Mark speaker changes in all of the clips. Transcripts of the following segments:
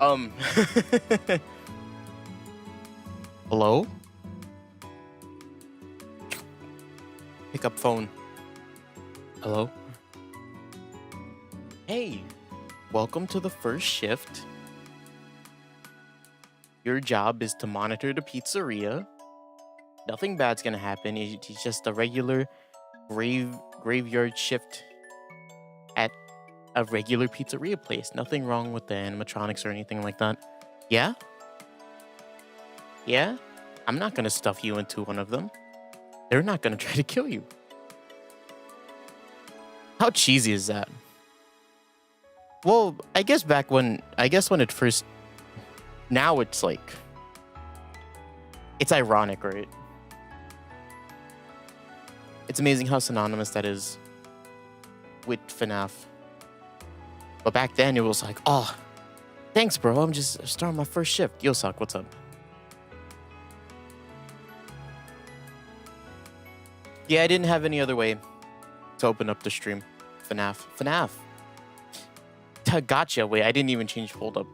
Speaker 1: Um. Hello? Pick up phone. Hello? Hey, welcome to the first shift. Your job is to monitor the pizzeria. Nothing bad's gonna happen. It's just a regular graveyard shift at a regular pizzeria place. Nothing wrong with the animatronics or anything like that. Yeah? Yeah? I'm not gonna stuff you into one of them. They're not gonna try to kill you. How cheesy is that? Well, I guess when it first... Now it's like... It's ironic, right? It's amazing how synonymous that is with FNAF. But back then it was like, oh, thanks, bro. I'm just starting my first shift. Yo, Sock, what's up? Yeah, I didn't have any other way to open up the stream. FNAF. Gotcha. Wait, I didn't even change hold up.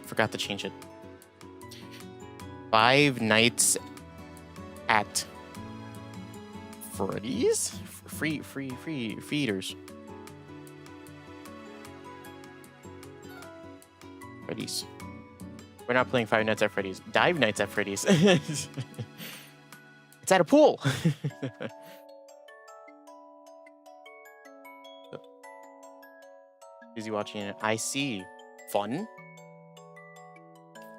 Speaker 1: Forgot to change it. 5 Nights at Freddy's? Free feeders. Freddy's. We're not playing 5 Nights at Freddy's. Dive Nights at Freddy's. It's at a pool. Busy watching it. I see. Fun.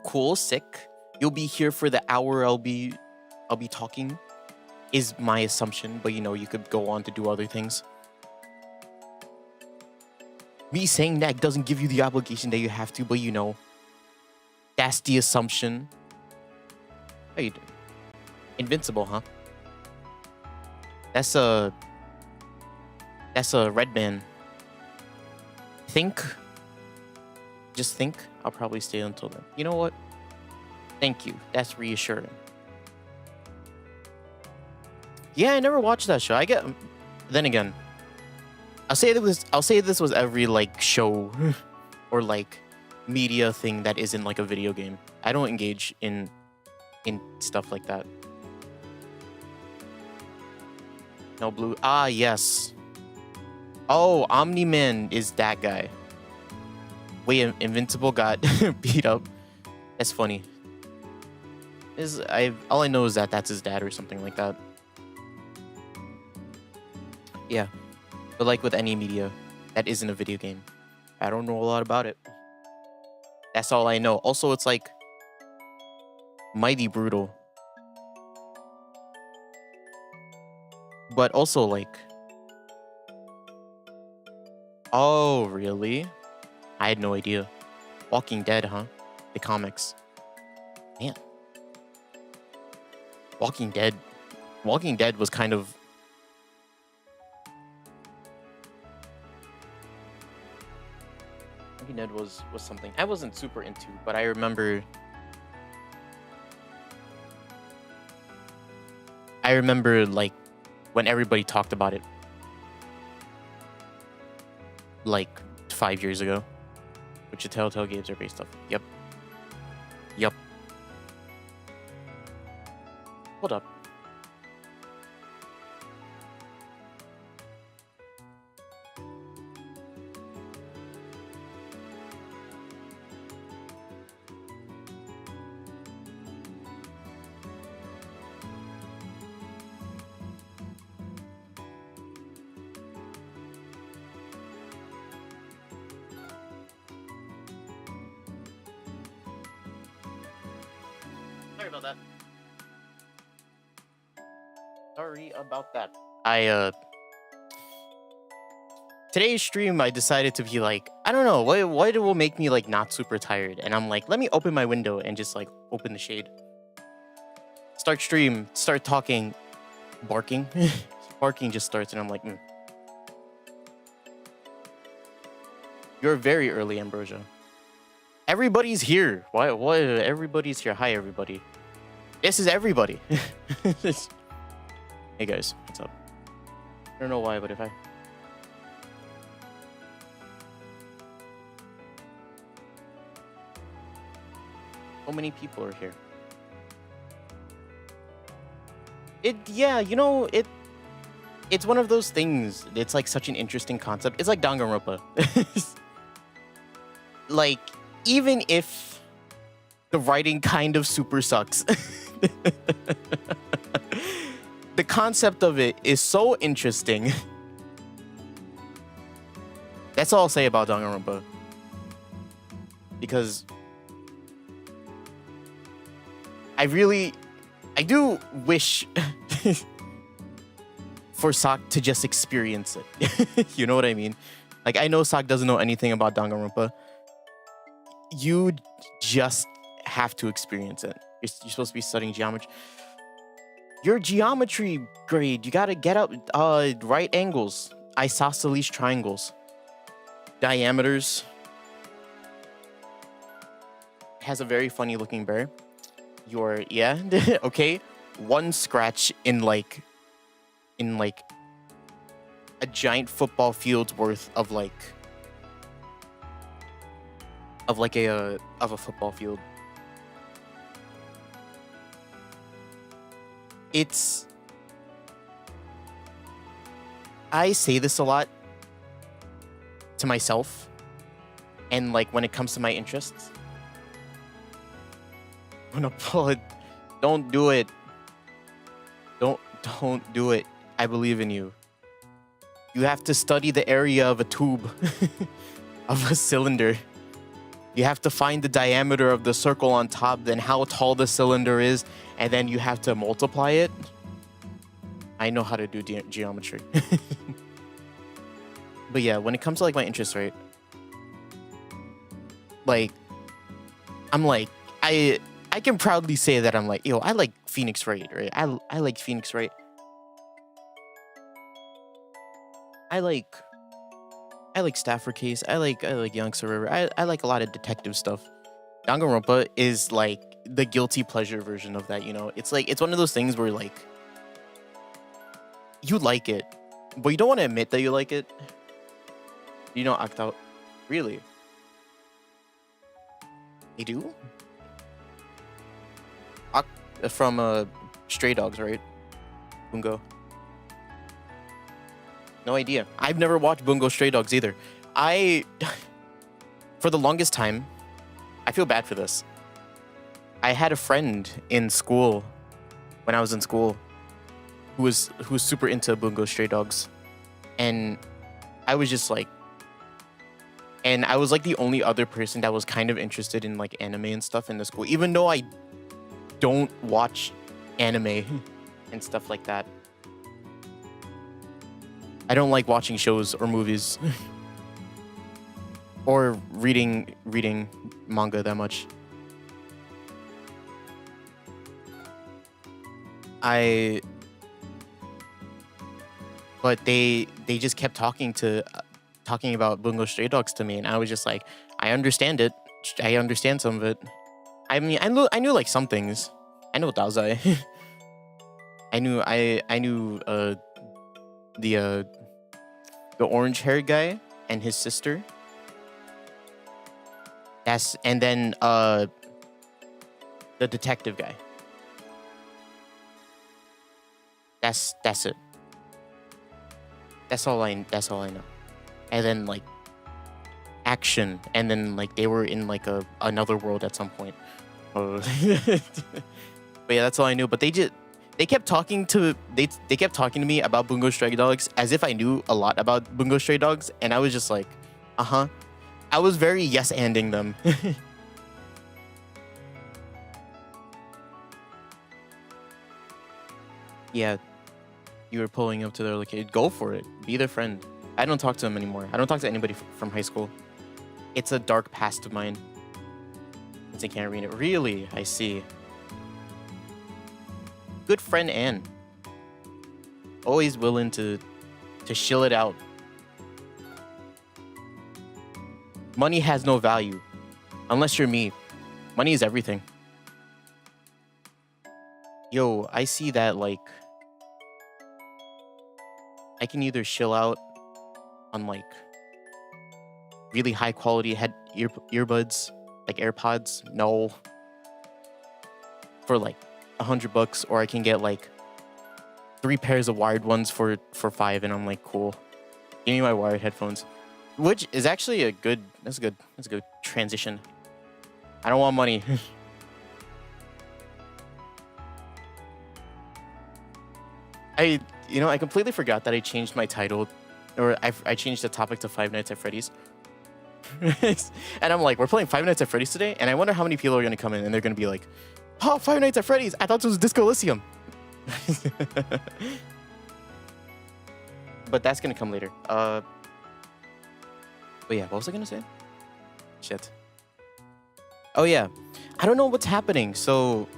Speaker 1: Cool. Sick. You'll be here for the hour I'll be talking, is my assumption, but you know, you could go on to do other things. Me saying that doesn't give you the obligation that you have to, but you know, that's the assumption. How you doing? Invincible, huh? That's a red man. Just think I'll probably stay until then. You know what? Thank you. That's reassuring. Yeah, I never watched that show. Then again, I'll say this was every like show or like media thing that isn't like a video game. I don't engage in stuff like that. No blue. Ah, yes. Oh, Omni-Man is that guy. Wait, Invincible got beat up. That's funny. All I know is that that's his dad or something like that. Yeah, but like with any media that isn't a video game, I don't know a lot about it. That's all I know. Also, it's like mighty brutal. But also like... Oh, really? I had no idea. Walking Dead, huh? The comics. Man. Walking Dead was kind of... Walking Dead was something I wasn't super into, but I remember like when everybody talked about it like 5 years ago, which the Telltale games are based off. Yep. Hold up. Sorry about that. Today's stream, I decided to be like, I don't know, what will make me like not super tired? And I'm like, let me open my window and just like open the shade. Start stream, start talking, barking. Barking just starts and I'm like, You're very early, Ambrosia. Everybody's here. Why everybody's here? Hi, everybody. This is everybody. Hey guys, what's up? I don't know why, but if I... So many people are here. Yeah, you know, it's one of those things. It's like such an interesting concept. It's like Danganronpa. Like, even if the writing kind of super sucks, the concept of it is so interesting. That's all I'll say about Danganronpa. Because I do wish for Sak to just experience it. You know what I mean? Like, I know Sak doesn't know anything about Danganronpa. You just have to experience it. You're supposed to be studying geometry. Your geometry grade, you gotta get up right angles, isosceles triangles, diameters. Has a very funny looking bear. Yeah, okay. One scratch in like a giant football field's worth of a football field. I say this a lot to myself, and like when it comes to my interests. I'm gonna pull it. Don't do it. Don't do it. I believe in you. You have to study the area of a tube, of a cylinder. You have to find the diameter of the circle on top, then how tall the cylinder is, and then you have to multiply it. I know how to do geometry. But yeah, when it comes to like my interests, right? Like, I'm like, I can proudly say that I'm like, yo, I like Phoenix Wright, right? I like Phoenix Wright. I like Stafford Case. I like Youngster River. I like a lot of detective stuff. Danganronpa is like the guilty pleasure version of that, you know? It's like, it's one of those things where like, you like it, but you don't want to admit that you like it. You don't act out. Really? You do? From Stray Dogs, right? Bungo. No idea. I've never watched Bungo Stray Dogs either. For the longest time, I feel bad for this. I had a friend in school, when I was in school, who was super into Bungo Stray Dogs, and I was just like, and I was like the only other person that was kind of interested in like anime and stuff in the school, even though I don't watch anime and stuff like that. I don't like watching shows or movies or reading manga that much. But they just kept talking about Bungo Stray Dogs to me, and I was just like, I understand it. I understand some of it. I mean, I knew like some things. I know Dazai. I knew the orange haired guy and his sister. And then the detective guy. That's it. That's all I know. And then like action, and then like they were in like another world at some point. But yeah, that's all I knew. But they kept talking to me about Bungo Stray Dogs as if I knew a lot about Bungo Stray Dogs, and I was just like, I was very yes-anding them. Yeah, you were pulling up to their location. Go for it. Be their friend. I don't talk to them anymore. I don't talk to anybody from high school. It's a dark past of mine. Since I can't read it. Really? I see. Good friend Anne. Always willing to shill it out. Money has no value. Unless you're me. Money is everything. Yo, I see that like I can either chill out on like really high quality earbuds, like AirPods. No. for like $100, or I can get like 3 pairs of wired ones for $5, and I'm like, cool. Give me my wired headphones, which is actually a good. That's a good transition. I don't want money. I completely forgot that I changed my title, or I changed the topic to Five Nights at Freddy's. And I'm like, we're playing Five Nights at Freddy's today, and I wonder how many people are gonna come in, and they're gonna be like, oh, Five Nights at Freddy's, I thought this was Disco Elysium. But that's gonna come later. But yeah, what was I gonna say? Shit. Oh yeah, I don't know what's happening. So,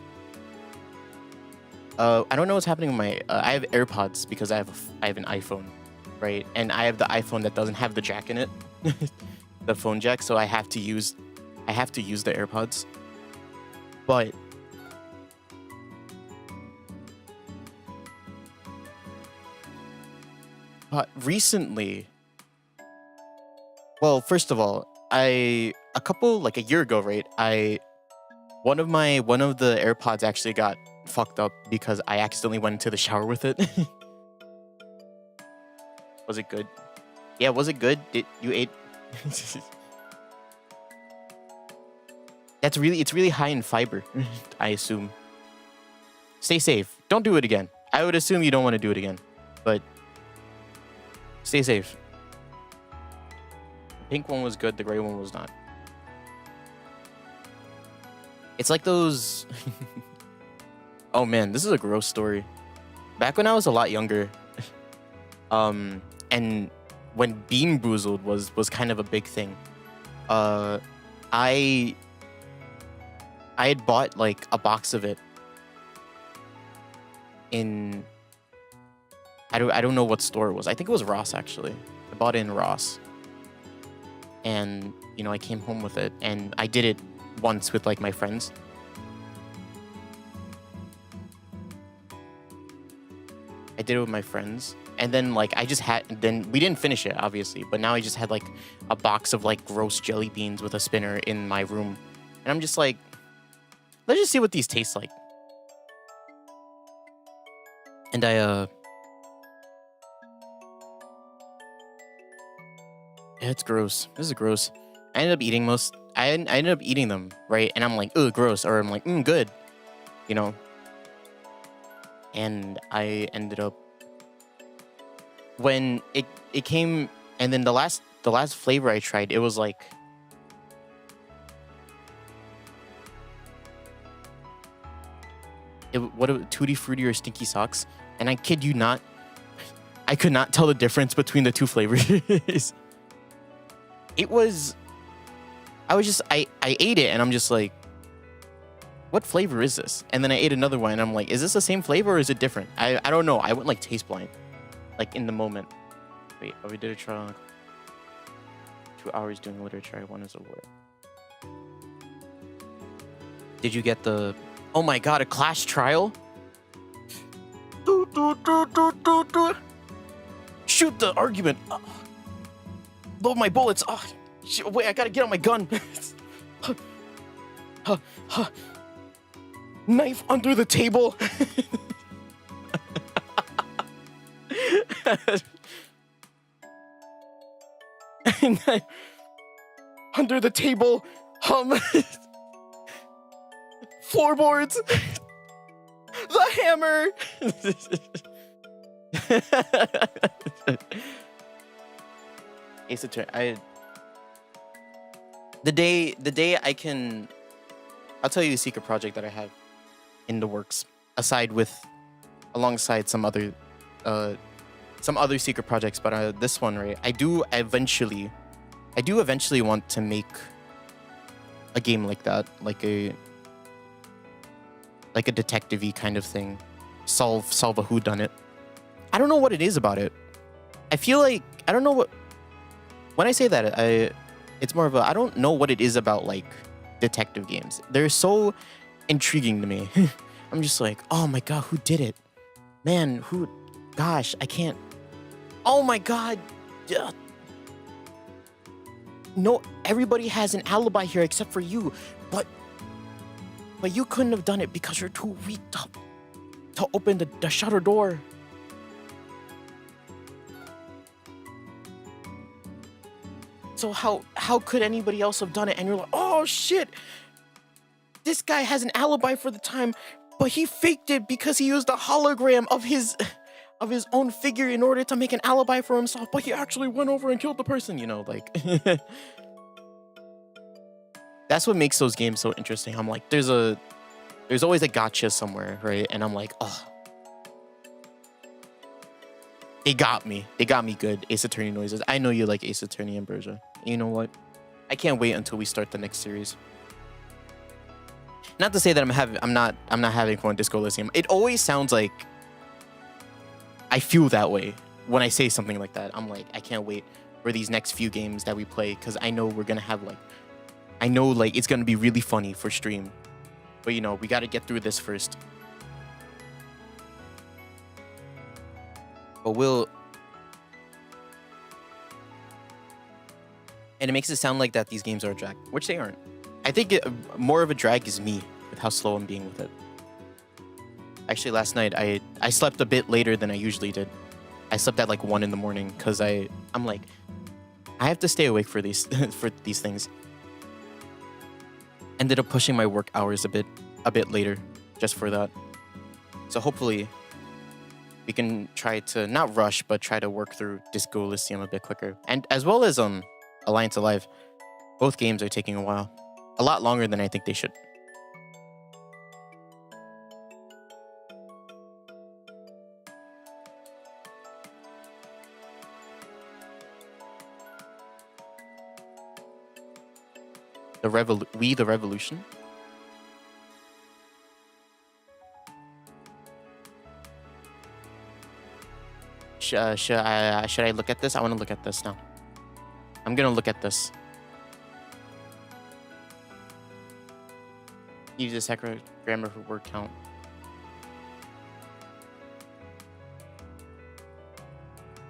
Speaker 1: I don't know what's happening with my. I have AirPods because I have an iPhone, right? And I have the iPhone that doesn't have the jack in it, the phone jack. So I have to use the AirPods. But recently, well, first of all, a year ago, right? One of the AirPods actually got fucked up because I accidentally went into the shower with it. Was it good? Yeah, was it good? Did you ate? It's really high in fiber, I assume. Stay safe. Don't do it again. I would assume you don't want to do it again, but stay safe. The pink one was good, the gray one was not. It's like those... Oh man, this is a gross story. Back when I was a lot younger, and when Bean Boozled was kind of a big thing, I had bought like a box of it in... I don't know what store it was. I think it was Ross, actually. I bought it in Ross. And, I came home with it, and I did it once with like my friends. I did it with my friends, and then like then we didn't finish it, obviously, but now I just had like a box of like gross jelly beans with a spinner in my room, and I'm just like, let's just see what these taste like. And yeah, it's gross. This is gross. I ended up eating them, right? And I'm like, ugh, gross, or I'm like, good, And I ended up, when it came, and then the last flavor I tried, it was like, Tutti Frutti or Stinky Socks, and I kid you not, I could not tell the difference between the two flavors. I ate it, and I'm just like, what flavor is this? And then I ate another one, and I'm like, is this the same flavor or is it different? I don't know. I went like taste blind, like in the moment. Wait, we did a trial. 2 hours doing literature. I won as a lawyer. Did you get the... Oh my god, a class trial? Shoot the argument. Load my bullets. Oh, shit, wait, I gotta get on my gun. Knife under the table. Under the table. Floorboards. The hammer. Ace Utahara. The day I can... I'll tell you a secret project that I have in the works, alongside some other secret projects, but this one, right? I do eventually want to make a game like that, like a detective-y kind of thing, solve a whodunit. I don't know what it is about it. I feel like I don't know what. When I say that, it's more of a I don't know what it is about like detective games. They're so intriguing to me. I'm just like, oh my god, who did it? Man, who? Gosh, I can't. Oh my god. No, everybody has an alibi here except for you. But But you couldn't have done it because you're too weak to open the shutter door. So how could anybody else have done it? And you're like, oh shit, this guy has an alibi for the time, but he faked it because he used a hologram of his own figure in order to make an alibi for himself, but he actually went over and killed the person, you know, like that's what makes those games so interesting. I'm like, there's always a gotcha somewhere, right? And I'm like, oh, they got me good. Ace Attorney noises. I know you like Ace Attorney, Ambrosia. You know what? I can't wait until we start the next series. Not to say that I'm not having fun with Disco Elysium. It always sounds like I feel that way when I say something like that. I'm like, I can't wait for these next few games that we play, because I know we're gonna have it's gonna be really funny for stream. But you know, we gotta get through this first. But and it makes it sound like that these games are a drag, which they aren't. I think more of a drag is me with how slow I'm being with it. Actually, last night I slept a bit later than I usually did. I slept at like 1 in the morning because I'm like, I have to stay awake for these for these things. Ended up pushing my work hours a bit later just for that. So hopefully we can try to not rush, but try to work through Disco Elysium a bit quicker. And as well as Alliance Alive, both games are taking a while. A lot longer than I think they should. The Revolution? Should I look at this? I want to look at this now. I'm gonna look at this. Use this grammar for word count.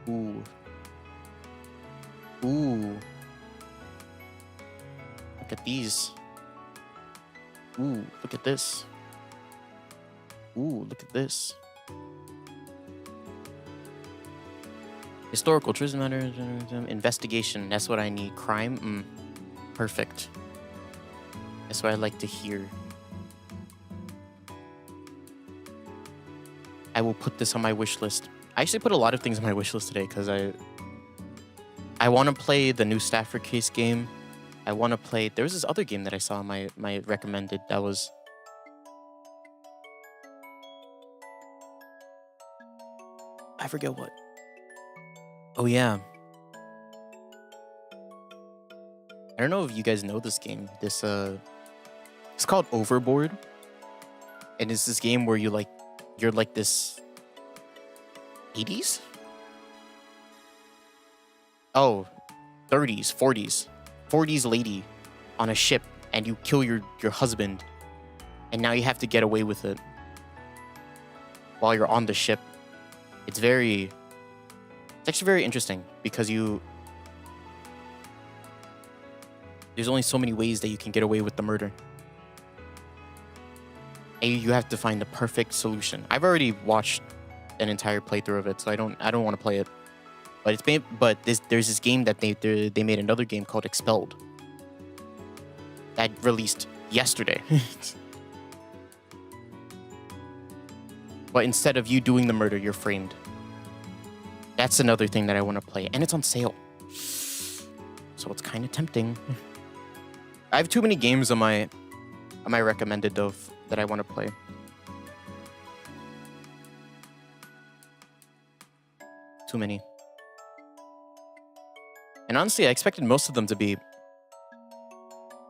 Speaker 1: Ooh. Ooh. Look at these. Ooh, look at this. Ooh, look at this. Historical, truth matter, investigation. That's what I need. Crime, perfect. That's what I like to hear. I will put this on my wish list. I actually put a lot of things on my wish list today because I want to play the new Stafford Case game. I want to play. There was this other game that I saw on my recommended that was. I forget what. Oh yeah. I don't know if you guys know this game. It's called Overboard. And it's this game where you're like this 80s? Oh, 30s, 40s. 40s lady on a ship, and you kill your husband, and now you have to get away with it while you're on the ship. It's actually very interesting because there's only so many ways that you can get away with the murder. And you have to find the perfect solution. I've already watched an entire playthrough of it, so I don't want to play it. But there's this game that they made another game called Expelled that released yesterday. But instead of you doing the murder, you're framed. That's another thing that I want to play, and it's on sale, so it's kind of tempting. I have too many games on my recommended though that I want to play. Too many. And honestly, I expected most of them to be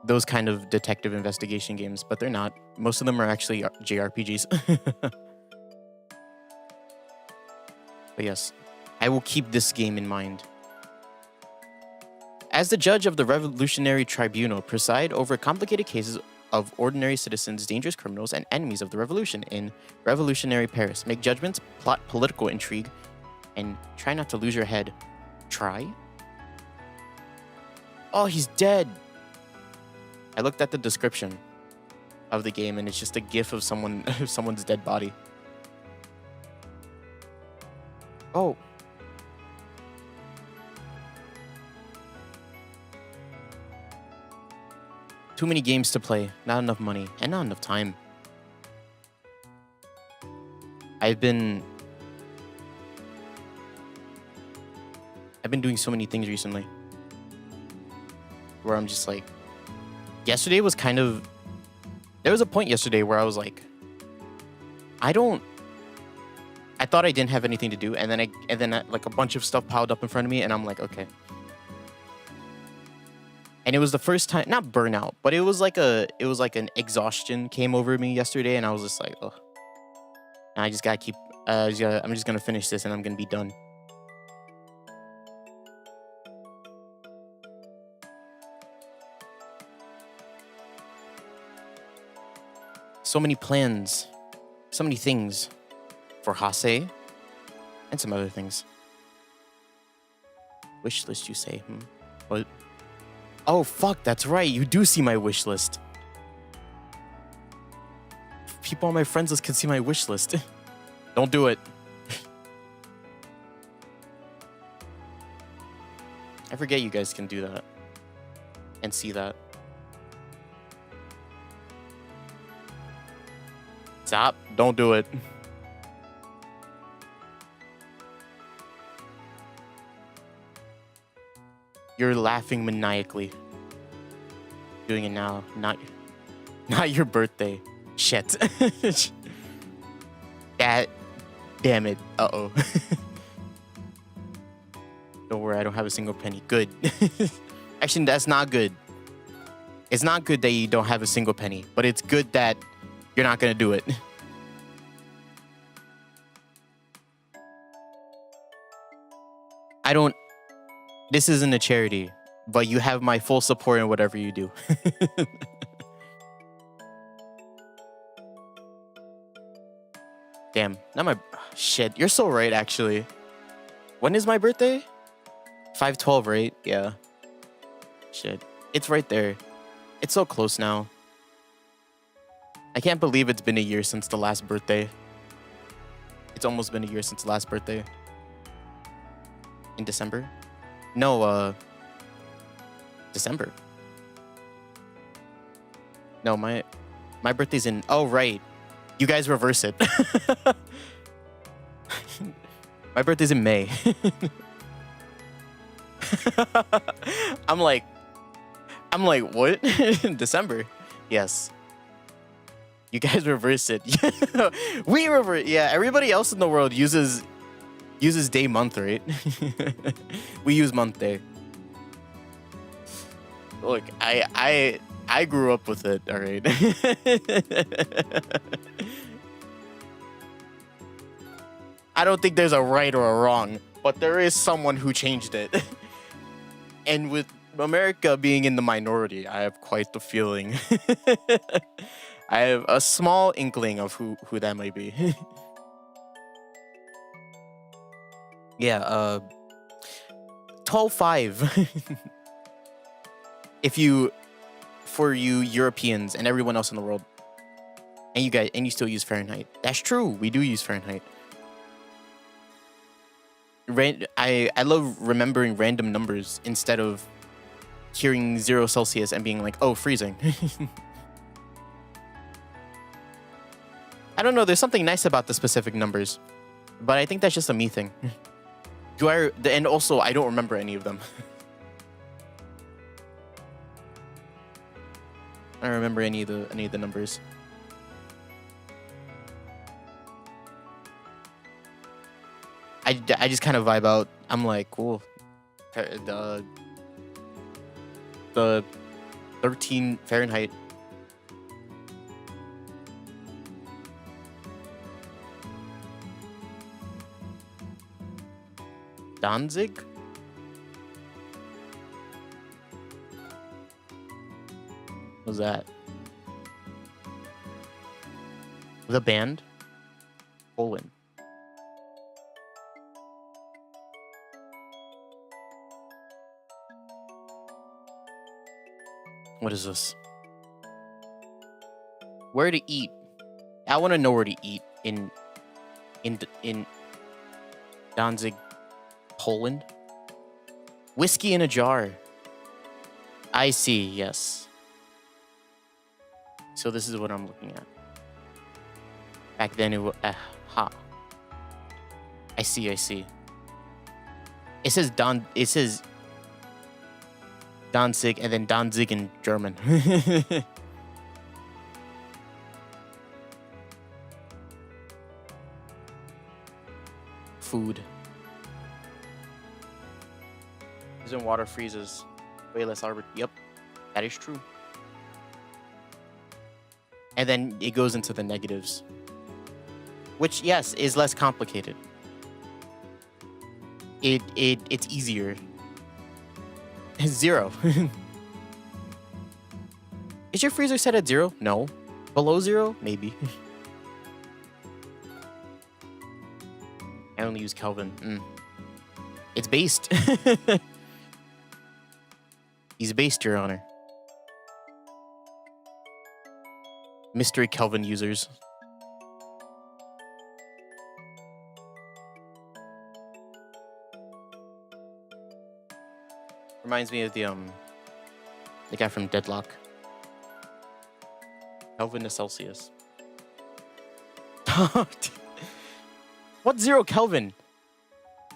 Speaker 1: those kind of detective investigation games, but they're not. Most of them are actually JRPGs. But yes, I will keep this game in mind. As the judge of the Revolutionary Tribunal, preside over complicated cases of ordinary citizens, dangerous criminals, and enemies of the revolution in revolutionary Paris. Make judgments, plot political intrigue, and try not to lose your head. Try? Oh, he's dead. I looked at the description. of the game, and it's just a gif of someone's dead body. Oh. Too many games to play, not enough money, and not enough time. I've been doing so many things recently where I'm just like, yesterday was kind of, there was a point yesterday where I was like, I thought I didn't have anything to do, and then like a bunch of stuff piled up in front of me, and I'm like, okay. And it was the first time, not burnout, but it was like an exhaustion came over me yesterday, and I was just like, oh. And I just gotta keep, I'm just gonna finish this, and I'm gonna be done. So many plans, so many things for Hase, and some other things. Wish list, you say? What? Oh, fuck, that's right. You do see my wish list. People on my friends list can see my wish list. Don't do it. I forget you guys can do that and see that. Stop. Don't do it. You're laughing maniacally. Doing it now. Not your birthday. Shit. Damn it. Uh-oh. Don't worry, I don't have a single penny. Good. Actually, that's not good. It's not good that you don't have a single penny, but it's good that you're not gonna do it. This isn't a charity, but you have my full support in whatever you do. Damn, not my... Shit, you're so right, actually. When is my birthday? 5/12, right? Yeah. Shit. It's right there. It's so close now. I can't believe it's been a year since the last birthday. It's almost been a year since the last birthday. In December? No, December. No, my birthday's in... Oh, right. You guys reverse it. My birthday's in May. I'm like, what? December? Yes. You guys reverse it. We reverse. Yeah, everybody else in the world uses day month, right? We use month day. Look, I grew up with it, all right? I don't think there's a right or a wrong, but there is someone who changed it. And with America being in the minority, I have quite the feeling. I have a small inkling of who that might be. Yeah, 12/5. For you Europeans and everyone else in the world, and you still use Fahrenheit. That's true. We do use Fahrenheit. I love remembering random numbers instead of hearing 0 Celsius and being like, oh, freezing. I don't know. There's something nice about the specific numbers, but I think that's just a me thing. And also, I don't remember any of them. I don't remember any of the numbers. I just kind of vibe out. I'm like, cool. The 13 Fahrenheit. Danzig? What's that? The band? Poland. What is this? Where to eat? I want to know where to eat in Danzig, Poland. Whiskey in a jar. I see. Yes. So this is what I'm looking at. Back then it was I see. It says Danzig and then Danzig in German. Food. When water freezes, way less arbor. Yep, that is true. And then it goes into the negatives, which yes is less complicated. It's easier. 0. Is your freezer set at 0? No. Below 0? Maybe. I only use Kelvin. It's based. He's based, Your Honor. Mystery Kelvin users. Reminds me of the guy from Deadlock. Kelvin to Celsius. What's 0 Kelvin?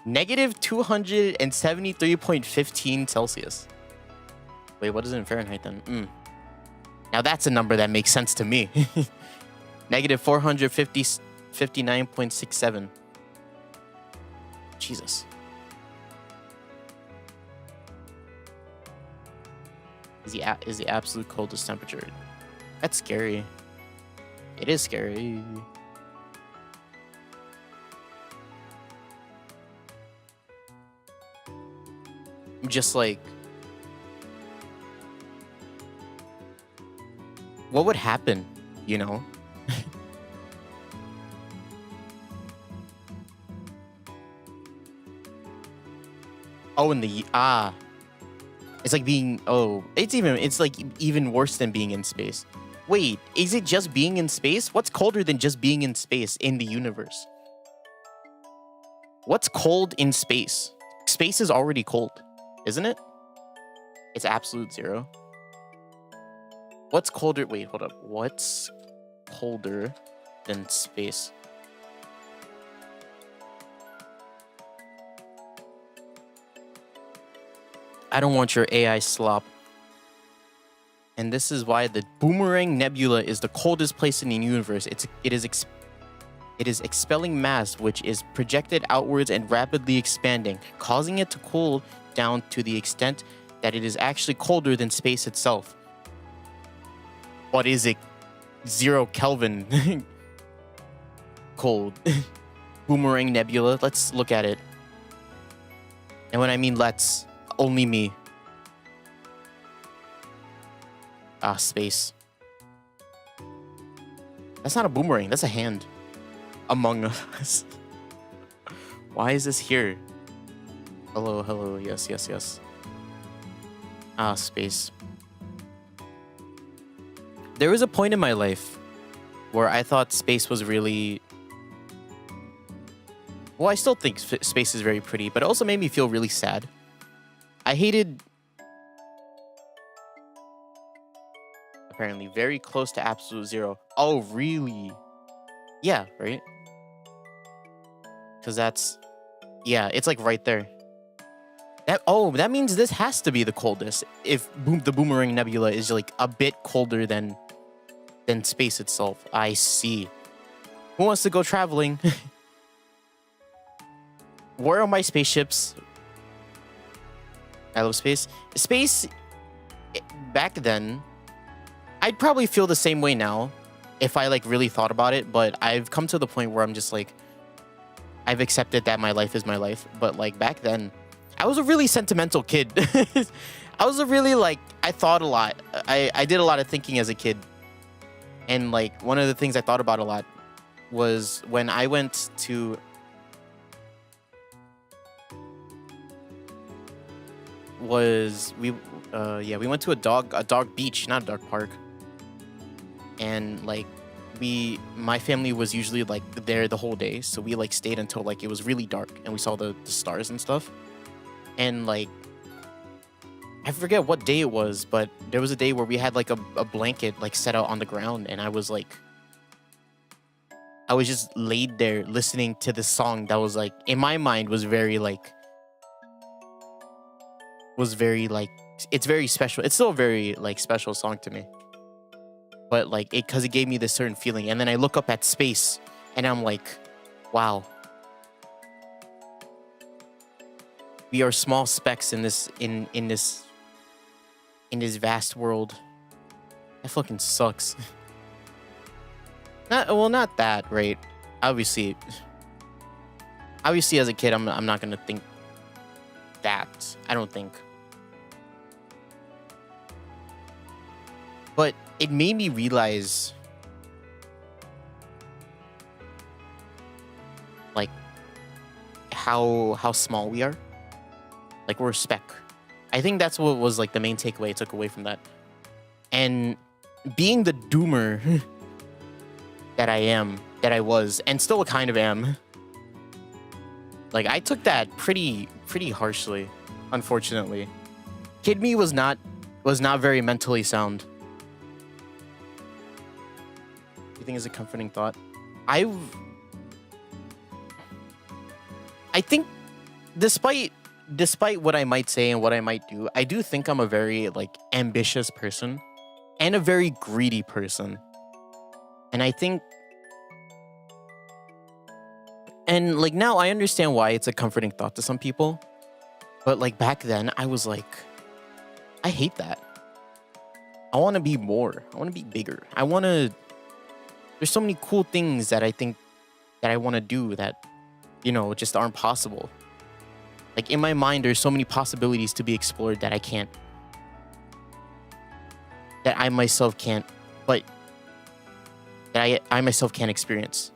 Speaker 1: Negative 273.15 Celsius. Wait, what is it in Fahrenheit then? Now that's a number that makes sense to me. Negative 459.67. Jesus. Is the absolute coldest temperature. That's scary. It is scary. I'm just like, what would happen, you know? Oh, and the it's like being it's like even worse than being in space. Wait, is it just being in space? What's colder than just being in space in the universe? What's cold in space? Space is already cold, isn't it? It's absolute 0. What's colder? Wait, hold up. What's colder than space? I don't want your AI slop. And this is why the Boomerang Nebula is the coldest place in the universe. It is expelling mass which is projected outwards and rapidly expanding, causing it to cool down to the extent that it is actually colder than space itself. What is it? 0 Kelvin. Cold. Boomerang Nebula. Let's look at it. And when I mean let's, only me. Space. That's not a boomerang. That's a hand. Among Us. Why is this here? Hello. Yes. Space. There was a point in my life where I thought space was really... Well, I still think space is very pretty, but it also made me feel really sad. I hated... Apparently very close to absolute 0. Oh, really? Yeah, right? Because that's... Yeah, it's like right there. That means this has to be the coldest. If the Boomerang Nebula is like a bit colder than space itself. I see. Who wants to go traveling? Where are my spaceships? I love space. Space, back then, I'd probably feel the same way now if I like really thought about it, but I've come to the point where I'm just like, I've accepted that my life is my life. But like back then, I was a really sentimental kid. I was a really like, I thought a lot. I did a lot of thinking as a kid. And like one of the things I thought about a lot was when I went to we went to a dog beach, not a dog park. and like my family was usually like there the whole day, so we like stayed until like it was really dark and we saw the stars and stuff. And like I forget what day it was, but there was a day where we had like a blanket like set out on the ground, and I was just laid there listening to this song that was like, in my mind, was very like it's very special. It's still a very like special song to me, but like because it gave me this certain feeling. And then I look up at space and I'm like, wow, we are small specks in this vast world. That fucking sucks. Not that, right? Obviously as a kid, I'm not gonna think that. I don't think. But it made me realize, like, how small we are. Like, we're a speck. I think that's what was like the main takeaway I took away from that. And being the doomer that I was, and still kind of am, like, I took that pretty harshly, unfortunately. Kid me was not very mentally sound. You think it's a comforting thought? I think despite what I might say and what I might do, I do think I'm a very like ambitious person and a very greedy person. And I think, and like now I understand why it's a comforting thought to some people, but like back then I was like, I hate that. I want to be more. I want to be bigger. There's so many cool things that I think that I want to do that, you know, just aren't possible. Like in my mind, there's so many possibilities to be explored that I myself can't, but that I myself can't experience.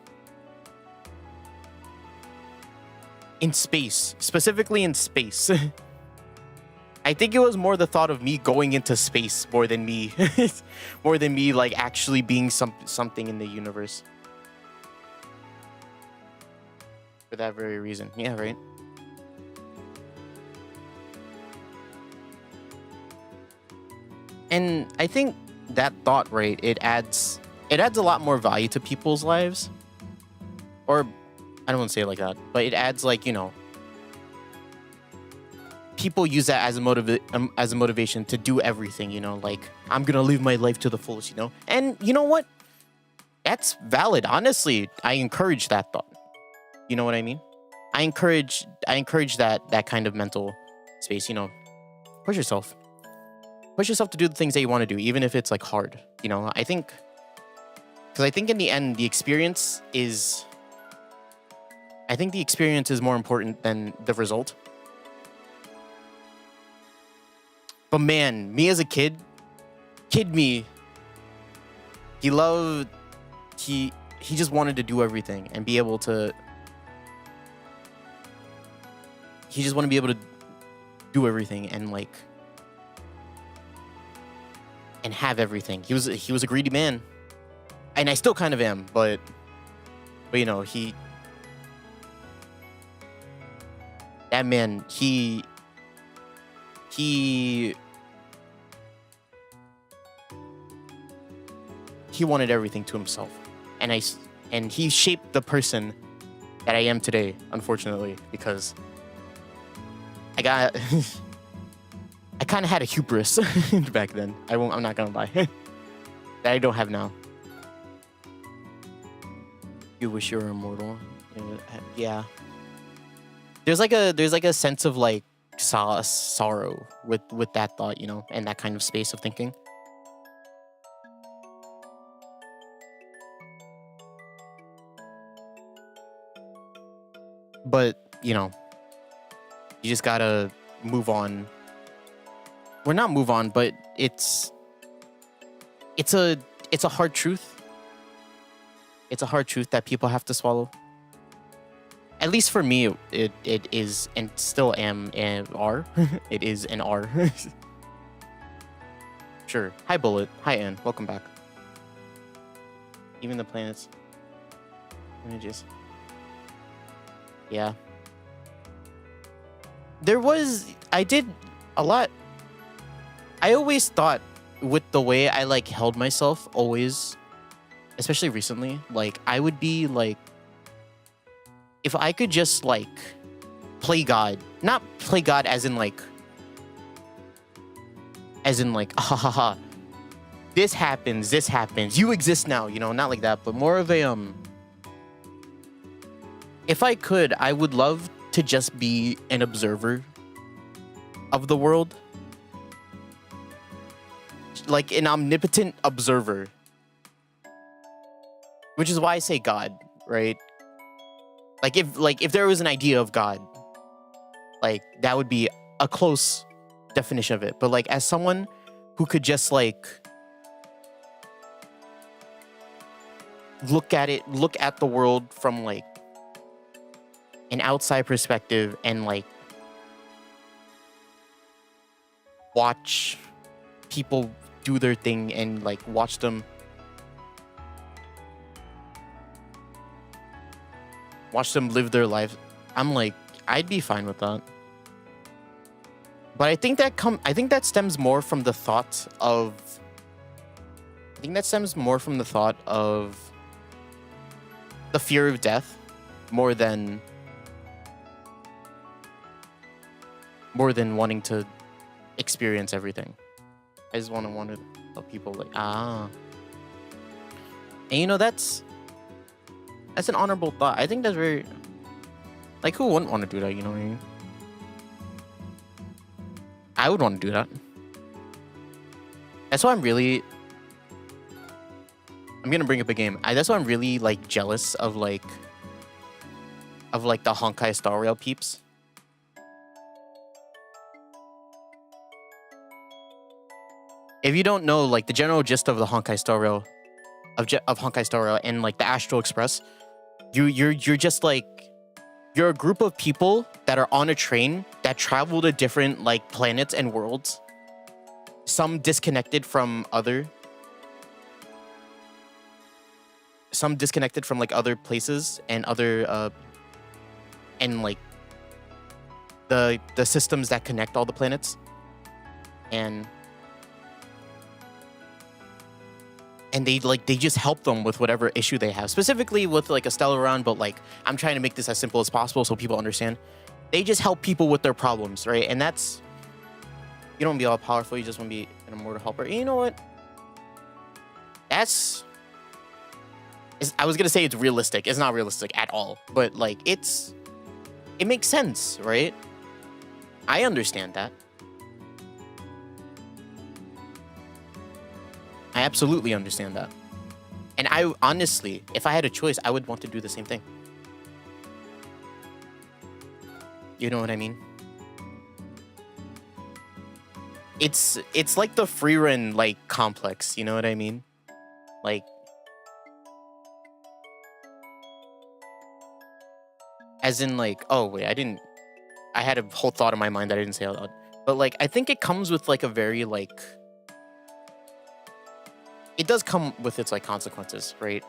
Speaker 1: In space, specifically in space. I think it was more the thought of me going into space more than me like actually being something in the universe. For that very reason. Yeah, right? And I think that thought, right, it adds a lot more value to people's lives. Or I don't want to say it like that, but it adds, like, you know, people use that as a motivation to do everything, you know, like, I'm gonna live my life to the fullest, you know. And you know what? That's valid. Honestly, I encourage that thought. You know what I mean? I encourage that kind of mental space, you know. Push yourself to do the things that you want to do, even if it's like hard, you know. I think in the end, the experience is more important than the result. But man, me as a kid me, he just wanted to do everything and be able to, he just wanted to be able to do everything and like, and have everything. He was a greedy man. And I still kind of am, but you know, that man, he wanted everything to himself. And he shaped the person that I am today, unfortunately, because I kind of had a hubris back then. I'm not gonna lie. That I don't have now. You wish you were immortal. Yeah. There's like a sense of like sorrow with that thought, you know, and that kind of space of thinking. But, you know, you just gotta move on. Well, not move on, but it's a hard truth. It's a hard truth that people have to swallow. At least for me, it is, and still am and are. It is and are. Sure. Hi, Bullet. Hi, Ann. Welcome back. Even the planets. Images. Yeah. I did a lot. I always thought with the way I like held myself always, especially recently, like I would be like, if I could just like play God, not play God as in like, ha ha ha, this happens, you exist now, you know, not like that, but more of a, if I could, I would love to just be an observer of the world. Like an omnipotent observer. Which is why I say God, right? Like if there was an idea of God, like that would be a close definition of it. But like as someone who could just like look at the world from like an outside perspective and like watch people do their thing and like watch them live their life, I'm like, I'd be fine with that. But I think that stems more from the thought of the fear of death more than wanting to experience everything. I just want to tell people like, and you know, that's an honorable thought. I think that's very, like, who wouldn't want to do that, you know what I mean? I would want to do that. That's why I'm gonna bring up a game. That's why I'm really like jealous of the Honkai Star Rail peeps. If you don't know, like the general gist of the Honkai Star Rail, of Honkai Star Rail and like the Astral Express, you're just like, you're a group of people that are on a train that travel to different like planets and worlds. Some disconnected from like other places and other and like the systems that connect all the planets. And they just help them with whatever issue they have, specifically with like a Stellaron, but like I'm trying to make this as simple as possible so people understand. They just help people with their problems, right? And that's, you don't want to be all powerful, you just want to be an immortal helper. And you know what? I was gonna say it's realistic. It's not realistic at all, but like it makes sense, right? I understand that. I absolutely understand that. And I honestly, if I had a choice, I would want to do the same thing. You know what I mean? It's like the Freerun like complex, you know what I mean? Like, as in like, oh wait, I had a whole thought in my mind that I didn't say out loud. But like, I think it comes with like a very like, it does come with its like consequences, right?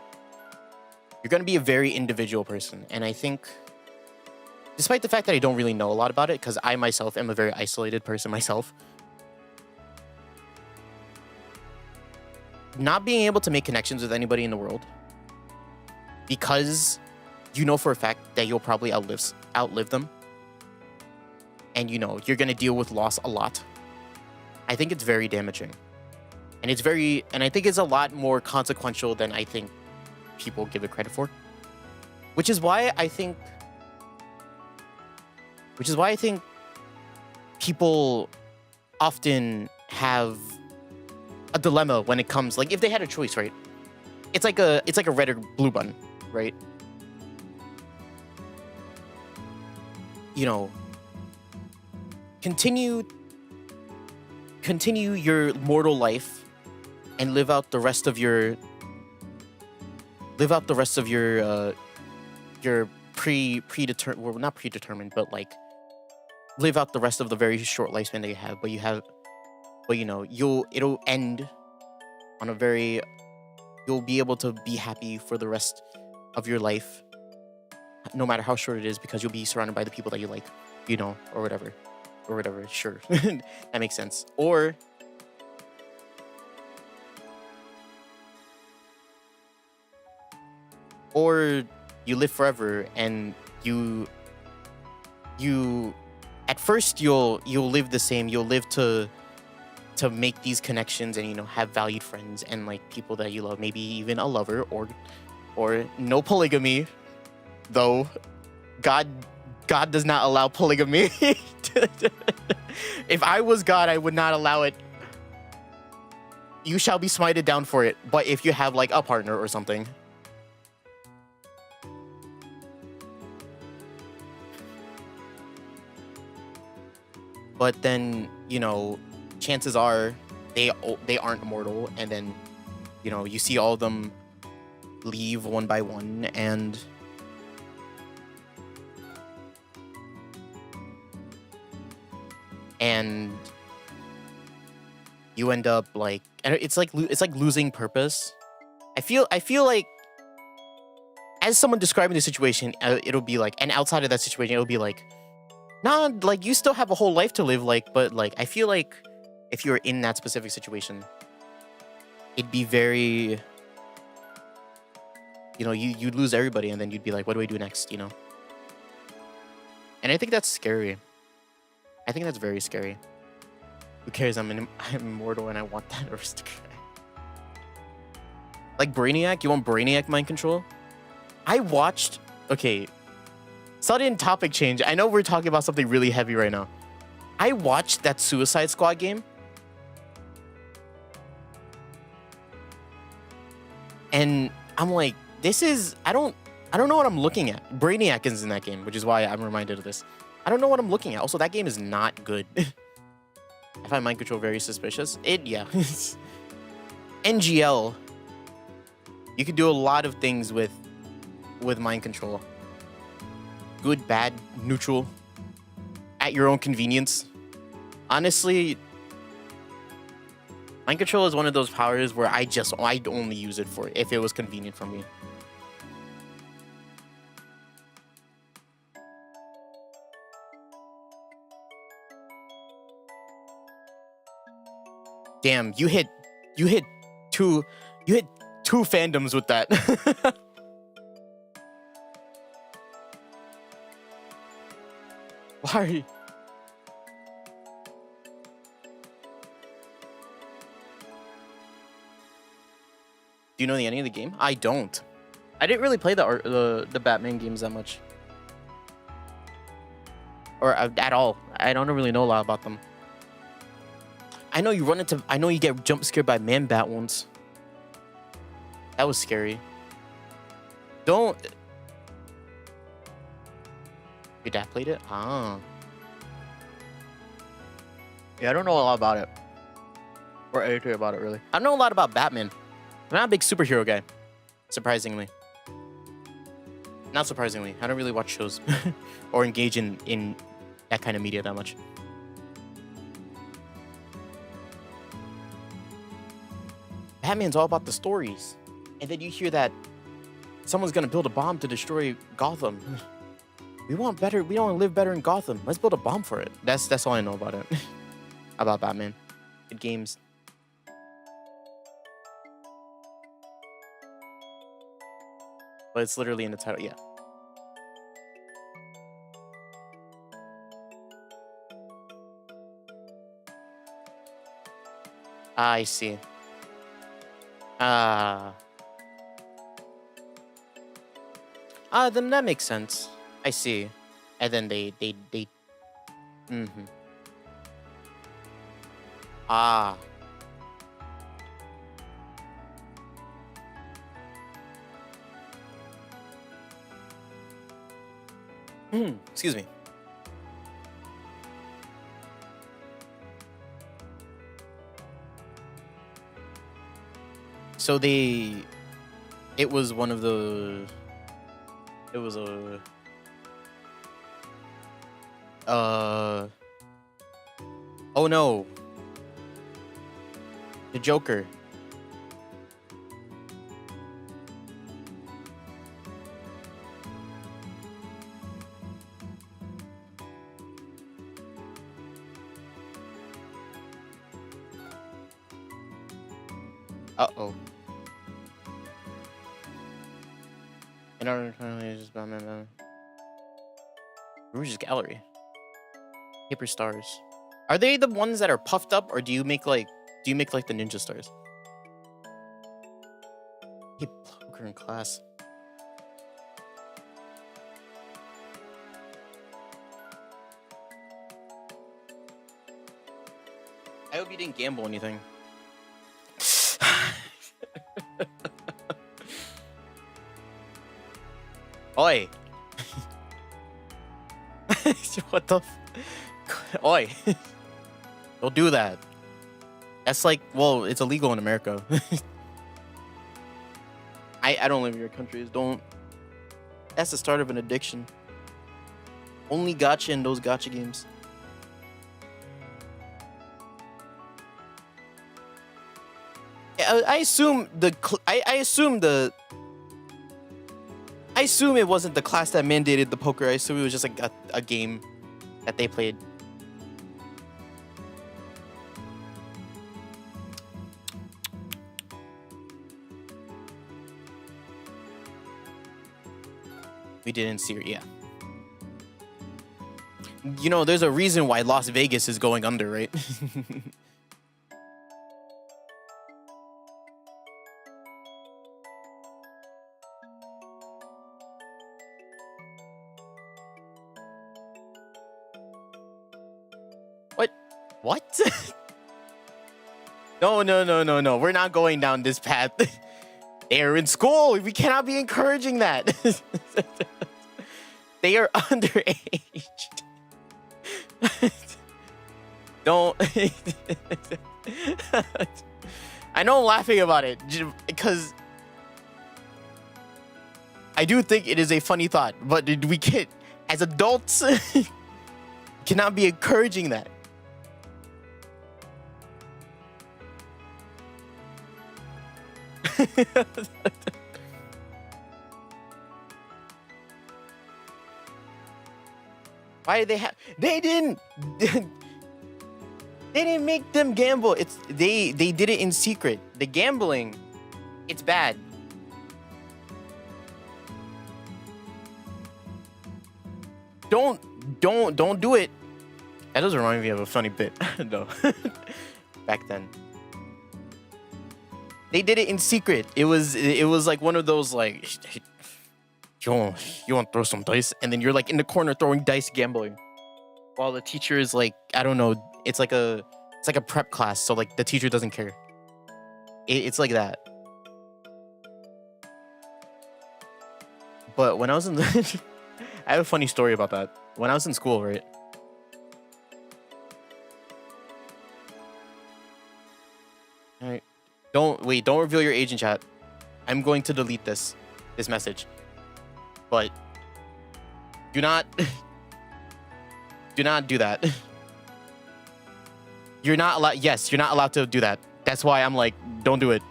Speaker 1: You're going to be a very individual person. And I think, despite the fact that I don't really know a lot about it, because I myself am a very isolated person myself, not being able to make connections with anybody in the world, because you know for a fact that you'll probably outlive them, and you know you're going to deal with loss a lot, I think it's very damaging. And I think it's a lot more consequential than I think people give it credit for. Which is why I think people often have a dilemma when it comes, like if they had a choice, right? It's like a red or blue button, right? You know, continue your mortal life and live out the rest of your predetermined, well, not predetermined, but like live out the rest of the very short lifespan that you have. But you know, it'll end on a very you'll be able to be happy for the rest of your life, no matter how short it is, because you'll be surrounded by the people that you like, you know, or whatever. Or whatever, sure. That makes sense. Or you live forever and you at first you'll live the same. You'll live to make these connections and, you know, have valued friends and like people that you love, maybe even a lover, or no polygamy, though God does not allow polygamy. If I was God, I would not allow it. You shall be smited down for it. But if you have like a partner or something. But then, you know, chances are they aren't immortal, and then, you know, you see all of them leave one by one, and you end up like, and it's like losing purpose. I feel like, as someone describing the situation, it'll be like, and outside of that situation, it'll be like, nah, like you still have a whole life to live, like, but like I feel like if you're in that specific situation, it'd be very, you know, you'd lose everybody, and then you'd be like, what do I do next, you know? And I think that's scary. I think that's very scary. Who cares? I'm immortal and I want that aristocrat. Like Brainiac? You want Brainiac mind control? I watched... Okay. Sudden topic change. I know we're talking about something really heavy right now. I watched that Suicide Squad game. And I'm like, this is... I don't know what I'm looking at. Brainiac is in that game, which is why I'm reminded of this. I don't know what I'm looking at. Also, that game is not good. I find mind control very suspicious. Yeah. NGL. You can do a lot of things with mind control. Good, bad, neutral. At your own convenience. Honestly, mind control is one of those powers where I'd only use it for if it was convenient for me. Damn, you hit two fandoms with that. Why? Do you know the ending of the game? I don't. I didn't really play the Batman games that much, or at all. I don't really know a lot about them. I know you get jump scared by Man-Bat once. That was scary. Your dad played it? Ah. Yeah, I don't know a lot about it. Or anything about it, really. I don't know a lot about Batman. I'm not a big superhero guy. Surprisingly. Not surprisingly. I don't really watch shows. or engage in that kind of media that much. Batman's all about the stories. And then you hear that someone's gonna build a bomb to destroy Gotham. We want to live better in Gotham. Let's build a bomb for it. That's all I know about it. About Batman. Good games. But it's literally in the title, yeah. I see. Then that makes sense. I see. And then they mm-hmm. Ah. Excuse me. So it was one of the, it was a, oh no, the Joker. Uh-oh. In order to just Rouge's Gallery. Paper stars. Are they the ones that are puffed up, or do you make like the ninja stars? Hey, poker in class. I hope you didn't gamble anything. Oi. What the Oi. Don't do that. That's like, well, it's illegal in America. I don't live in your countries. Don't. That's the start of an addiction. Only gacha in those gacha games. I assume it wasn't the class that mandated the poker. I assume it was just like a game that they played. We didn't see her, yeah. You know, there's a reason why Las Vegas is going under, right? What? No. We're not going down this path. They're in school. We cannot be encouraging that. They are underage. Don't. I know I'm laughing about it because I do think it is a funny thought, but we can't, as adults, cannot be encouraging that. Why did they have? They didn't make them gamble. It's they did it in secret. The gambling, it's bad. Don't do it. That does remind me of a funny bit. No. Back then. They did it in secret. It was like one of those like, you want to throw some dice, and then you're like in the corner throwing dice, gambling, while the teacher is like, I don't know. It's like a prep class, so like the teacher doesn't care. It's like that. But when I was in the, I have a funny story about that. When I was in school, right? All right. Don't reveal your age in chat. I'm going to delete this message. But do not do that. You're not allowed. Yes, you're not allowed to do that. That's why I'm like, don't do it.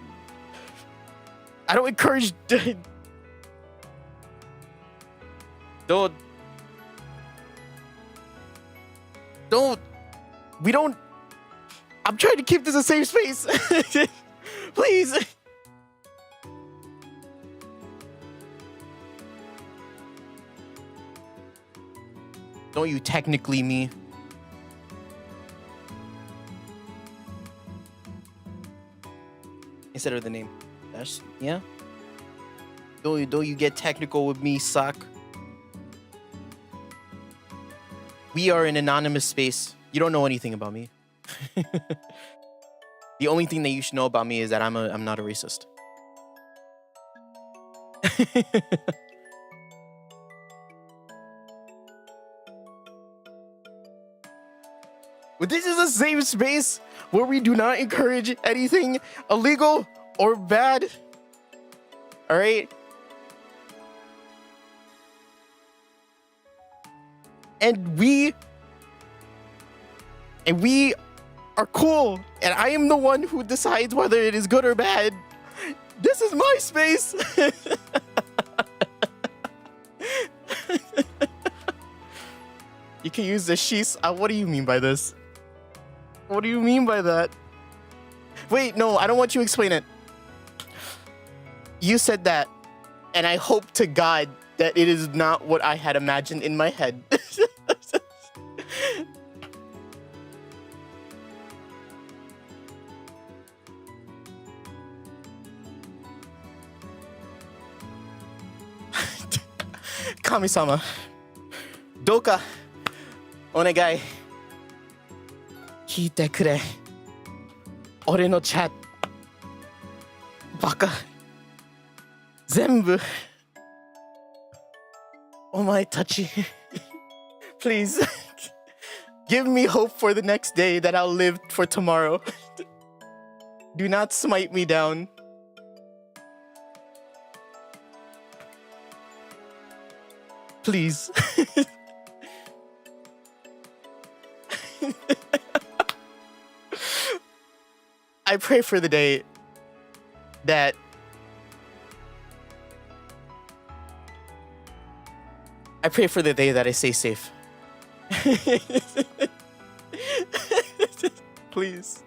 Speaker 1: I don't encourage. Don't. We don't. I'm trying to keep this a safe space. Please. Don't you technically me. Instead of the name. That's, yeah. Don't you get technical with me, sock. We are an anonymous space. You don't know anything about me. The only thing that you should know about me is that I'm not a racist. But this is a safe space where we do not encourage anything illegal or bad. All right? And we are cool, and I am the one who decides whether it is good or bad. This is my space. You can use the sheath. What do you mean by this? What do you mean by that? Wait, no, I don't want you to explain it. You said that, and I hope to God that it is not what I had imagined in my head. Kami-sama, douka onegai kiite kure. Ore no chat baka zenbu omae tachi. Please give me hope for the next day that I'll live for tomorrow. Do not smite me down. Please. I pray for the day that I stay safe. Please.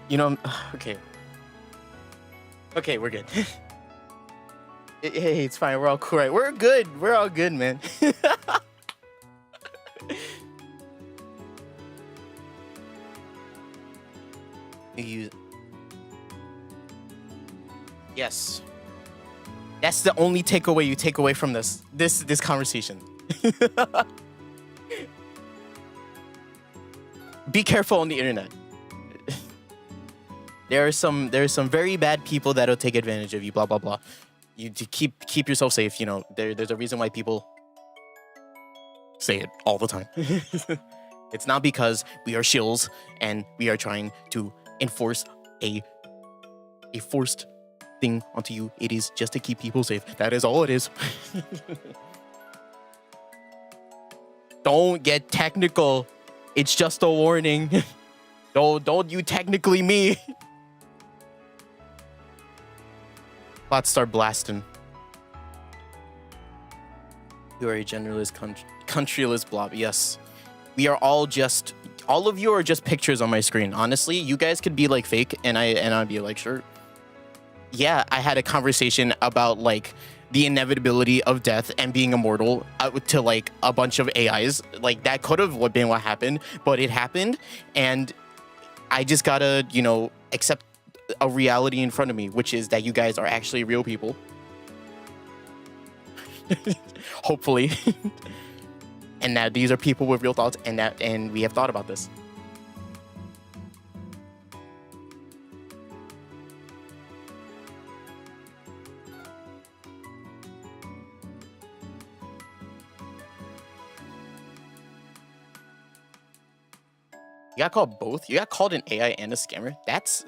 Speaker 1: You know, okay. Okay, we're good. Hey, it's fine. We're all cool, right? We're good. We're all good, man. Yes. That's the only takeaway you take away from this conversation. Be careful on the internet. There are some very bad people that'll take advantage of you. Blah blah blah. You to keep yourself safe. You know, there's a reason why people say it all the time. It's not because we are shills and we are trying to enforce a forced thing onto you. It is just to keep people safe. That is all it is. Don't get technical. It's just a warning. Don't you technically me. Bots start blasting. You are a genderless, countryless blob. Yes. We are all of you are just pictures on my screen. Honestly, you guys could be like fake and I'd be like, sure. Yeah, I had a conversation about like the inevitability of death and being immortal to like a bunch of AIs. Like that could have been what happened, but it happened. And I just gotta, you know, accept a reality in front of me, which is that you guys are actually real people. Hopefully. And that these are people with real thoughts and we have thought about this. You got called both? You got called an AI and a scammer? That's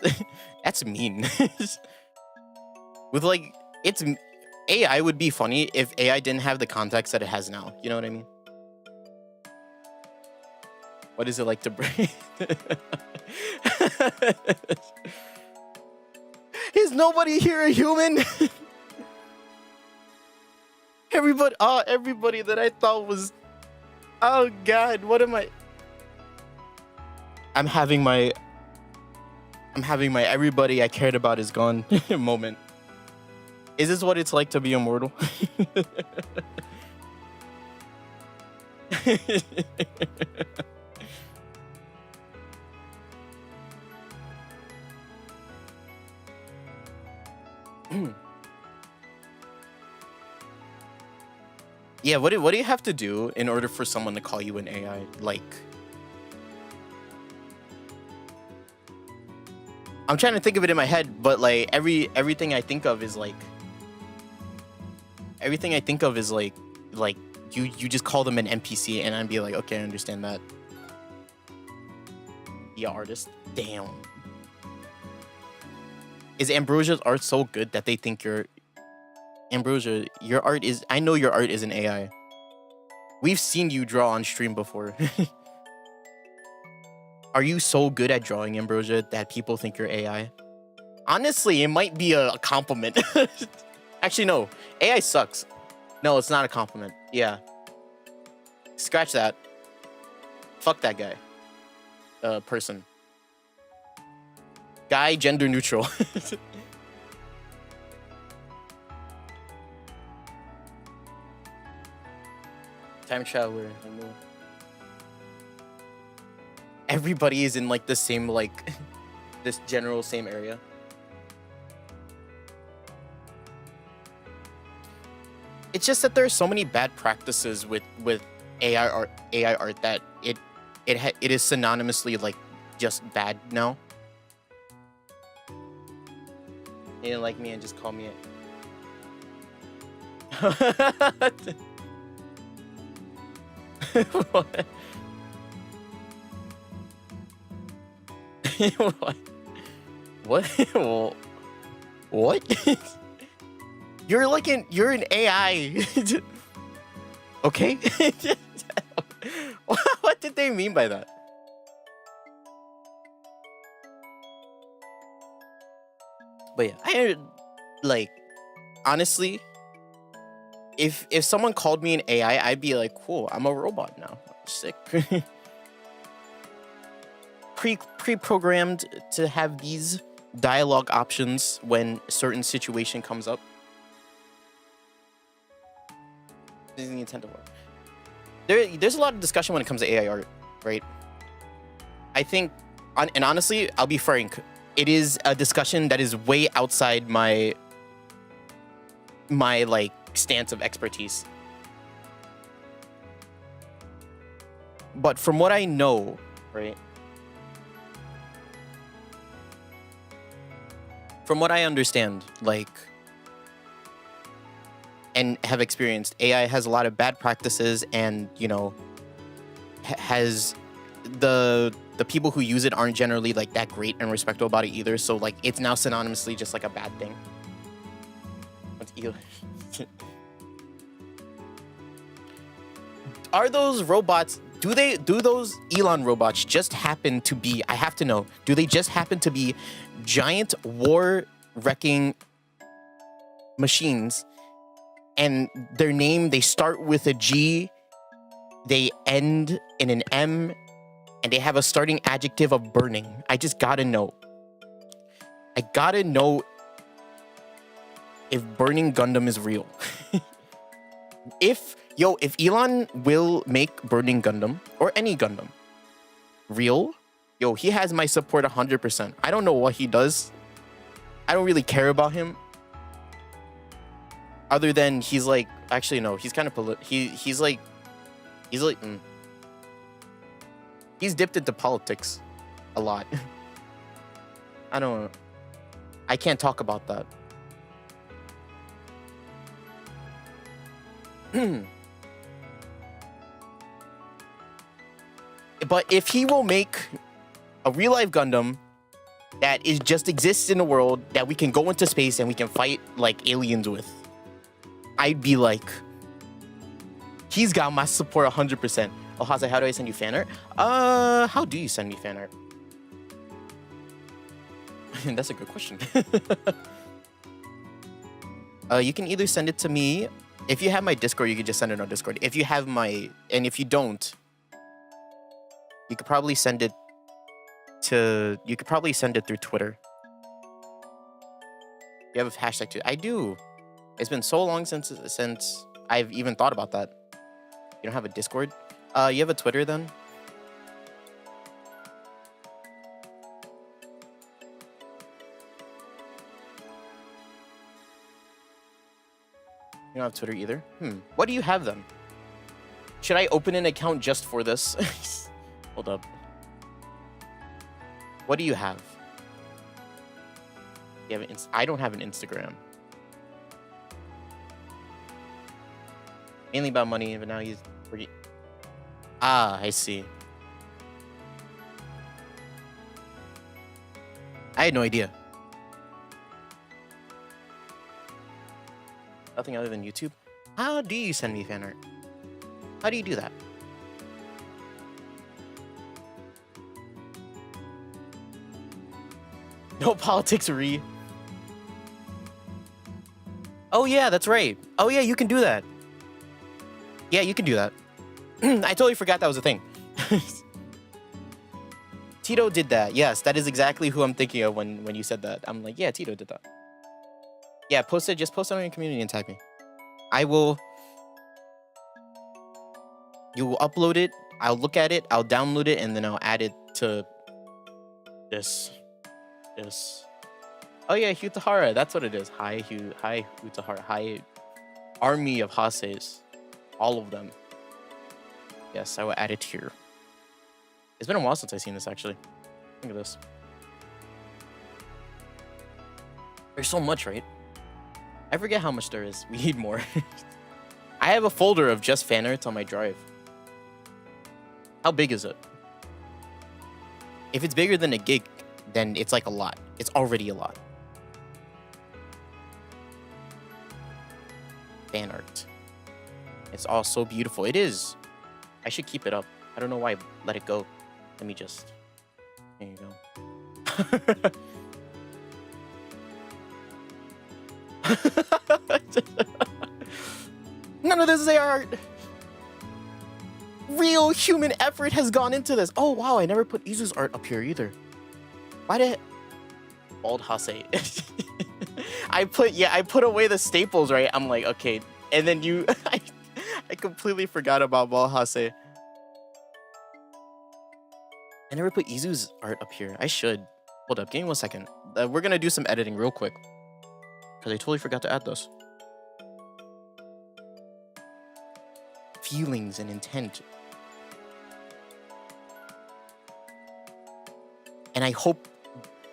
Speaker 1: mean. With like, it's AI would be funny if AI didn't have the context that it has now. You know what I mean? What is it like to breathe? Is nobody here a human? Everybody that I thought was, oh God, what am I? I'm having my everybody I cared about is gone moment. Is this what it's like to be immortal? Yeah, what do you have to do in order for someone to call you an AI? Like, I'm trying to think of it in my head, but like everything I think of is like you just call them an NPC and I'd be like, okay, I understand that. The artist, damn. Is Ambrosia's art so good that they think you're Ambrosia? Your art is, I know your art is an AI. We've seen you draw on stream before. Are you so good at drawing, Ambrosia, that people think you're AI? Honestly, it might be a compliment. Actually, no. AI sucks. No, it's not a compliment. Yeah. Scratch that. Fuck that guy. Person. Guy, gender neutral. Time traveler. Everybody is in like the same like this general same area. It's just that there are so many bad practices with AI art that it is synonymously like just bad now. They didn't like me and just call me it. What? What? What? You're an AI. Okay? What did they mean by that? But yeah, I like honestly, if someone called me an AI, I'd be like, cool, I'm a robot now. Sick. Pre-programmed to have these dialogue options when a certain situation comes up. This is the intent of art. There's a lot of discussion when it comes to AI art, right? I think, and honestly, I'll be frank, it is a discussion that is way outside my like stance of expertise. But from what I know, right? From what I understand, like, and have experienced, AI has a lot of bad practices, and you know, has the people who use it aren't generally like that great and respectful about it either. So like, it's now synonymously just like a bad thing. Are those robots? Do those Elon robots just happen to be? I have to know. Do they just happen to be giant war-wrecking machines? And their name, they start with a G, they end in an M, and they have a starting adjective of burning. I just gotta know. I gotta know if Burning Gundam is real. If Elon will make Burning Gundam, or any Gundam, real, he has my support 100%. I don't know what he does. I don't really care about him. Other than he's like, actually no, he's kind of he's dipped into politics a lot. I can't talk about that. But if he will make a real life Gundam that just exists in the world, that we can go into space and we can fight like aliens with, I'd be like, he's got my support 100%. Oh, Hase, how do I send you fan art? How do you send me fan art? That's a good question. You can either send it to me. If you have my Discord, you can just send it on Discord. If you have and if you don't, you could probably send it through Twitter. You have a hashtag too. I do. It's been so long since I've even thought about that. You don't have a Discord? You have a Twitter then? You don't have Twitter either? What do you have then? Should I open an account just for this? Hold up. What do you have? You have I don't have an Instagram. Mainly about money, but now he's pretty... Ah, I see. I had no idea. Nothing other than YouTube? How do you send me fan art? How do you do that? No politics, Ree. Oh yeah, that's right. Oh yeah, you can do that. Yeah, you can do that. I totally forgot that was a thing. Tito did that. Yes, that is exactly who I'm thinking of when you said that. I'm like, yeah, Tito did that. Yeah, post it. Just post it on your community and tag me. I will. You will upload it. I'll look at it. I'll download it, and then I'll add it to this. Oh yeah, Utahara. That's what it is. Hi Utahara. Hi, army of Hases. All of them. Yes, I will add it here. It's been a while since I've seen this, actually. Look at this. There's so much, right? I forget how much there is. We need more. I have a folder of just fan arts on my drive. How big is it? If it's bigger than a gig, then it's like a lot. It's already a lot. Fan art. It's all so beautiful. It is. I should keep it up. I don't know why I let it go. Let me just... There you go. None of this is art. Real human effort has gone into this. Oh wow, I never put Izu's art up here either. Why did Bald Hase? I put away the staples, right? I'm like, okay, and then you I completely forgot about Bald Hase. I never put Izu's art up here. I should. Hold up, give me 1 second. We're gonna do some editing real quick because I totally forgot to add this. Feelings and intent. And I hope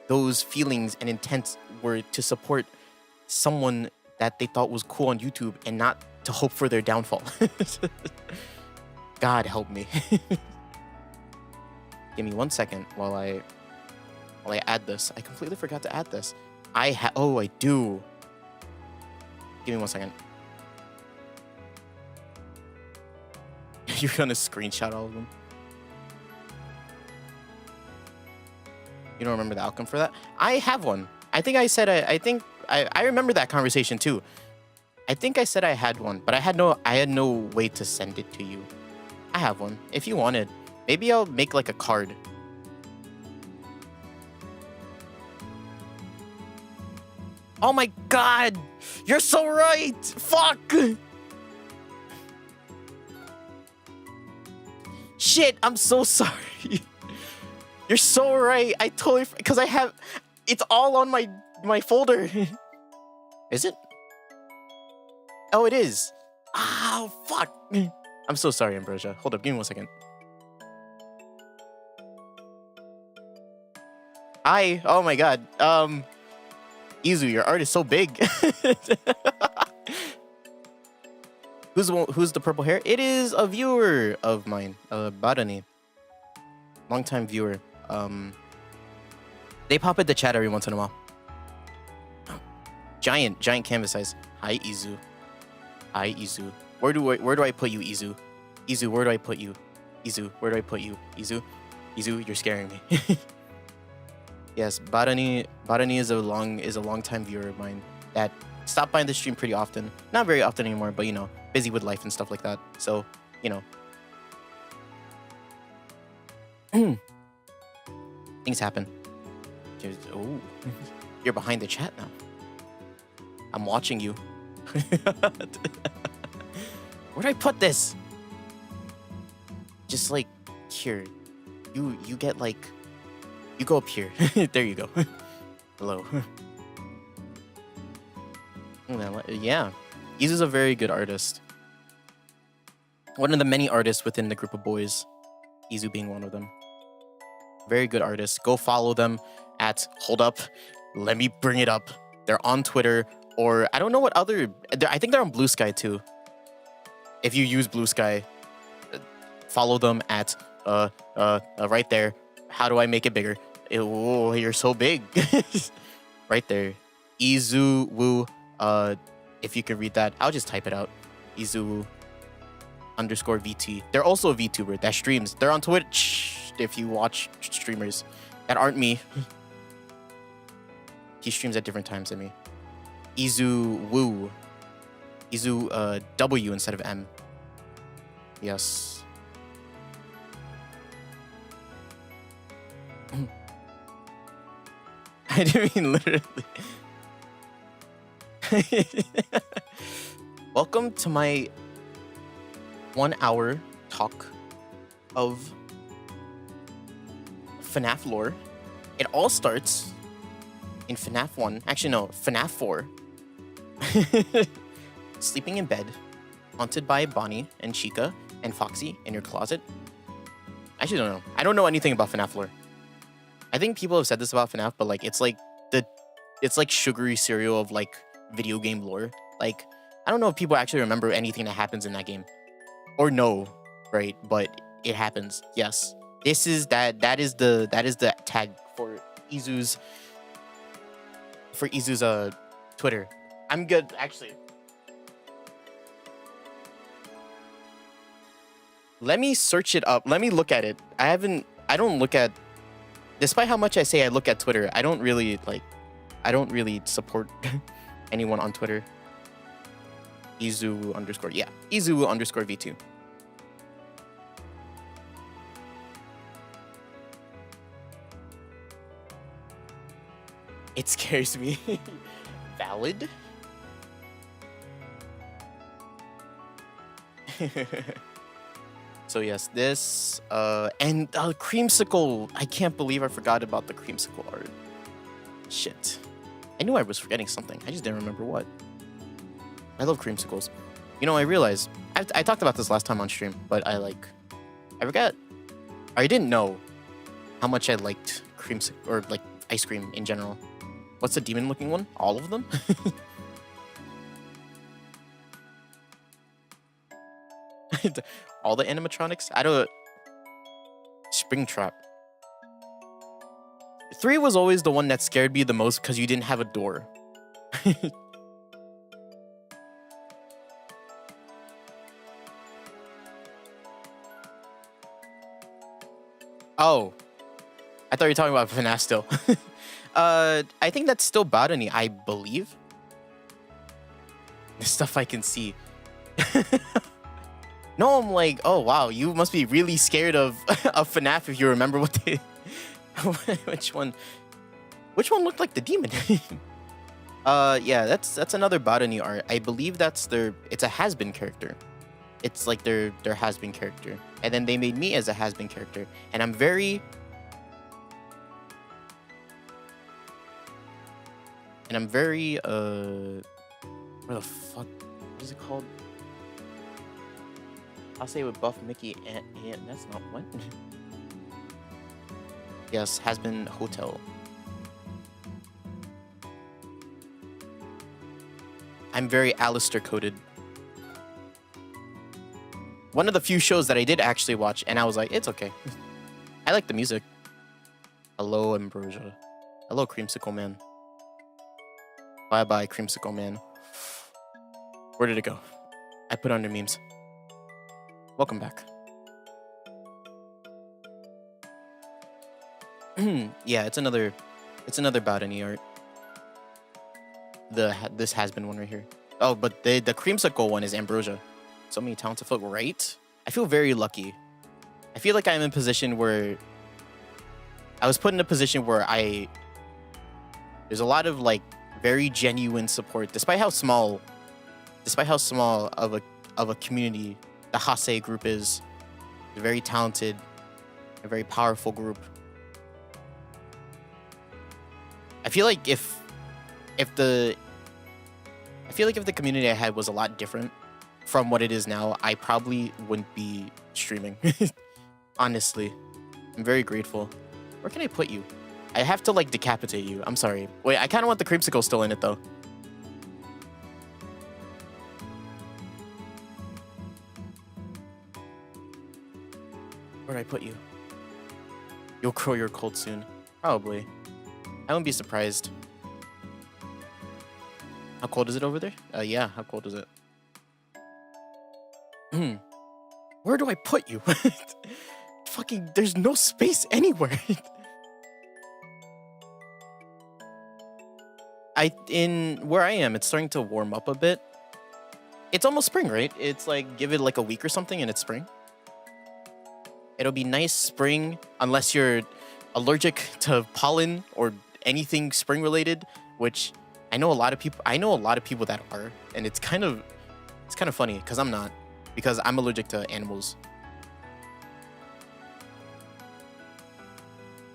Speaker 1: those feelings and intents were to support someone that they thought was cool on YouTube and not to hope for their downfall. God help me. Give me 1 second while I add this. I completely forgot to add this. Oh, I do. Give me 1 second. You're gonna screenshot all of them. You don't remember the outcome for that? I have one. I think I said I remember that conversation too. I think I said I had one, but I had no way to send it to you. I have one. If you wanted, maybe I'll make like a card. Oh my god! You're so right! Fuck! Shit, I'm so sorry. You're so right. I totally... Because I have... It's all on my folder. Is it? Oh, it is. Oh, fuck. I'm so sorry, Ambrosia. Hold up, give me 1 second. Hi. Oh my god. Izu, your art is so big. Who's the purple hair? It is a viewer of mine, Badani. Longtime viewer. They pop in the chat every once in a while. Giant canvas size. Hi, Izu. Hi, Izu. Where do I put you, Izu? Izu, where do I put you? Izu, where do I put you? Izu, you're scaring me. Yes, Badani is a long-time viewer of mine that stopped by the stream pretty often. Not very often anymore, but you know, busy with life and stuff like that. So, you know. Things happen. Oh, you're behind the chat now. I'm watching you. Where'd I put this? Just like here. You get like... You go up here. There you go. Hello. Yeah. Izu's a very good artist. One of the many artists within the group of boys. Izu being one of them. Very good artists. Go follow them at... Hold up. Let me bring it up. They're on Twitter. Or I don't know what other... I think they're on Blue Sky too. If you use Blue Sky, follow them at... right there. How do I make it bigger? Oh, you're so big. Right there. Izu Woo. If you can read that, I'll just type it out. Izu _ VT. They're also a VTuber that streams. They're on Twitch if you watch streamers that aren't me. He streams at different times than me. Izu Woo. Izu W instead of M. Yes. I didn't mean literally. Welcome to my 1 hour talk of FNAF lore. It all starts in FNAF 1. Actually, no, FNAF 4. Sleeping in bed, haunted by Bonnie and Chica and Foxy in your closet. I actually don't know. I don't know anything about FNAF lore. I think people have said this about FNAF, but like it's like sugary cereal of like video game lore. Like I don't know if people actually remember anything that happens in that game, or no, right? But it happens. Yes, this is that is the tag for Izu's Twitter. I'm good actually. Let me search it up. Let me look at it. I don't look at, despite how much I say I look at Twitter, I don't really support anyone on Twitter. Izu _ V2. It scares me. Valid? So yes, this and creamsicle. I can't believe I forgot about the creamsicle art. Shit. I knew I was forgetting something. I just didn't remember what. I love creamsicles. You know, I realized I talked about this last time on stream, but I forgot. I didn't know how much I liked creamsicle or like ice cream in general. What's the demon looking one? All of them? All the animatronics? I don't... Springtrap. 3 was always the one that scared me the most because you didn't have a door. Oh. I thought you were talking about FNAF still. I think that's still Botany, I believe. The stuff I can see. No, I'm like, oh wow, you must be really scared of FNAF if you remember what they which one looked like the demon. Yeah, that's another Botany art. I believe it's a has-been character. It's like their has-been character. And then they made me as a has-been character. And I'm very where the fuck, what is it called? I'll say with Buff Mickey and that's not what. Yes, has been hotel. I'm very Alistair coded. One of the few shows that I did actually watch, and I was like, it's okay. I like the music. Hello, Ambrosia. Hello, Creamsicle Man. Bye bye, Creamsicle Man. Where did it go? I put under memes. Welcome back. Yeah, it's another Botany art. This has been one right here. Oh, but the creamsicle one is Ambrosia. So many talented folk, right? I feel very lucky. I feel like I'm in a position where I was put in a position where there's a lot of like very genuine support, despite how small of a community the Hase group is. A very talented, a very powerful group. I feel like if the community I had was a lot different from what it is now, I probably wouldn't be streaming. Honestly, I'm very grateful. Where can I put you? I have to like decapitate you. I'm sorry. Wait, I kind of want the creamsicle still in it though. Where'd I put you? You'll grow your cold soon. Probably. I wouldn't be surprised. How cold is it over there? Yeah, how cold is it? Where do I put you? Fucking, there's no space anywhere. In where I am, it's starting to warm up a bit. It's almost spring, right? It's like, give it like a week or something and it's spring. It'll be nice spring, unless you're allergic to pollen or anything spring related, which I know a lot of people that are, and it's kind of funny because I'm not, because I'm allergic to animals.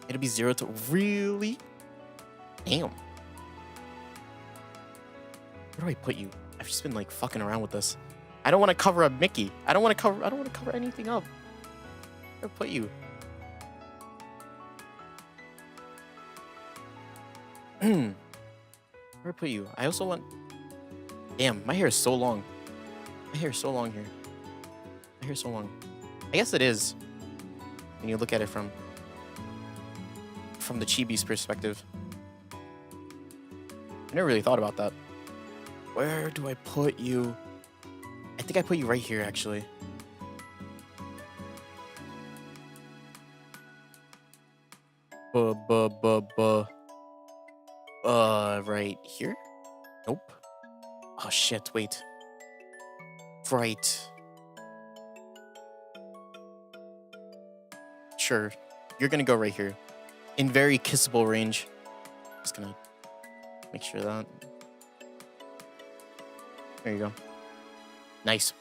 Speaker 1: It'll be 0 to really? Damn. Where do I put you? I've just been like fucking around with this. I don't want to cover up Mickey. I don't want to cover anything up. Where do I put you? Where do I put you? I also want... Damn, my hair is so long. My hair is so long here. My hair is so long. I guess it is when you look at it from the chibi's perspective. I never really thought about that. Where do I put you? I think I put you right here, actually. Right here? Nope. Oh shit, wait. Right. Sure. You're gonna go right here. In very kissable range. Just gonna make sure that. There you go. Nice.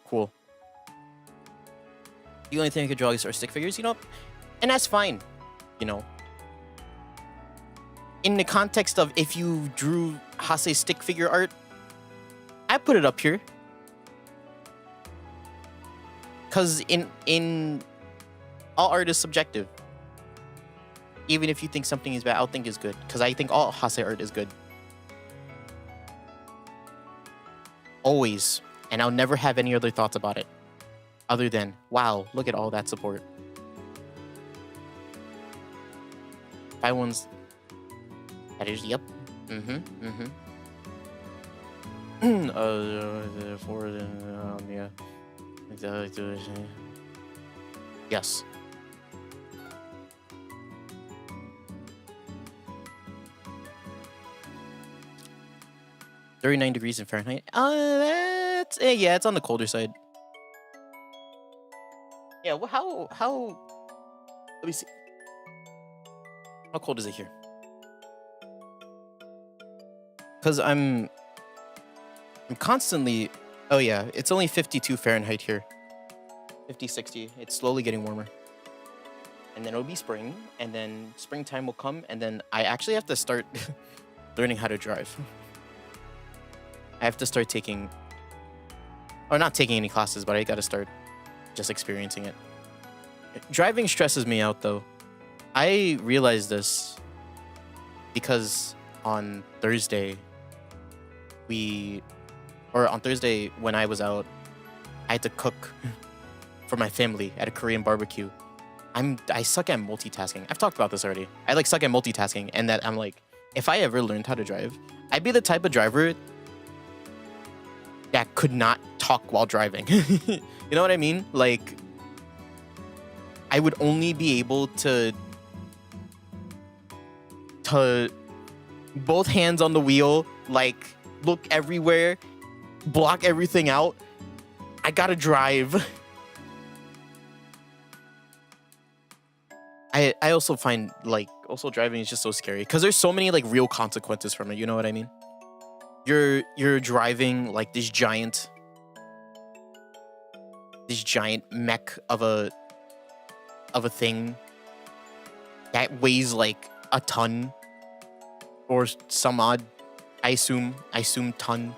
Speaker 1: Cool. The only thing I could draw are stick figures, you know? And that's fine. You know. In the context of if you drew Hase stick figure art, I put it up here. Cause in all art is subjective. Even if you think something is bad, I'll think is good. Cause I think all Hase art is good. Always. And I'll never have any other thoughts about it. Other than, wow, look at all that support. Buy ones. That is, yep. Yeah. Yes. "39 degrees in Fahrenheit." That's yeah, it's on the colder side. Yeah, well, how? Let me see. How cold is it here? Because I'm constantly... Oh yeah, it's only 52 Fahrenheit here. 50, 60. It's slowly getting warmer. And then it'll be spring, and then springtime will come, and then I actually have to start learning how to drive. I have to start taking... Or not taking any classes, but I gotta start just experiencing it. Driving stresses me out, though. I realized this because on Thursday... on Thursday when I was out, I had to cook for my family at a Korean barbecue. I suck at multitasking. I've talked about this already. I like suck at multitasking, and that I'm like, if I ever learned how to drive, I'd be the type of driver that could not talk while driving. You know what I mean? Like, I would only be able to both hands on the wheel, like, look everywhere, block everything out. I gotta drive. I also find, like, also driving is just so scary because there's so many, like, real consequences from it. You know what I mean? You're driving, like, this giant mech of a thing that weighs like a ton or some odd. I assume ton,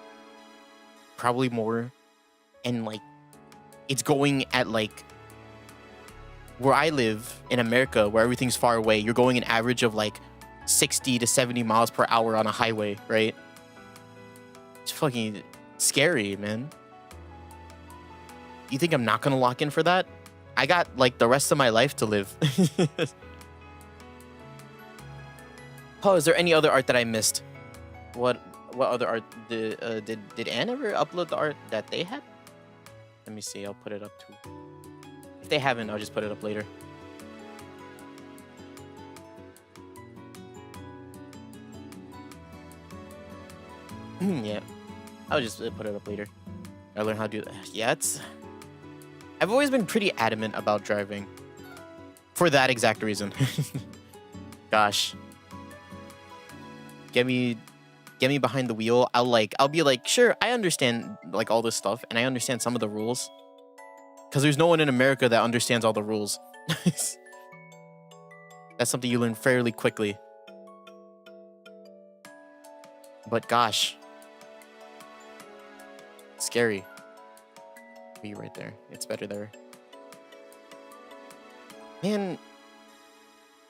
Speaker 1: probably more, and like it's going at like where I live in America, where everything's far away. You're going an average of like 60 to 70 miles per hour on a highway, right? It's fucking scary, man. You think I'm not gonna lock in for that? I got like the rest of my life to live. Oh, is there any other art that I missed? What other art did Anne ever upload the art that they had? Let me see. I'll put it up too. If they haven't, I'll just put it up later. Yeah, I'll just put it up later. I learn how to do that. Yeah, I've always been pretty adamant about driving for that exact reason. Gosh. get me behind the wheel, I'll be like, sure, I understand like all this stuff and I understand some of the rules. Because there's no one in America that understands all the rules. That's something you learn fairly quickly. But gosh. Scary. Be right there. It's better there. Man.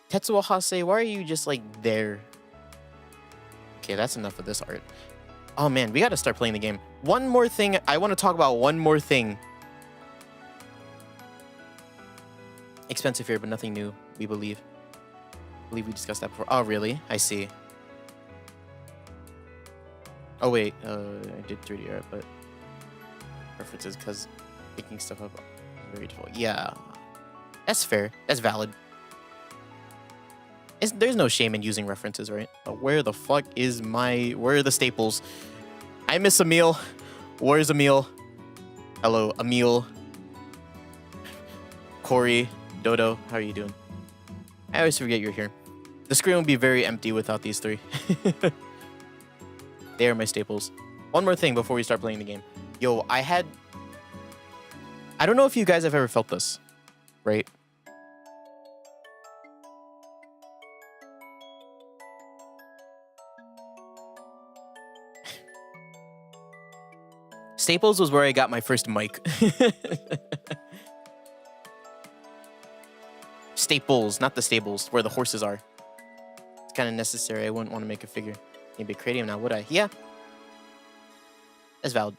Speaker 1: Tetsuo Hase, why are you just like there? Okay, that's enough of this art. Oh man, we gotta start playing the game. One more thing. I want to talk about one more thing. Expensive here, but nothing new, we believe. I believe we discussed that before. Oh, really? I see. Oh, wait. I did 3D art, but references because picking stuff up very difficult. Yeah. That's fair. That's valid. There's no shame in using references, right? But where the fuck is where are the staples? I miss Emil. Where's Emil? Hello, Emil. Corey. Dodo, how are you doing? I always forget you're here. The screen will be very empty without these three. They are my staples. One more thing before we start playing the game. Yo, I don't know if you guys have ever felt this, right? Staples was where I got my first mic. Staples, not the stables, where the horses are. It's kind of necessary. I wouldn't want to make a figure. Maybe creative now, would I? Yeah. That's valid.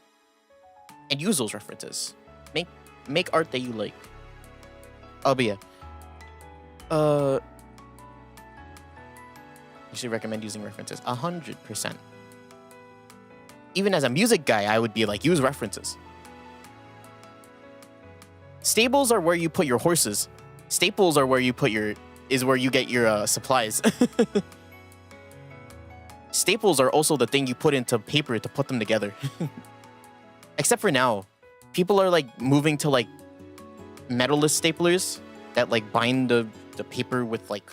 Speaker 1: And use those references. Make art that you like. Oh, but yeah. I should recommend using references. 100%. Even as a music guy, I would be like, use references. Stables are where you put your horses. Staples are where you put where you get your supplies. Staples are also the thing you put into paper to put them together. Except for now. People are like moving to like metalless staplers that like bind the paper with like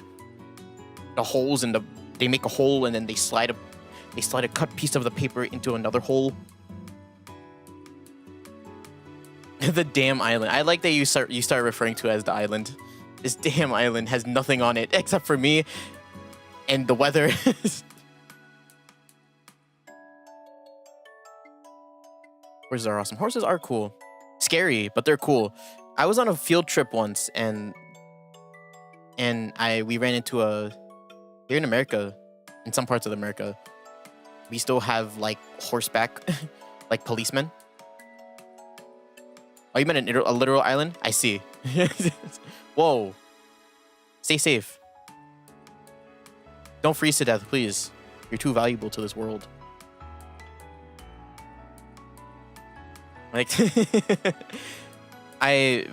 Speaker 1: the holes and they make a hole and then they slide a cut piece of the paper into another hole. The damn island. I like that you start referring to it as the island. This damn island has nothing on it except for me and the weather. Horses are awesome. Horses are cool. Scary, but they're cool. I was on a field trip once and we ran into here in America, in some parts of America, we still have like horseback like policemen. Oh, you meant a literal island? I see. Whoa. Stay safe. Don't freeze to death, please. You're too valuable to this world. Like, I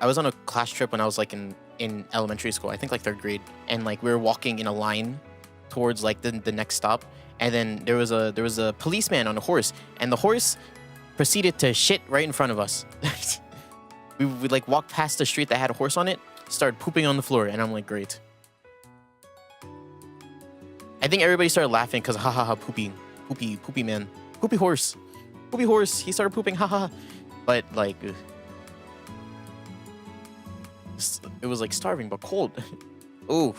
Speaker 1: was on a class trip when I was like in elementary school. I think like 3rd grade, and like we were walking in a line towards like the next stop, and then there was a policeman on a horse, and the horse proceeded to shit right in front of us. we like walked past the street that had a horse on it, started pooping on the floor, and I'm like, great. I think everybody started laughing because ha ha ha, poopy man, poopy horse, he started pooping, ha ha. But like, it was like starving but cold. Ooh.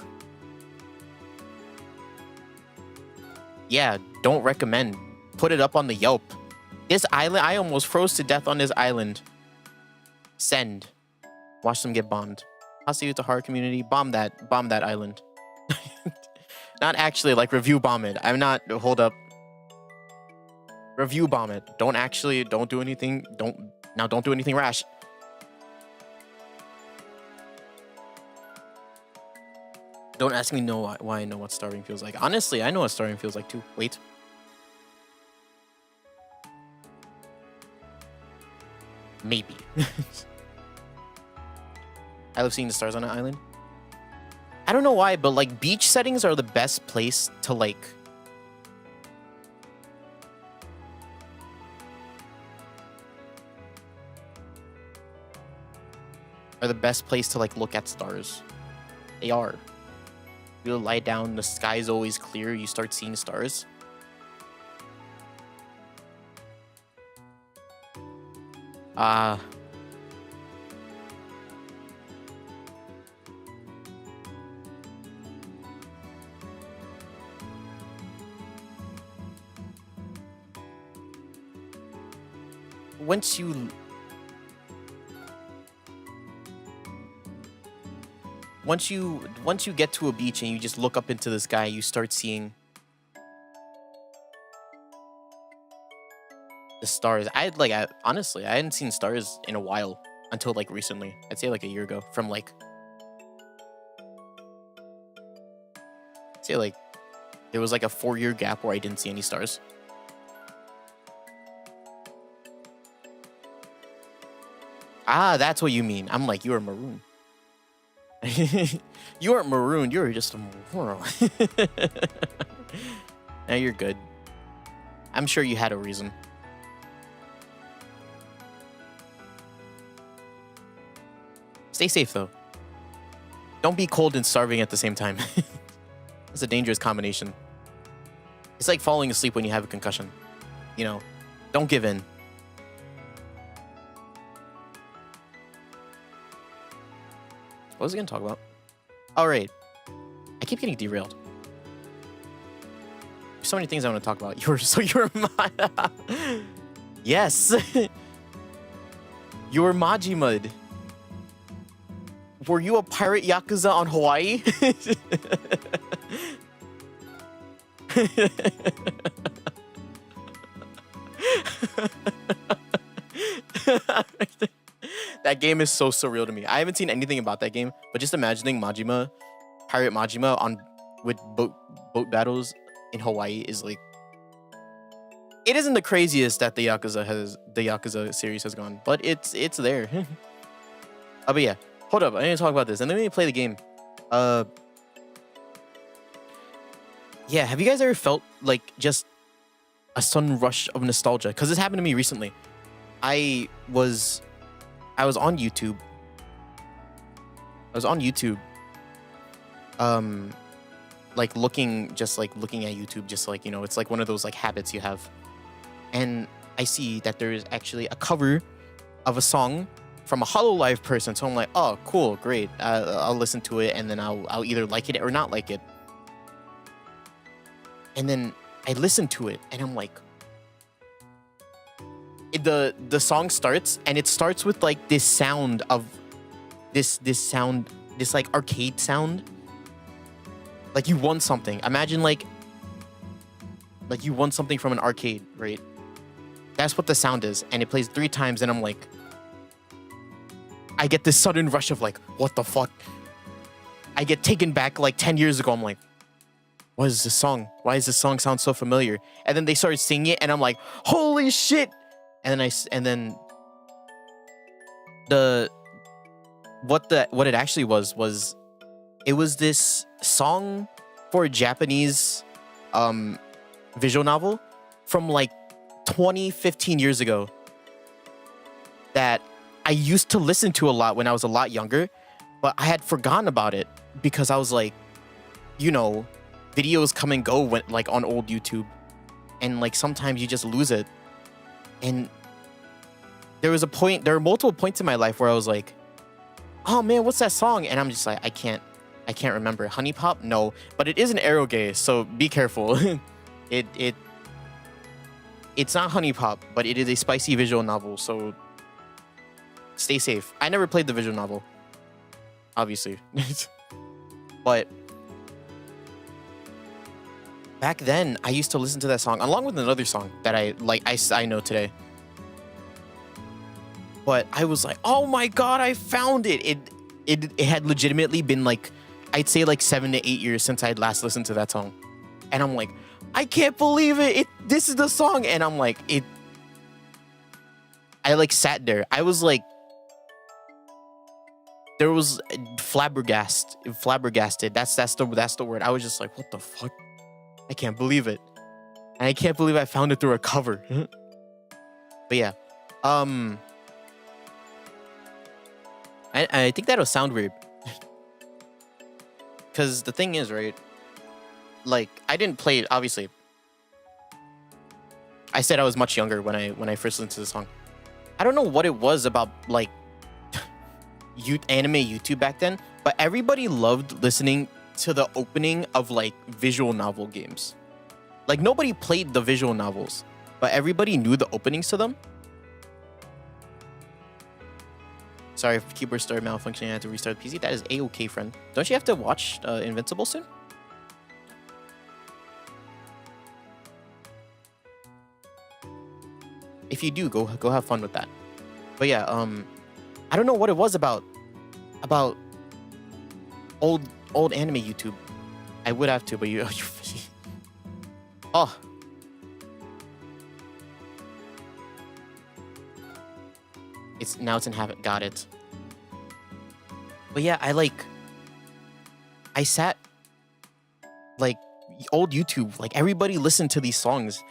Speaker 1: Yeah, don't recommend. Put it up on the Yelp. This island, I almost froze to death on this island. Send. Watch them get bombed. Hase Utahara community, bomb that island. Not actually, like, review bomb it. I'm not, hold up. Review bomb it. Don't do anything, don't do anything rash. Don't ask me why I know what starving feels like. Honestly, I know what starving feels like too. Wait. Maybe. I love seeing the stars on an island. I don't know why, but like beach settings are the best place to like look at stars. They are. You lie down, the sky's always clear, you start seeing stars. Once you get to a beach and you just look up into the sky, you start seeing the stars. Honestly, I hadn't seen stars in a while until like recently. I'd say like a year ago. From like, say like there was like a 4-year gap where I didn't see any stars. Ah, that's what you mean. I'm like, you were maroon. You weren't marooned, you were just a moron. Now you're good. I'm sure you had a reason. Stay safe though. Don't be cold and starving at the same time. It's a dangerous combination. It's like falling asleep when you have a concussion. You know, don't give in. What was I gonna talk about? All right. I keep getting derailed. There's so many things I want to talk about. You're my... Yes. You're Majimud. Were you a pirate Yakuza on Hawaii? That game is so surreal to me. I haven't seen anything about that game, but just imagining Majima, Pirate Majima with boat battles in Hawaii is like, it isn't the craziest that the Yakuza series has gone, but it's there. But yeah, hold up, I need to talk about this, and then we play the game. Yeah, have you guys ever felt like just a sudden rush of nostalgia? Because this happened to me recently. I was on YouTube. Like looking at YouTube, just like, you know, it's like one of those like habits you have. And I see that there is actually a cover of a song from a HoloLive person. So I'm like, oh, cool, great. I'll listen to it, and then I'll either like it or not like it. And then I listen to it, and I'm like, the song starts, and it starts with like this sound of this like arcade sound. Like you won something. Imagine like you won something from an arcade, right? That's what the sound is, and it plays 3 times, and I'm like, I get this sudden rush of like, what the fuck? I get taken back like 10 years ago. I'm like, what is this song? Why does this song sound so familiar? And then they started singing it, and I'm like, holy shit! And then what it actually was it was this song for a Japanese visual novel from like 15 years ago that I used to listen to a lot when I was a lot younger, but I had forgotten about it because I was like, you know, videos come and go when, like on old YouTube, and like sometimes you just lose it. And there were multiple points in my life where I was like, oh man, what's that song? And I'm just like, I can't remember. Honey Pop? No, but it is an eroge, so be careful. It's not Honey Pop, but it is a spicy visual novel, so stay safe. I never played the visual novel, obviously. But back then, I used to listen to that song along with another song that I know today. But I was like, oh my god, I found it. It had legitimately been like, I'd say like 7 to 8 years since I'd last listened to that song. And I'm like, I can't believe it. This is the song. And I'm like, I like sat there. I was like, there was flabbergasted. That's the word. I was just like, what the fuck? I can't believe it. And I can't believe I found it through a cover. But yeah. I think that'll sound weird. Because the thing is, right? Like, I didn't play it, obviously. I said I was much younger when I first listened to the song. I don't know what it was about, like, anime YouTube back then, but everybody loved listening to the opening of, like, visual novel games. Like, nobody played the visual novels, but everybody knew the openings to them. Sorry if keyboard started malfunctioning, I had to restart the PC. That is A-okay, friend. Don't you have to watch Invincible soon? If you do, go have fun with that. But yeah, I don't know what it was about old anime YouTube. I would have to, but you oh. It's in habit. Got it. But yeah, I sat like old YouTube, like everybody listened to these songs.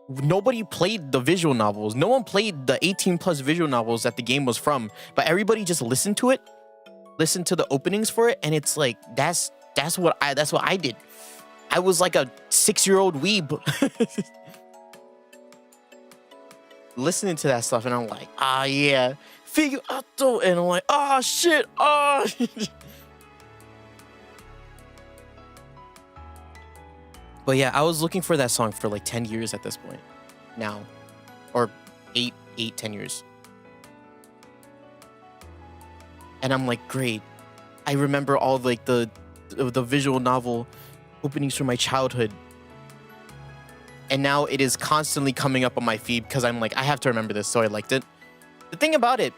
Speaker 1: Nobody played the visual novels. No one played the 18+ visual novels that the game was from, but everybody just listened to it, listened to the openings for it, and it's like that's what I did. I was like a 6-year-old weeb listening to that stuff, and I'm like, yeah, figure out, and I'm like, shit, But yeah, I was looking for that song for like 10 years at this point now, or 10 years. And I'm like, great. I remember all like the visual novel openings from my childhood. And now it is constantly coming up on my feed because I'm like, I have to remember this, so I liked it. The thing about it,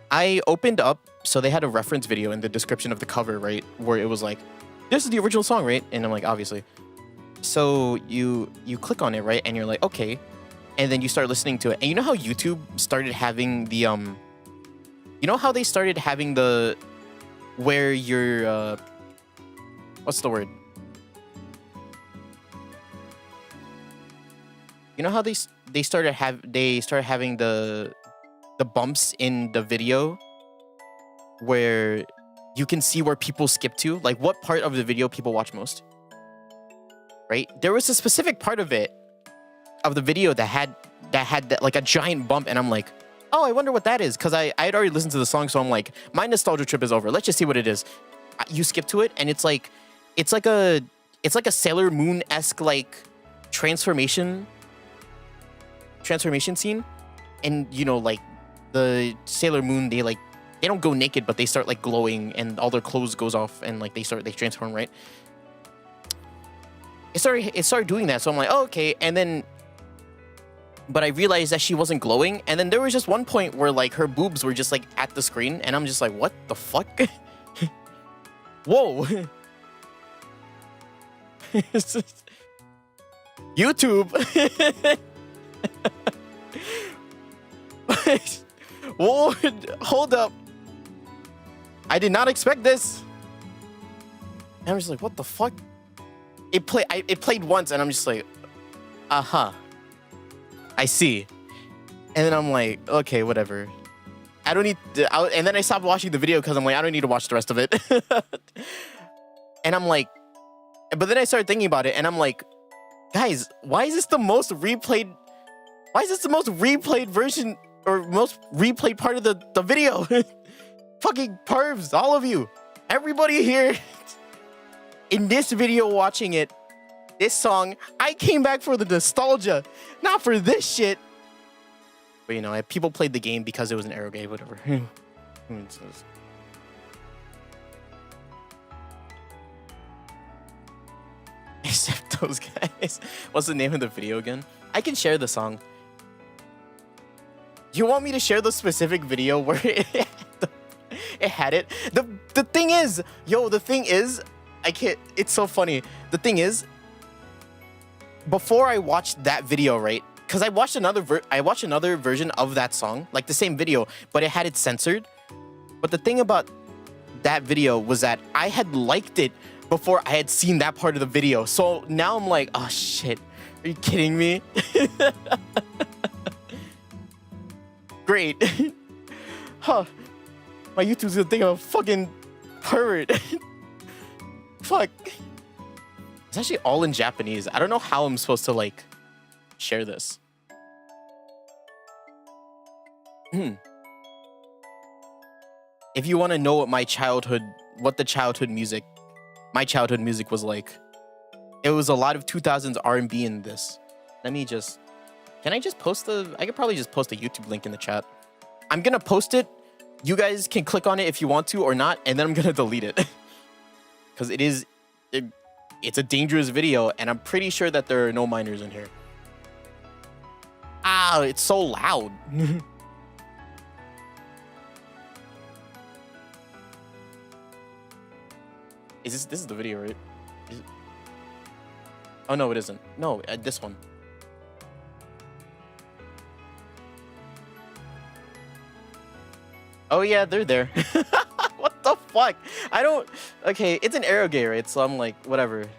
Speaker 1: I opened up, so they had a reference video in the description of the cover, right? Where it was like, this is the original song, right? And I'm like, obviously. So you click on it, right? And you're like, okay. And then you start listening to it. And you know how YouTube started having the, you know how they started having the, where you're, what's the word? You know how they started having the bumps in the video where you can see where people skip to, like what part of the video people watch most, right? There was a specific part of the video that had like a giant bump, and I'm like, oh, I wonder what that is, because I had already listened to the song, so I'm like, my nostalgia trip is over. Let's just see what it is. You skip to it, and it's like a Sailor Moon-esque like transformation scene, and you know, like the Sailor Moon, they don't go naked, but they start like glowing, and all their clothes goes off, and like they transform, right? It started doing that, so I'm like, oh, okay. And then, but I realized that she wasn't glowing, and then there was just one point where like her boobs were just like at the screen, and I'm just like, what the fuck? Whoa. YouTube. Whoa, hold up. I did not expect this. And I'm just like, what the fuck? It played once, and I'm just like, uh-huh. I see. And then I'm like, okay, whatever. I don't need to, and then I stopped watching the video because I'm like, I don't need to watch the rest of it. And I'm like, but then I started thinking about it, and I'm like, guys, why is this the most replayed version, or most replayed part of the video? Fucking pervs, all of you. Everybody here in this video watching it, this song, I came back for the nostalgia, not for this shit. But you know, people played the game because it was an arrow game, whatever. Except those guys. What's the name of the video again? I can share the song. You want me to share the specific video where it had it? The thing is, I can't, it's so funny. The thing is, before I watched that video, right? Because I watched another version of that song, like the same video, but it had it censored. But the thing about that video was that I had liked it before I had seen that part of the video. So now I'm like, oh shit, are you kidding me? Great. Huh. My YouTube's gonna think I'm a fucking pervert. Fuck. It's actually all in Japanese. I don't know how I'm supposed to like share this. If you want to know what my childhood music was like, it was a lot of 2000s R&B in this. Let me just, can I just post I could probably just post a YouTube link in the chat. I'm gonna post it. You guys can click on it if you want to or not, and then I'm gonna delete it. Because it's a dangerous video, and I'm pretty sure that there are no minors in here. Ah, it's so loud. This is the video, right? Oh no, it isn't. No, this one. Oh yeah, they're there. What the fuck? I don't. Okay, it's an eroge, right? So I'm like, whatever.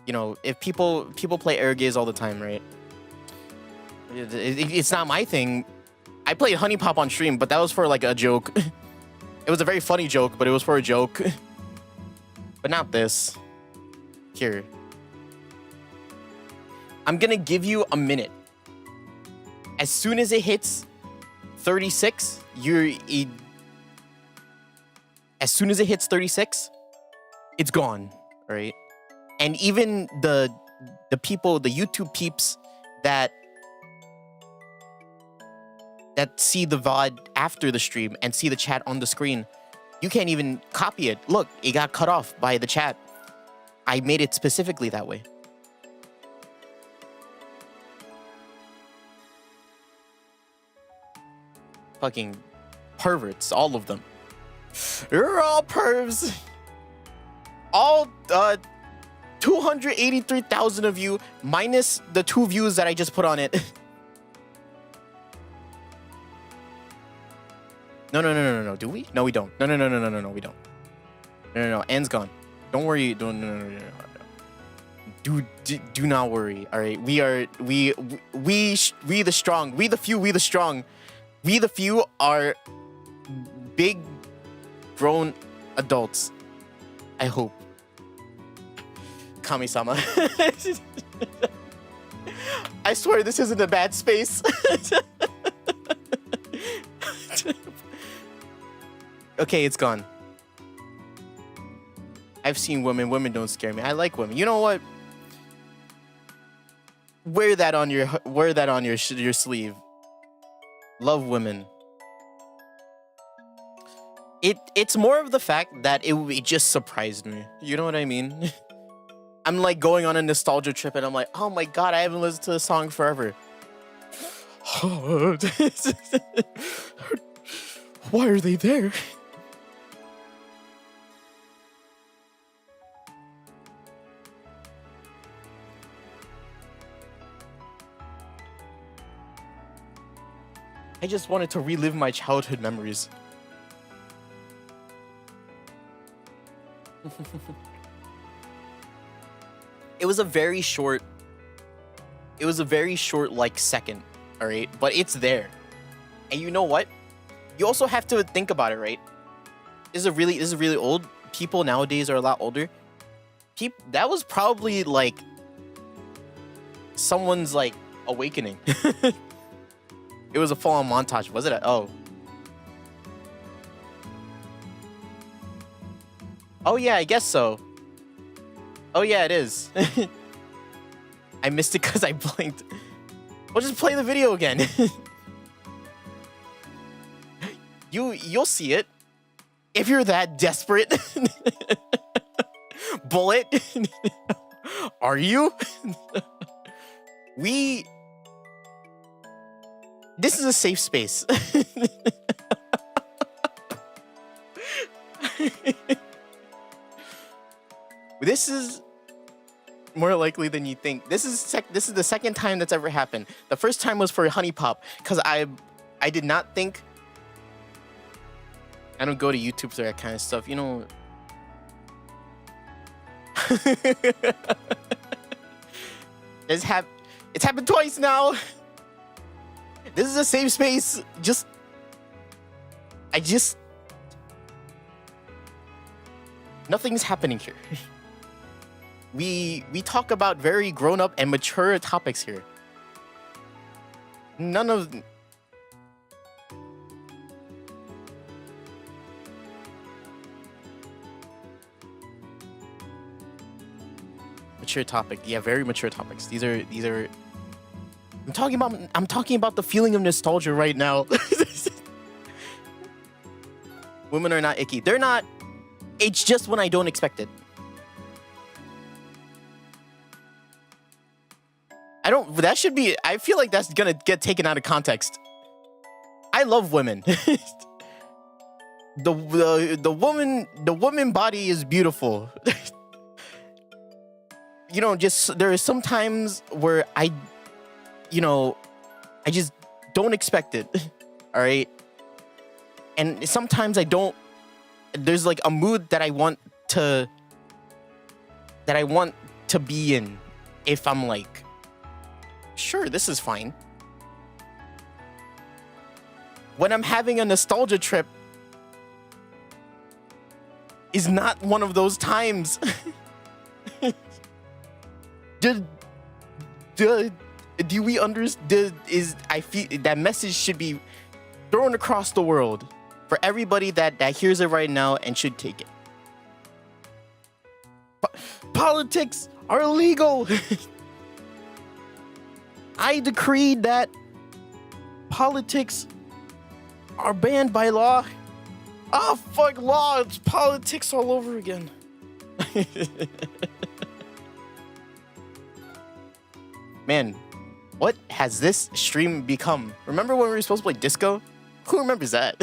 Speaker 1: You know, if people play eroges all the time, right? It's not my thing. I played Honey Pop on stream, but that was for like a joke. It was a very funny joke, but it was for a joke. But not this. Here. I'm gonna give you a minute. As soon as it hits 36, as soon as it hits 36, it's gone, right? And even the people, the YouTube peeps that see the VOD after the stream and see the chat on the screen, you can't even copy it. Look, it got cut off by the chat. I made it specifically that way. Fucking perverts, all of them. You're all pervs. All 283,000 of you, minus the 2 views that I just put on it. No. Do we? No, we don't. No, we don't. No. N's gone. Don't worry. No. Do not worry. All right. We the strong. We the few. We the strong. We the few are big, grown adults. I hope. Kami-sama. I swear this isn't a bad space. Okay, it's gone. I've seen women. Women don't scare me. I like women. You know what? Wear that on your sleeve. Love women. It's more of the fact that it just surprised me. You know what I mean? I'm like going on a nostalgia trip and I'm like, oh my god, I haven't listened to the song forever. Why are they there? I just wanted to relive my childhood memories. It was a very short like second, all right? But it's there. And you know what? You also have to think about it, right? This is really old. People nowadays are a lot older. That was probably like someone's like awakening. It was a full-on montage. Was it? Oh, yeah, I guess so. Oh, yeah, it is. I missed it because I blinked. We'll just play the video again. You'll see it. If you're that desperate. Bullet. Are you? This is a safe space. This is more likely than you think. This is the second time that's ever happened. The first time was for Honey Pop because I did not think. I don't go to YouTube for that kind of stuff, you know. It's happened twice now. This is a safe space. Nothing's happening here. We talk about very grown-up and mature topics here. None of... Mature topic. Yeah, very mature topics. These are I'm talking about the feeling of nostalgia right now. Women are not icky. They're not. It's just when I don't expect it. That should be, I feel like that's gonna get taken out of context. I love women. The woman body is beautiful. You know, just there are some times where I just don't expect it. All right. And sometimes I don't, there's like a mood that I want to be in if I'm like, sure, this is fine. When I'm having a nostalgia trip is not one of those times. Do we understand? I feel that message should be thrown across the world for everybody that hears it right now and should take it. Politics are illegal. I decreed that politics are banned by law. Ah, fuck law. It's politics all over again. Man, what has this stream become? Remember when we were supposed to play disco? Who remembers that?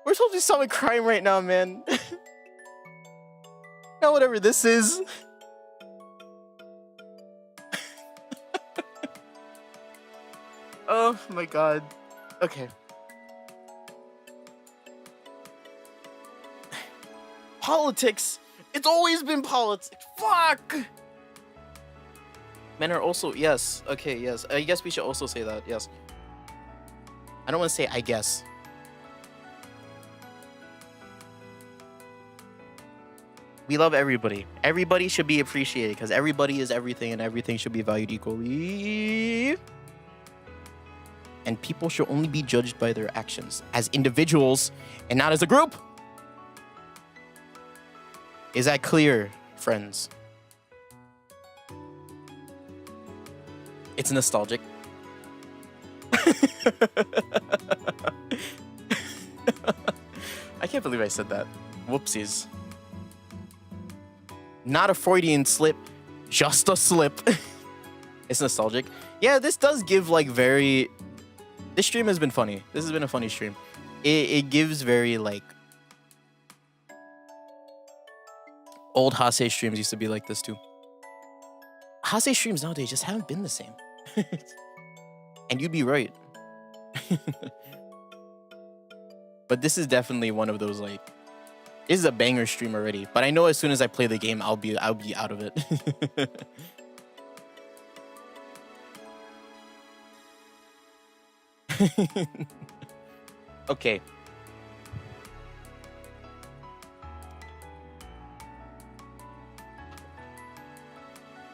Speaker 1: We're supposed to be solving crime right now, man. Now whatever this is. Oh my god. Okay. Politics. It's always been politics. Fuck. Men are also, yes. Okay, yes. I guess we should also say that. Yes. I don't want to say I guess. We love everybody. Everybody should be appreciated because everybody is everything and everything should be valued equally. And people should only be judged by their actions as individuals and not as a group. Is that clear, friends? It's nostalgic. I can't believe I said that. Whoopsies. Not a Freudian slip, just a slip. It's nostalgic. Yeah, this does give like very... This stream has been funny. This has been a funny stream. It gives very like... Old Hase streams used to be like this too. Hase streams nowadays just haven't been the same. And you'd be right. But this is definitely one of those like... This is a banger stream already. But I know as soon as I play the game, I'll be out of it. Okay.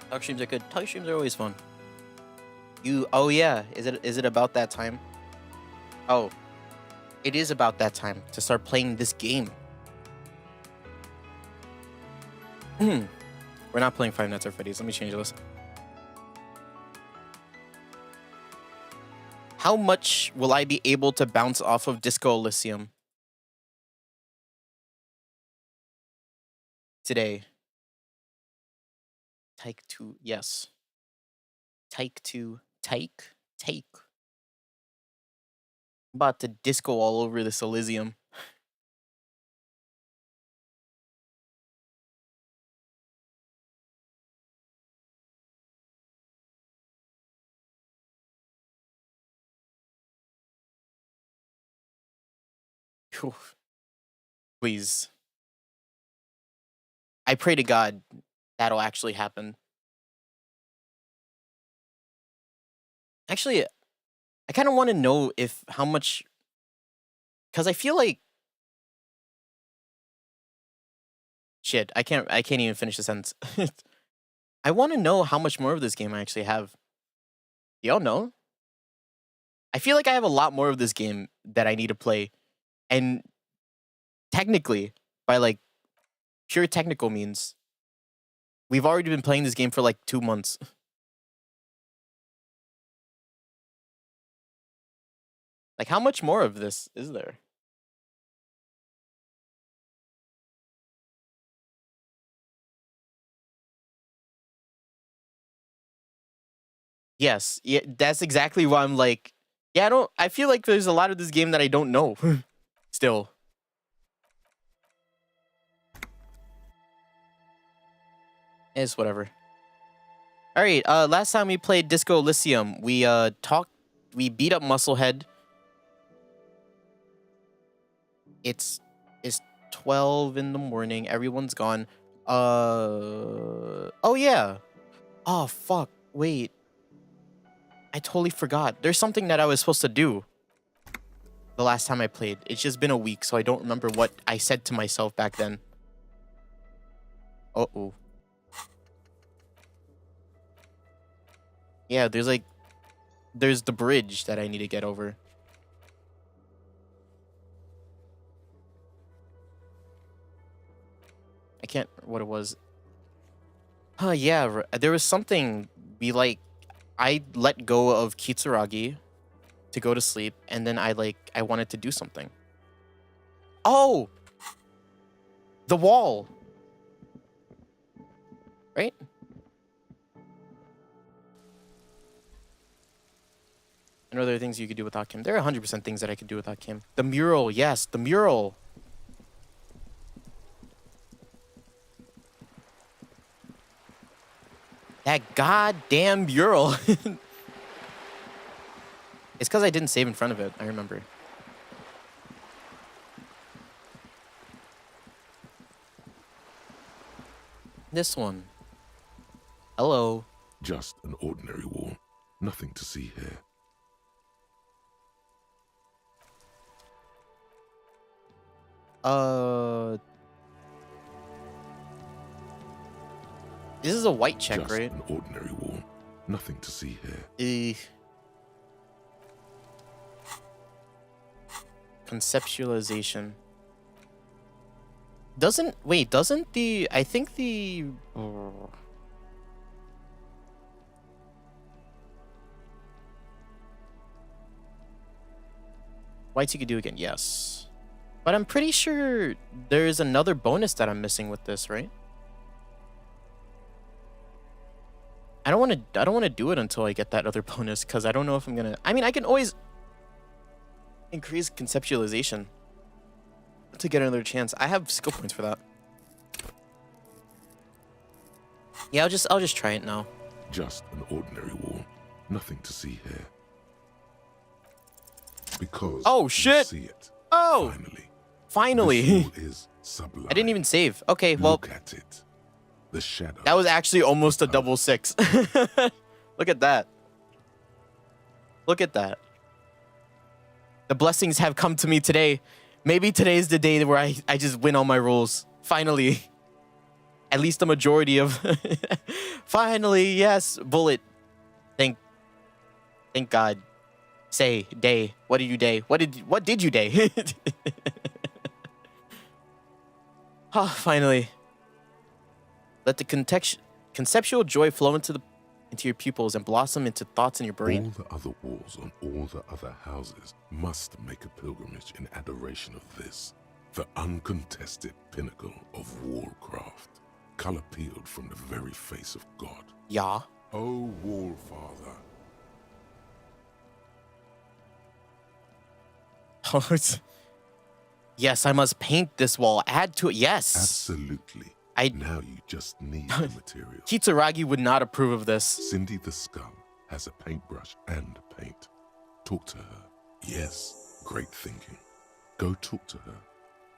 Speaker 1: Talk streams are good. Talk streams are always fun. Oh yeah, is it about that time? Oh, it is about that time to start playing this game. We're not playing Five Nights at Freddy's. Let me change this. How much will I be able to bounce off of Disco Elysium today? Take two, yes. Take two, take. I'm about to disco all over this Elysium. Phew. Please. I pray to God that'll actually happen. Actually, I kind of want to know how much Because I feel like shit. I can't even finish the sentence. I want to know how much more of this game I actually have. Y'all know? I feel like I have a lot more of this game that I need to play. And technically, by like pure technical means, we've already been playing this game for like 2 months. Like, how much more of this is there? Yes, yeah, that's exactly why I'm like, yeah, I feel like there's a lot of this game that I don't know. Still. It's whatever. Alright, last time we played Disco Elysium, we beat up Musclehead. It's 12 in the morning, everyone's gone. Oh yeah. Oh fuck, wait. I totally forgot. There's something that I was supposed to do the last time I played. It's just been a week, so I don't remember what I said to myself back then. Uh-oh. Yeah, there's the bridge that I need to get over. I can't remember what it was. Yeah, there was something I let go of Kitsuragi to go to sleep, and then I wanted to do something. Oh! The wall! Right? I know there are things you could do without Kim. There are 100% things that I could do without Kim. The mural, yes, the mural! That goddamn mural! It's because I didn't save in front of it, I remember. This one. Hello.
Speaker 2: Just an ordinary wall. Nothing to see here.
Speaker 1: This is a white check,
Speaker 2: Just
Speaker 1: right?
Speaker 2: an ordinary wall. Nothing to see here.
Speaker 1: Conceptualization. I think the... Whites you could do again, yes. But I'm pretty sure there's another bonus that I'm missing with this, right? I don't want to do it until I get that other bonus, because I don't know if I'm gonna... I mean, I can always increase conceptualization to get another chance. I have skill points for that. Yeah, I'll just try it now.
Speaker 2: Just an ordinary wall. Nothing to see here. Because
Speaker 1: oh shit!
Speaker 2: See it.
Speaker 1: Oh! Finally!
Speaker 2: This wall is sublime.
Speaker 1: I didn't even save. Okay, well...
Speaker 2: Look at it. The shadow.
Speaker 1: That was actually almost a double 6. Look at that. Look at that. The blessings have come to me today. Maybe today's the day where I just win all my rolls. Finally. At least the majority of... Finally, yes. Bullet. Thank God. Say, day. What did you day? What did you day? Oh, finally. Let the conceptual joy flow into your pupils and blossom into thoughts in your brain.
Speaker 2: All the other walls on all the other houses must make a pilgrimage in adoration of this, the uncontested pinnacle of wallcraft, color peeled from the very face of God.
Speaker 1: Yeah.
Speaker 2: O wall father.
Speaker 1: Yes, I must paint this wall. Add to it. Yes.
Speaker 2: Absolutely. Now you just need the material.
Speaker 1: Kitsuragi would not approve of this.
Speaker 2: Cindy the Skull has a paintbrush and paint. Talk to her. Yes, great thinking. Go talk to her.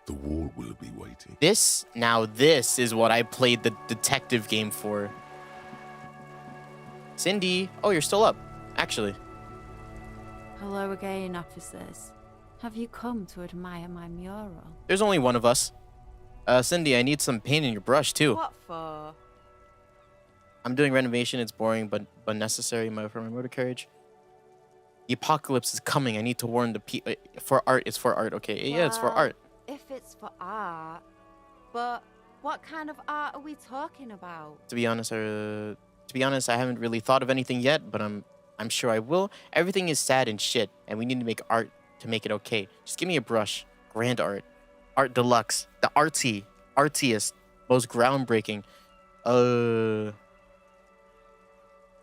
Speaker 2: The wall will be waiting.
Speaker 1: This is what I played the detective game for. Cindy. Oh, you're still up, actually.
Speaker 3: Hello again, officers. Have you come to admire my mural?
Speaker 1: There's only one of us. Cindy, I need some paint in your brush too.
Speaker 3: What for?
Speaker 1: I'm doing renovation. It's boring, but necessary for my motor carriage. The apocalypse is coming. I need to warn the people. For art, it's for art. Okay, yeah, it's for art.
Speaker 3: If it's for art, but what kind of art are we talking about?
Speaker 1: To be honest, I haven't really thought of anything yet, but I'm sure I will. Everything is sad and shit, and we need to make art to make it okay. Just give me a brush. Grand art. Art deluxe. The artiest, most groundbreaking.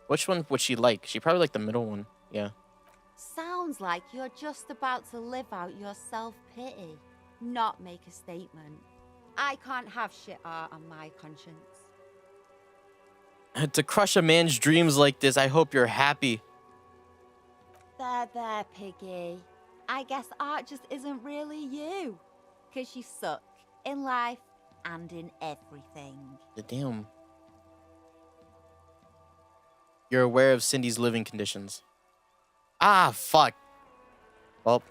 Speaker 1: Which one would she like? She probably like the middle one. Yeah.
Speaker 3: Sounds like you're just about to live out your self-pity, not make a statement. I can't have shit art on my conscience.
Speaker 1: To crush a man's dreams like this, I hope you're happy.
Speaker 3: There, Piggy. I guess art just isn't really you. 'Cause you suck in life and in everything.
Speaker 1: Damn. You're aware of Cindy's living conditions. Ah, fuck. Well,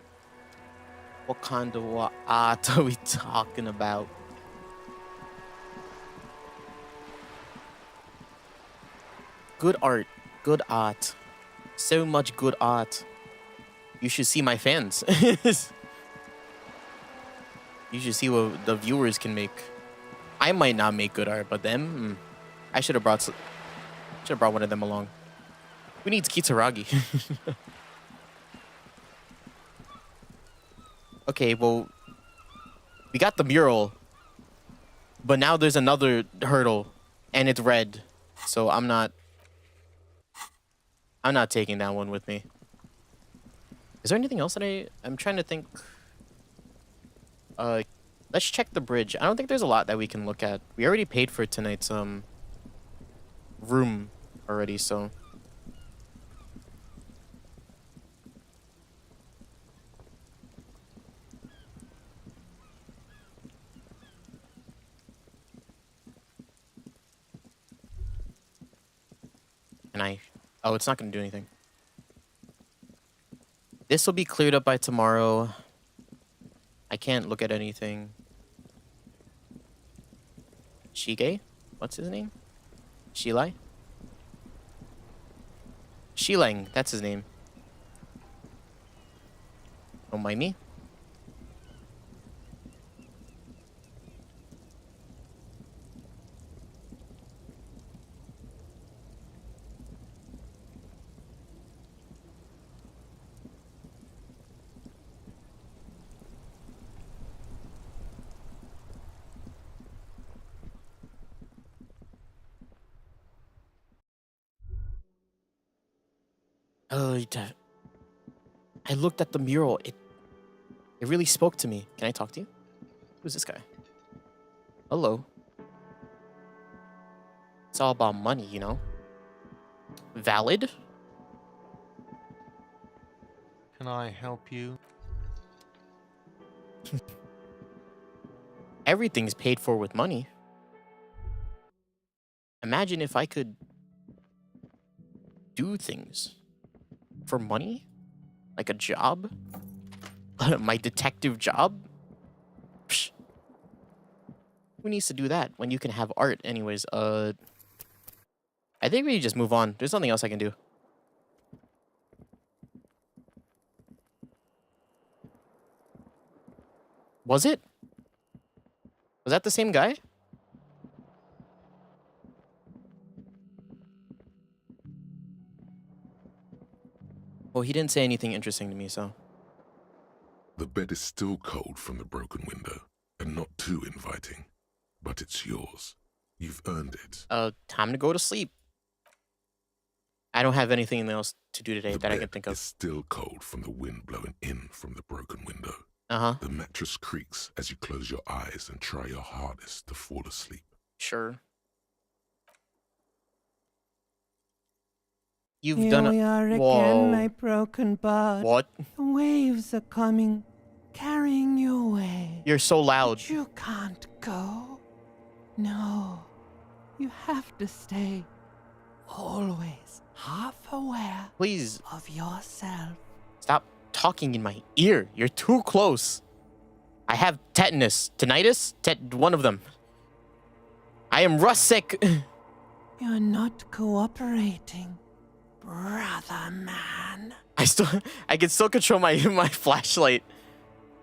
Speaker 1: what kind of art are we talking about? Good art. Good art. So much good art. You should see my fans. You should see what the viewers can make. I might not make good art, but them, I should have brought one of them along. We need Kitsuragi. Okay, well, we got the mural, but now there's another hurdle, and it's red. So I'm not taking that one with me. Is there anything else that I'm trying to think? Let's check the bridge. I don't think there's a lot that we can look at. We already paid for tonight's room already, so. And oh, it's not gonna do anything. This will be cleared up by tomorrow. I can't look at anything. Shige? What's his name? Shilai? Shilang, that's his name. Don't mind me. I looked at the mural. It really spoke to me. Can I talk to you? Who's this guy? Hello. It's all about money, you know? Valid?
Speaker 4: Can I help you?
Speaker 1: Everything's paid for with money. Imagine if I could do things for money, like a job, my detective job. Psh. Who needs to do that when you can have art anyways? I think we just move on. There's nothing else I can do. Was it? Was that the same guy? Well, he didn't say anything interesting to me, so.
Speaker 2: The bed is still cold from the broken window, and not too inviting. But it's yours. You've earned it.
Speaker 1: Time to go to sleep. I don't have anything else to do today that I can think
Speaker 2: The bed
Speaker 1: of.
Speaker 2: is still cold from the wind blowing in from the broken window.
Speaker 1: Uh-huh.
Speaker 2: The mattress creaks as you close your eyes and try your hardest to fall asleep.
Speaker 1: Sure. You've
Speaker 5: Here
Speaker 1: done
Speaker 5: we are again, my broken bud.
Speaker 1: What?
Speaker 5: The waves are coming, carrying you away.
Speaker 1: You're so loud.
Speaker 5: But you can't go. No, you have to stay. Always half aware
Speaker 1: Please
Speaker 5: of yourself.
Speaker 1: stop talking in my ear. You're too close. I have tetanus. Tinnitus? One of them. I am rust sick.
Speaker 5: You're not cooperating, brother man.
Speaker 1: I can still control my flashlight.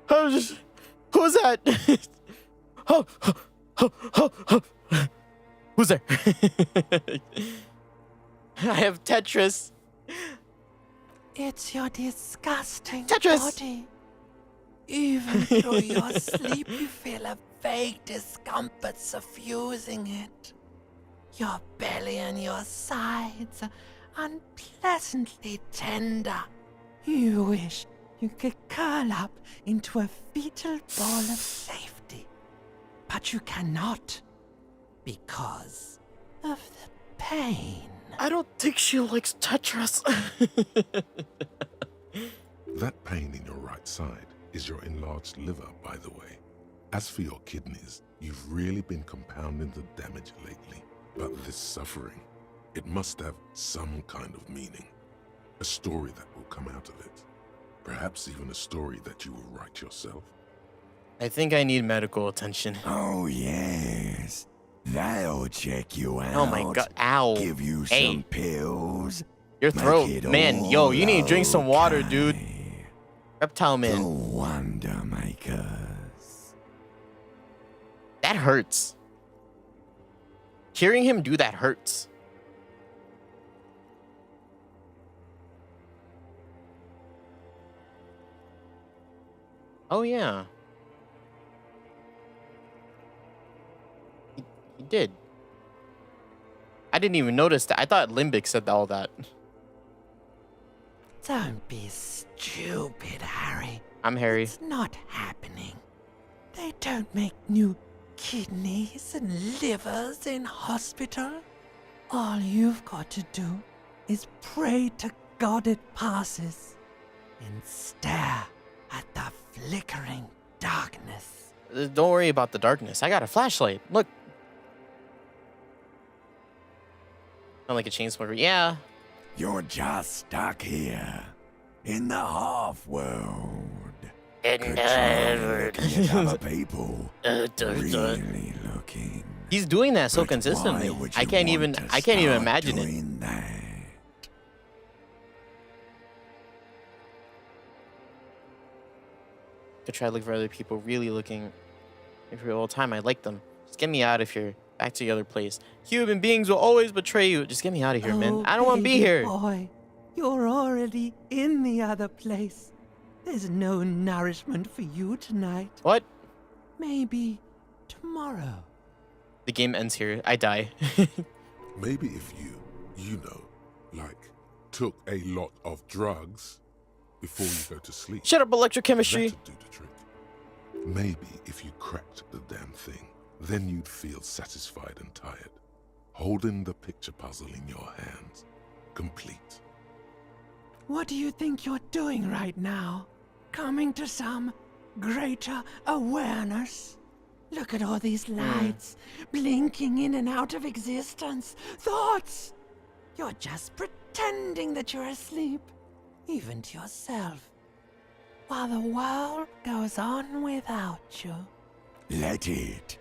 Speaker 1: Who's that? Who's there? I have Tetris.
Speaker 5: It's your disgusting
Speaker 1: Tetris.
Speaker 5: body. Even through your sleep, you feel a vague discomfort suffusing it. Your belly and your sides are unpleasantly tender. You wish you could curl up into a fetal ball of safety. But you cannot, because of the pain.
Speaker 1: I don't think she likes Tetris.
Speaker 2: That pain in your right side is your enlarged liver, by the way. As for your kidneys, you've really been compounding the damage lately. But this suffering, it must have some kind of meaning. A story that will come out of it. Perhaps even a story that you will write yourself.
Speaker 1: I think I need medical attention.
Speaker 6: Oh, yes. That'll check you out.
Speaker 1: Oh my god. Ow.
Speaker 6: Give you
Speaker 1: Hey.
Speaker 6: some pills.
Speaker 1: Your
Speaker 6: Make
Speaker 1: throat.
Speaker 6: it
Speaker 1: Man, yo, you need to drink some water,
Speaker 6: okay.
Speaker 1: dude. Reptile
Speaker 6: The
Speaker 1: man.
Speaker 6: Wonder Makers.
Speaker 1: That hurts. Hearing him do that hurts. Oh, yeah. He did. I didn't even notice that. I thought Limbic said all that.
Speaker 5: Don't be stupid, Harry.
Speaker 1: I'm Harry.
Speaker 5: It's not happening. They don't make new kidneys and livers in hospital. All you've got to do is pray to God it passes and stare at the flickering darkness.
Speaker 1: Don't worry about the darkness. I got a flashlight. Look. Sound like a chain smoker. Yeah.
Speaker 6: You're just stuck here in the half world. Could try looking at other people really looking.
Speaker 1: He's doing that so
Speaker 6: But
Speaker 1: consistently.
Speaker 6: why would
Speaker 1: I
Speaker 6: you
Speaker 1: can't
Speaker 6: want
Speaker 1: even
Speaker 6: to start
Speaker 1: imagine it.
Speaker 6: doing that?
Speaker 1: Could try to look for other people really looking for all the time. I like them. Just get me out of here. Back to the other place. Human beings will always betray you. Just get me out of here, man. I don't want to be
Speaker 5: baby
Speaker 1: here.
Speaker 5: Boy, you're already in the other place. There's no nourishment for you tonight.
Speaker 1: What?
Speaker 5: Maybe tomorrow.
Speaker 1: The game ends here. I die.
Speaker 2: Maybe if you know, like, took a lot of drugs before you go to sleep.
Speaker 1: Shut up, electrochemistry.
Speaker 2: That'd do the trick. Maybe if you cracked the damn thing, then you'd feel satisfied and tired, holding the picture puzzle in your hands, complete.
Speaker 5: What do you think you're doing right now? Coming to some greater awareness? Look at all these lights blinking in and out of existence. Thoughts! You're just pretending that you're asleep, even to yourself, while the world goes on without you.
Speaker 6: Let it.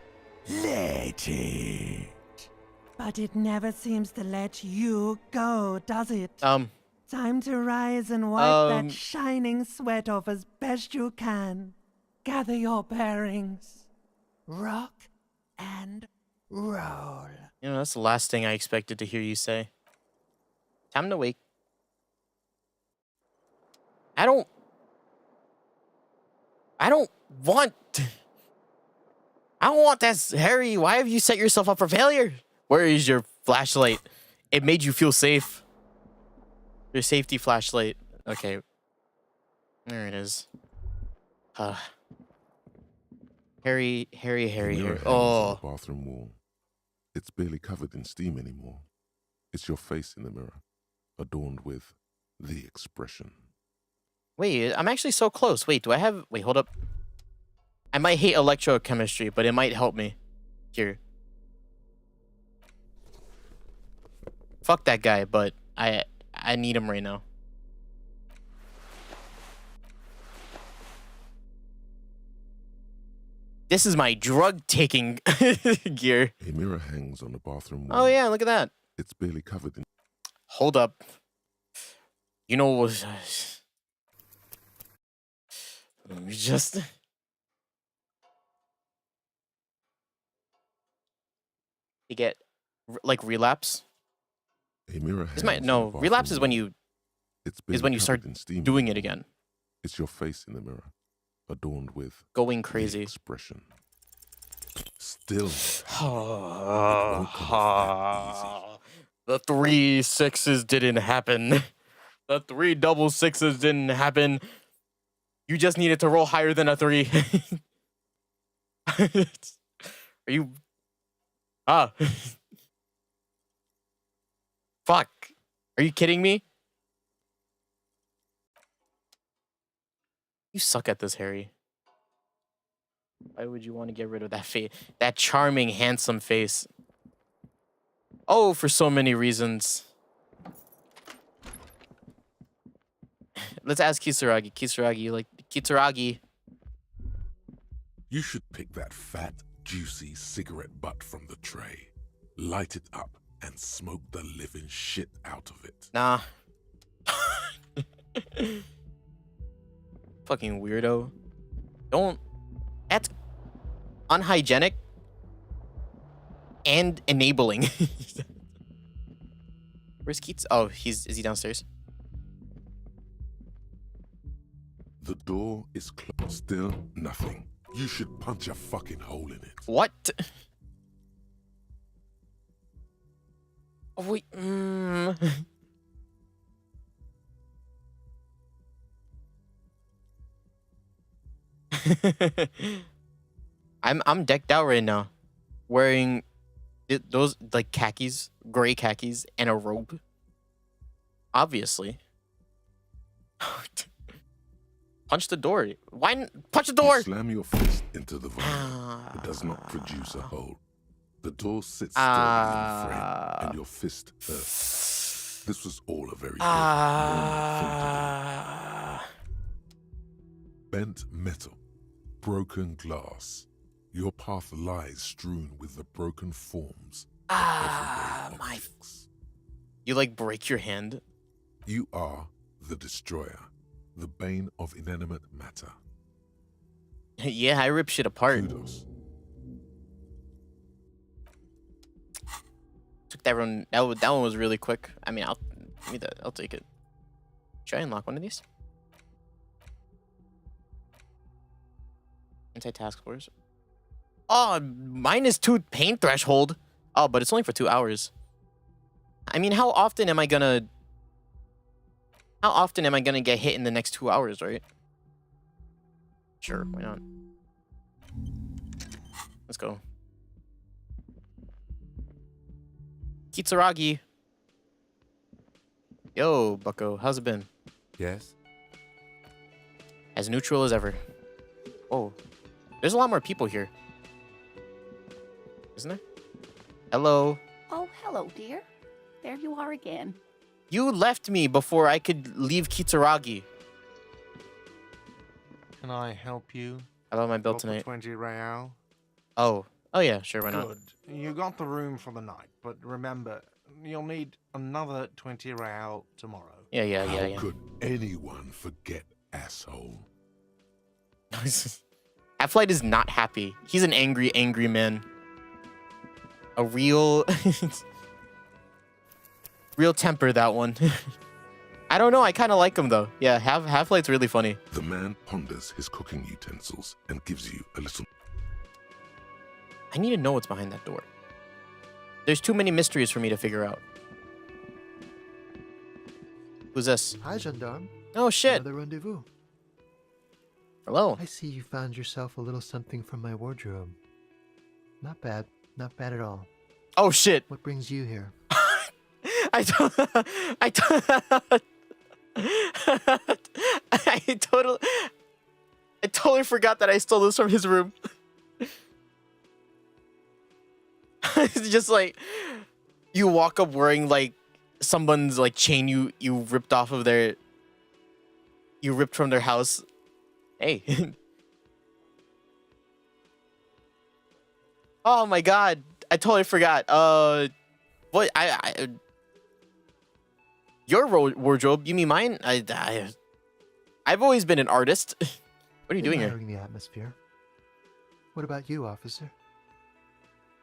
Speaker 6: Let it.
Speaker 5: But it never seems to let you go, does it? Time to rise and wipe that shining sweat off as best you can. Gather your bearings. Rock and roll.
Speaker 1: You know, that's the last thing I expected to hear you say. Time to wake. I don't want that, Harry. Why have you set yourself up for failure? Where is your flashlight? It made you feel safe. Your safety flashlight. Okay. There it is. Harry.
Speaker 2: The mirror hangs
Speaker 1: Oh.
Speaker 2: on the bathroom wall. It's barely covered in steam anymore. It's your face in the mirror, adorned with the expression.
Speaker 1: Wait, I'm actually so close. Wait, wait, hold up. I might hate electrochemistry, but it might help me. Here. Fuck that guy, but I need him right now. This is my drug taking gear.
Speaker 2: A mirror hangs on the bathroom
Speaker 1: Oh
Speaker 2: wall.
Speaker 1: yeah, look at that.
Speaker 2: It's barely covered in.
Speaker 1: Hold up. You know what was let me just you get like relapse.
Speaker 2: A mirror
Speaker 1: This
Speaker 2: hangs
Speaker 1: might
Speaker 2: on the
Speaker 1: no
Speaker 2: bathroom
Speaker 1: relapse is when
Speaker 2: wall.
Speaker 1: you
Speaker 2: It's
Speaker 1: is when you
Speaker 2: barely
Speaker 1: start
Speaker 2: covered in steam.
Speaker 1: doing it again.
Speaker 2: It's your face in the mirror, adorned with
Speaker 1: Going
Speaker 2: the
Speaker 1: crazy.
Speaker 2: expression. Still, won't come off
Speaker 1: The 3 6s didn't happen. The 3 double 6s didn't happen. You just needed to roll higher than a 3. Are you? Ah. Fuck. Are you kidding me? You suck at this, Harry. Why would you want to get rid of that face? That charming, handsome face. Oh, for so many reasons. Let's ask Kisaragi. Kisaragi, you like Kisaragi?
Speaker 2: You should pick that fat, juicy cigarette butt from the tray, light it up, and smoke the living shit out of it.
Speaker 1: Nah. Fucking weirdo. Don't. That's unhygienic and enabling. Where's Keats? Oh, is he downstairs?
Speaker 2: The door is closed. Still nothing. You should punch a fucking hole in it.
Speaker 1: What? Oh, wait. I'm decked out right now, wearing those like khakis, gray khakis, and a robe. Obviously. Punch the door. Why punch the door?
Speaker 2: You slam your fist into the vinyl. It does not produce a hole. The door sits still in the frame, and your fist hurts. This was all a very good normal thing to do. Bent metal, broken glass. Your path lies strewn with the broken forms of everyday
Speaker 1: My.
Speaker 2: objects.
Speaker 1: You like break your hand?
Speaker 2: You are the destroyer, the bane of inanimate matter.
Speaker 1: Yeah, I rip shit apart.
Speaker 2: Kudos.
Speaker 1: Took that one. That one was really quick. I mean, I'll take it. Should I unlock one of these? Anti-task force. Oh, -2 pain threshold. Oh, but it's only for 2 hours. I mean, how often am I gonna get hit in the next 2 hours, right? Sure, why not? Let's go. Kitsuragi. Yo, bucko, how's it been?
Speaker 7: Yes?
Speaker 1: As neutral as ever. Oh, there's a lot more people here. Isn't there? Hello.
Speaker 8: Oh, hello, dear. There you are again.
Speaker 1: You left me before I could leave Kitsuragi.
Speaker 4: Can I help you?
Speaker 1: How about my bill
Speaker 4: Got the
Speaker 1: tonight?
Speaker 4: 20 real.
Speaker 1: Oh yeah, sure, why not?
Speaker 4: Good. You got the room for the night, but remember, you'll need another 20 real tomorrow.
Speaker 1: Yeah.
Speaker 2: How could anyone forget, asshole?
Speaker 1: Half-Light is not happy. He's an angry, angry man. A real... real temper, that one. I don't know, I kind of like him, though. Yeah, Half-Light's really funny.
Speaker 2: The man ponders his cooking utensils and gives you a little.
Speaker 1: I need to know what's behind that door. There's too many mysteries for me to figure out. Who's this?
Speaker 9: Hi, gendarme.
Speaker 1: Oh, shit.
Speaker 9: Another rendezvous.
Speaker 1: Hello.
Speaker 9: I see you found yourself a little something from my wardrobe. Not bad. Not bad at all.
Speaker 1: Oh, shit.
Speaker 9: What brings you here?
Speaker 1: I totally forgot that I stole this from his room. It's just like you walk up wearing like someone's like chain you ripped off of their you ripped from their house. Hey. Oh my god, I totally forgot. What your wardrobe? You mean mine? I've always been an artist. What are you doing here?
Speaker 9: Admiring the atmosphere. What about you, officer?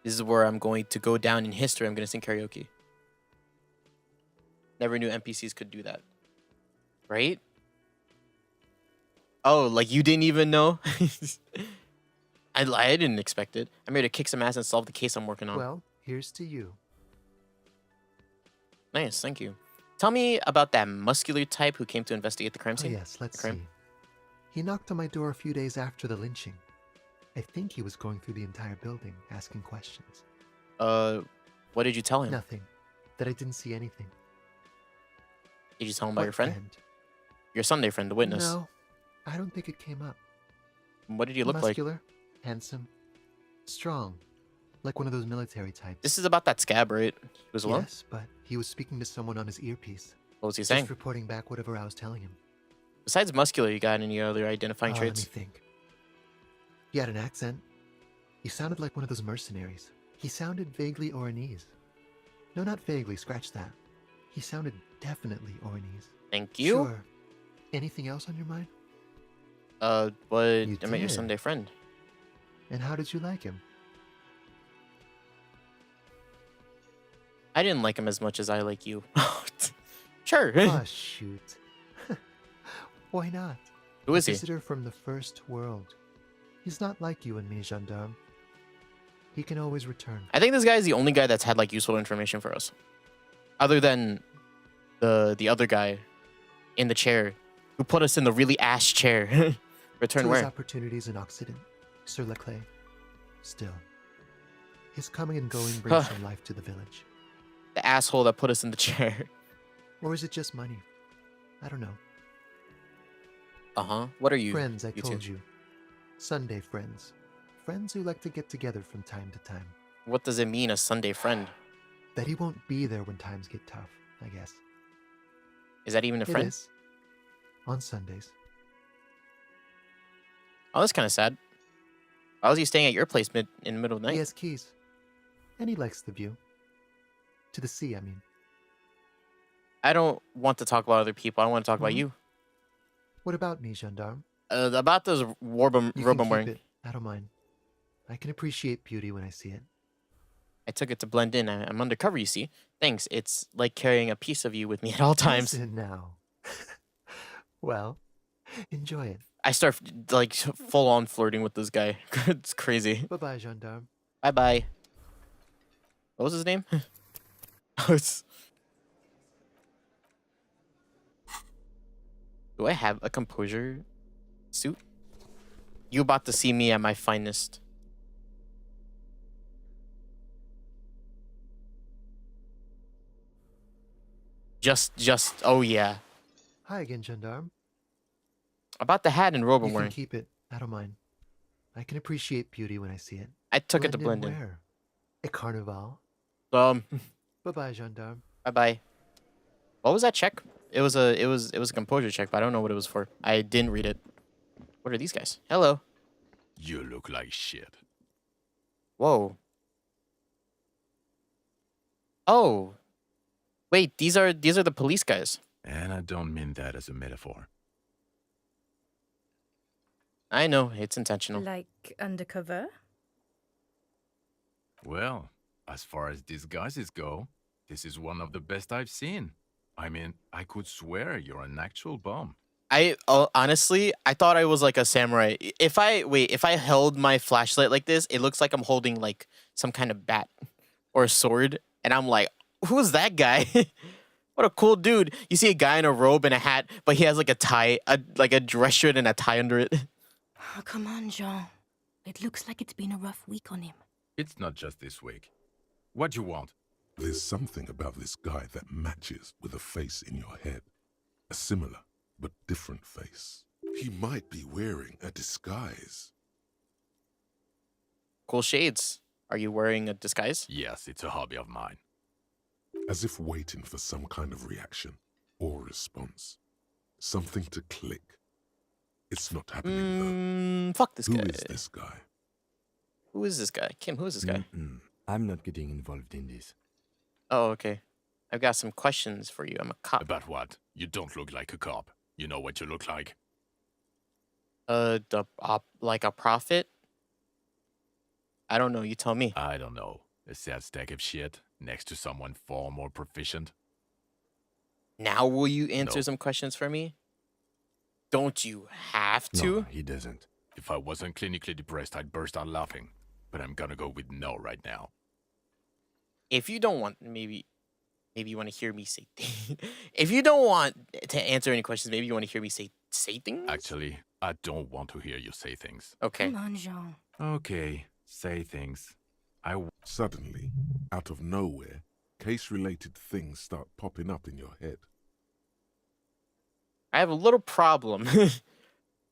Speaker 1: This is where I'm going to go down in history. I'm going to sing karaoke. Never knew NPCs could do that. Right? Oh, like you didn't even know? I didn't expect it. I'm here to kick some ass and solve the case I'm working on.
Speaker 9: Well, here's to you.
Speaker 1: Nice, thank you. Tell me about that muscular type who came to investigate the crime
Speaker 9: Oh,
Speaker 1: scene.
Speaker 9: yes, let's see. He knocked on my door a few days after the lynching. I think he was going through the entire building, asking questions.
Speaker 1: What did you tell him?
Speaker 9: Nothing. That I didn't see anything.
Speaker 1: Did you tell him about
Speaker 9: What
Speaker 1: your friend? Your Sunday friend, the witness.
Speaker 9: No, I don't think it came up.
Speaker 1: What did he look like?
Speaker 9: Muscular, handsome, strong, like one of those military types.
Speaker 1: This is about that scab, right? He was alone?
Speaker 9: Yes, but he was speaking to someone on his earpiece.
Speaker 1: What was he saying?
Speaker 9: Just reporting back whatever I was telling him.
Speaker 1: Besides muscular, you got any other identifying traits?
Speaker 9: Let me think. He had an accent. He sounded like one of those mercenaries. He sounded vaguely Oranese. No, not vaguely, scratch that. He sounded definitely Oranese.
Speaker 1: Thank you.
Speaker 9: Sure. Anything else on your mind?
Speaker 1: What?
Speaker 9: You
Speaker 1: I met your
Speaker 9: did.
Speaker 1: Sunday friend.
Speaker 9: And how did you like him?
Speaker 1: I didn't like him as much as I like you. Sure.
Speaker 9: Oh, shoot. Why not?
Speaker 1: Who is
Speaker 9: A
Speaker 1: he?
Speaker 9: visitor from the first world. He's not like you and me, gendarme. He can always return.
Speaker 1: I think this guy is the only guy that's had like useful information for us, other than the other guy in the chair who put us in the really ass chair. Return
Speaker 9: To his
Speaker 1: where?
Speaker 9: opportunities in Occident, Sir Leclerc. Still, his coming and going brings some life to the village.
Speaker 1: The asshole that put us in the chair.
Speaker 9: Or is it just money? I don't know.
Speaker 1: What are you?
Speaker 9: Friends, I
Speaker 1: you
Speaker 9: told
Speaker 1: two?
Speaker 9: you. Sunday friends. Friends who like to get together from time to time.
Speaker 1: What does it mean, a Sunday friend?
Speaker 9: That he won't be there when times get tough, I guess.
Speaker 1: Is that even a
Speaker 9: It
Speaker 1: friend?
Speaker 9: is. On Sundays.
Speaker 1: Oh, that's kind of sad. Why was he staying at your place in the middle of the night?
Speaker 9: He has keys. And he likes the view. To the sea, I mean.
Speaker 1: I don't want to talk about other people. I want to talk about
Speaker 9: Mhm.
Speaker 1: you.
Speaker 9: What about me, gendarme?
Speaker 1: About those robe
Speaker 9: You
Speaker 1: I'm
Speaker 9: can keep
Speaker 1: wearing.
Speaker 9: it. I don't mind. I can appreciate beauty when I see it.
Speaker 1: I took it to blend in. I'm undercover, you see. Thanks. It's like carrying a piece of you with me at all times.
Speaker 9: Listen now. Well, enjoy it.
Speaker 1: I start like full on flirting with this guy. It's crazy.
Speaker 9: Bye-bye, gendarme.
Speaker 1: Bye bye. What was his name? Oh, it's... Do I have a composure suit? You about to see me at my finest. Oh yeah.
Speaker 9: Hi again, gendarme.
Speaker 1: About the hat and robe
Speaker 9: You
Speaker 1: I'm
Speaker 9: can
Speaker 1: wearing.
Speaker 9: keep it. I don't mind. I can appreciate beauty when I see it.
Speaker 1: I took it to
Speaker 9: Blend
Speaker 1: blend in.
Speaker 9: where? A carnival.
Speaker 1: Bye
Speaker 9: Bye-bye, gendarme.
Speaker 1: bye. What was that check? It was a composure check, but I don't know what it was for. I didn't read it. What are these guys? Hello.
Speaker 6: You look like shit.
Speaker 1: Whoa. Oh. Wait, these are the police guys.
Speaker 6: And I don't mean that as a metaphor.
Speaker 1: I know, it's intentional.
Speaker 7: Like undercover?
Speaker 6: Well, as far as disguises go, this is one of the best I've seen. I mean, I could swear you're an actual bum.
Speaker 1: Honestly, I thought I was like a samurai. If I held my flashlight like this, it looks like I'm holding like some kind of bat or a sword, and I'm like, who's that guy? What a cool dude. You see a guy in a robe and a hat, but he has like a tie, like a dress shirt and a tie under it.
Speaker 7: Oh, come on, Jean. It looks like it's been a rough week on him.
Speaker 6: It's not just this week. What you want?
Speaker 2: There's something about this guy that matches with a face in your head. A similar but different face. He might be wearing a disguise.
Speaker 1: Cool shades. Are you wearing a disguise?
Speaker 6: Yes, it's a hobby of mine.
Speaker 2: As if waiting for some kind of reaction or response. Something to click. It's not happening
Speaker 1: Fuck this
Speaker 2: though.
Speaker 1: guy.
Speaker 2: Who is this guy?
Speaker 1: Who is this guy? Kim, who is this guy?
Speaker 6: I'm not getting involved in this.
Speaker 1: Oh, okay. I've got some questions for you. I'm a cop.
Speaker 10: About what? You don't look like a cop. You know what you look like?
Speaker 1: Like a prophet? I don't know. You tell me.
Speaker 10: I don't know. A sad stack of shit next to someone far more proficient.
Speaker 1: Now will you answer
Speaker 10: No.
Speaker 1: some questions for me? Don't you have to?
Speaker 6: No, he doesn't.
Speaker 10: If I wasn't clinically depressed, I'd burst out laughing. But I'm gonna go with no right now.
Speaker 1: If you don't want, maybe you want to hear me say. If you don't want to answer any questions, maybe you want to hear me say things.
Speaker 10: Actually, I don't want to hear you say things.
Speaker 1: Okay.
Speaker 7: Come on, Jean.
Speaker 10: Okay, say things.
Speaker 2: Suddenly, out of nowhere, case-related things start popping up in your head.
Speaker 1: I have a little problem.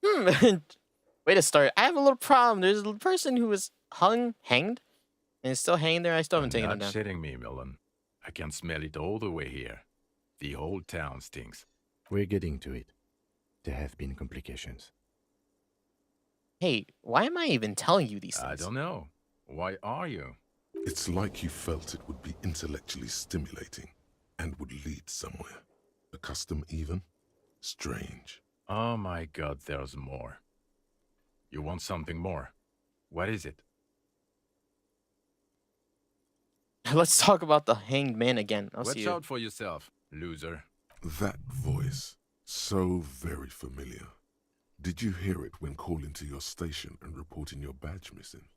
Speaker 1: Way to start. I have a little problem. There's a person who was hanged, and is still hanging there. I still haven't taken him
Speaker 10: Not
Speaker 1: down.
Speaker 10: shitting me, Millen. I can smell it all the way here. The whole town stinks.
Speaker 6: We're getting to it. There have been complications.
Speaker 1: Hey, why am I even telling you these things?
Speaker 10: I don't know. Why are you?
Speaker 2: It's like you felt it would be intellectually stimulating and would lead somewhere. A custom even? Strange.
Speaker 10: Oh my god, there's more. You want something more? What is it?
Speaker 1: Let's talk about the hanged man again. I'll
Speaker 10: Watch
Speaker 1: see you.
Speaker 10: out for yourself, loser.
Speaker 2: That voice, so very familiar. Did you hear it when calling to your station and reporting your badge missing?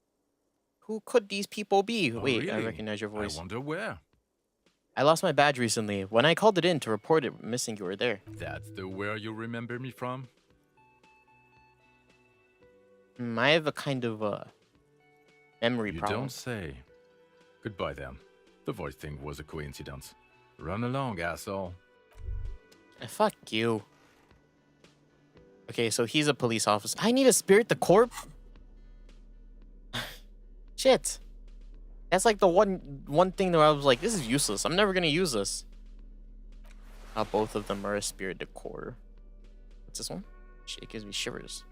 Speaker 1: Who could these people be?
Speaker 10: Oh,
Speaker 1: Wait, I
Speaker 10: really?
Speaker 1: recognize your voice.
Speaker 10: I wonder where.
Speaker 1: I lost my badge recently. When I called it in to report it missing, you were there.
Speaker 10: That's the where you remember me from?
Speaker 1: I have a kind of memory
Speaker 10: You
Speaker 1: problem.
Speaker 10: don't say. Goodbye then. The voice thing was a coincidence. Run along, asshole.
Speaker 1: Fuck you. Okay, so he's a police officer. I need to spirit the corpse. Shit. That's like the one thing that I was like, this is useless. I'm never gonna use this. Both of them are a spirit decor. What's this one? Shit, it gives me shivers.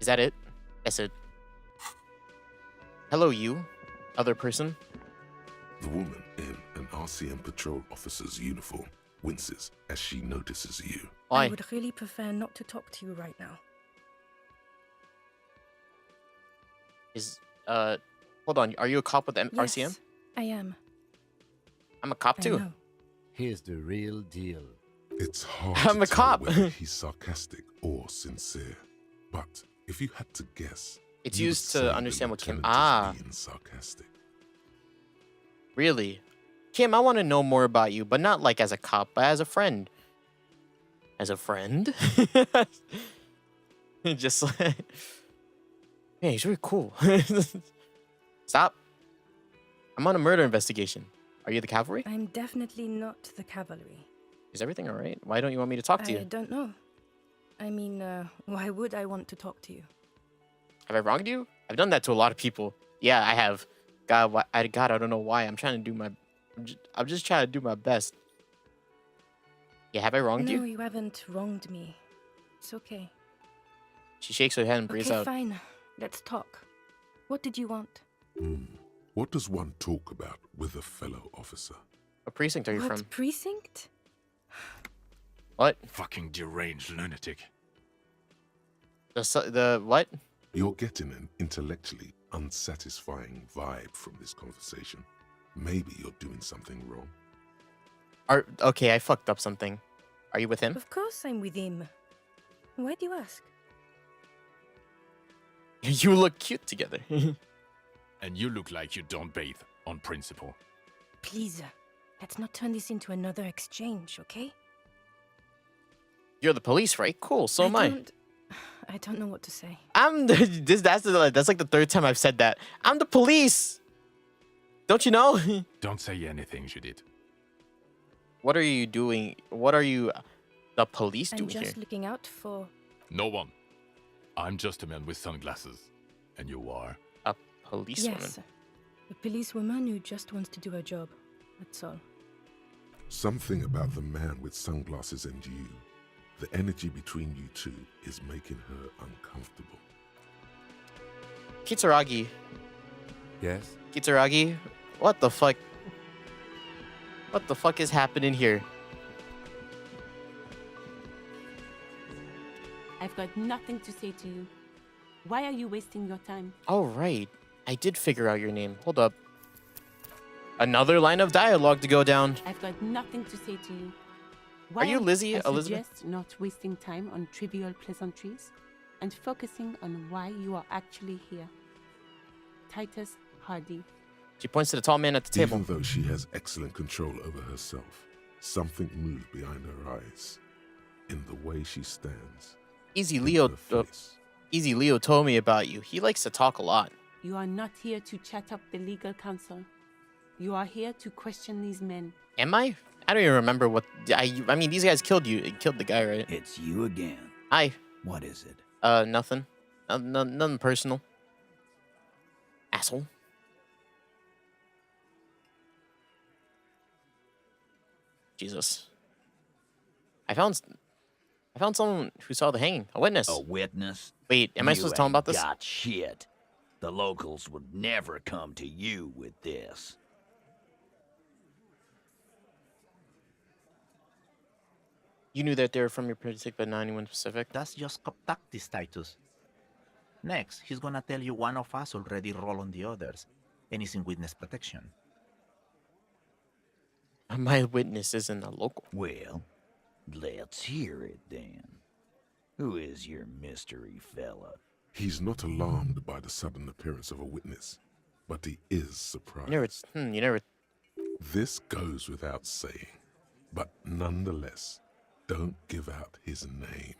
Speaker 1: Is that it? That's it. Hello, you. Other person.
Speaker 2: The woman in an RCM patrol officer's uniform winces as she notices you.
Speaker 1: Why?
Speaker 7: I would really prefer not to talk to you right now.
Speaker 1: Hold on. Are you a cop with RCM?
Speaker 7: Yes, I am.
Speaker 1: I'm a cop
Speaker 7: I
Speaker 1: too.
Speaker 7: know.
Speaker 6: Here's the real deal.
Speaker 2: It's hard
Speaker 1: I'm
Speaker 2: to
Speaker 1: a
Speaker 2: tell
Speaker 1: cop.
Speaker 2: whether he's sarcastic or sincere. But if you had to guess,
Speaker 1: It's
Speaker 2: you would
Speaker 1: used
Speaker 2: say
Speaker 1: to
Speaker 2: the
Speaker 1: understand what Kim.
Speaker 2: lieutenant is being sarcastic.
Speaker 1: Really? Kim, I want to know more about you, but not like as a cop, but as a friend. As a friend? Just like... Yeah, he's really cool. Stop. I'm on a murder investigation. Are you the cavalry?
Speaker 7: I'm definitely not the cavalry.
Speaker 1: Is everything all right? Why don't you want me to talk to
Speaker 7: I
Speaker 1: you?
Speaker 7: don't know. I mean, why would I want to talk to you?
Speaker 1: Have I wronged you? I've done that to a lot of people. Yeah, I have. God, I don't know why. I'm trying to do my... I'm just trying to do my best. Yeah, have I wronged
Speaker 7: No,
Speaker 1: you?
Speaker 7: you haven't wronged me. It's okay.
Speaker 1: She shakes her head and breathes
Speaker 7: Okay,
Speaker 1: out.
Speaker 7: fine. Let's talk. What did you want?
Speaker 2: What does one talk about with a fellow officer?
Speaker 1: What precinct are you
Speaker 7: What
Speaker 1: from?
Speaker 7: precinct?
Speaker 1: What?
Speaker 10: Fucking deranged lunatic.
Speaker 1: The what?
Speaker 2: You're getting an intellectually unsatisfying vibe from this conversation. Maybe you're doing something wrong.
Speaker 1: Okay, I fucked up something. Are you with him?
Speaker 7: Of course I'm with him. Why do you ask?
Speaker 1: You look cute together.
Speaker 10: And you look like you don't bathe, on principle.
Speaker 7: Please, let's not turn this into another exchange, okay?
Speaker 1: You're the police, right? Cool. So am I.
Speaker 7: I don't know what to say.
Speaker 1: That's like the third time I've said that. I'm the police. Don't you know?
Speaker 10: Don't say anything, Judith.
Speaker 1: What are you doing? What are you, the police,
Speaker 7: I'm
Speaker 1: doing here?
Speaker 7: just looking out for...
Speaker 10: No one. I'm just a man with sunglasses. And you are?
Speaker 1: A policewoman.
Speaker 7: Yes, a policewoman who just wants to do her job. That's all.
Speaker 2: Something about the man with sunglasses and you, the energy between you two is making her uncomfortable.
Speaker 1: Kitsuragi.
Speaker 6: Yes?
Speaker 1: Kitsuragi, what the fuck? What the fuck is happening here?
Speaker 11: I've got nothing to say to you. Why are you wasting your time?
Speaker 1: Oh, right. I did figure out your name. Hold up. Another line of dialogue to go down.
Speaker 11: I've got nothing to say to you.
Speaker 1: Are you Lizzie,
Speaker 11: I
Speaker 1: Elizabeth?
Speaker 11: suggest not wasting time on trivial pleasantries and focusing on why you are actually here. Titus Hardy.
Speaker 1: She points to the tall man at the table.
Speaker 2: Even though she has excellent control over herself, something moved behind her eyes. In the way she stands.
Speaker 1: Easy
Speaker 2: in
Speaker 1: Leo,
Speaker 2: her face.
Speaker 1: Easy Leo told me about you. He likes to talk a lot.
Speaker 11: You are not here to chat up the legal counsel. You are here to question these men.
Speaker 1: Am I? I don't even remember what... I mean, these guys killed you. Killed the guy, right?
Speaker 6: It's you again.
Speaker 1: Hi.
Speaker 6: What is it?
Speaker 1: Nothing. Nothing personal. Asshole. Jesus. I found someone who saw the hanging. A witness.
Speaker 6: A witness?
Speaker 1: Wait, am I supposed to tell him about this?
Speaker 6: Got shit. The locals would never come to you with this.
Speaker 1: You knew that they were from your precinct, but not anyone specific.
Speaker 12: That's just tactics, Titus. Next, he's gonna tell you one of us already rolled on the others, and is in witness protection.
Speaker 1: My witness isn't a local.
Speaker 6: Well, let's hear it then. Who is your mystery fella?
Speaker 2: He's not alarmed by the sudden appearance of a witness, but he is surprised.
Speaker 1: You never...
Speaker 2: This goes without saying, but nonetheless, don't give out his name.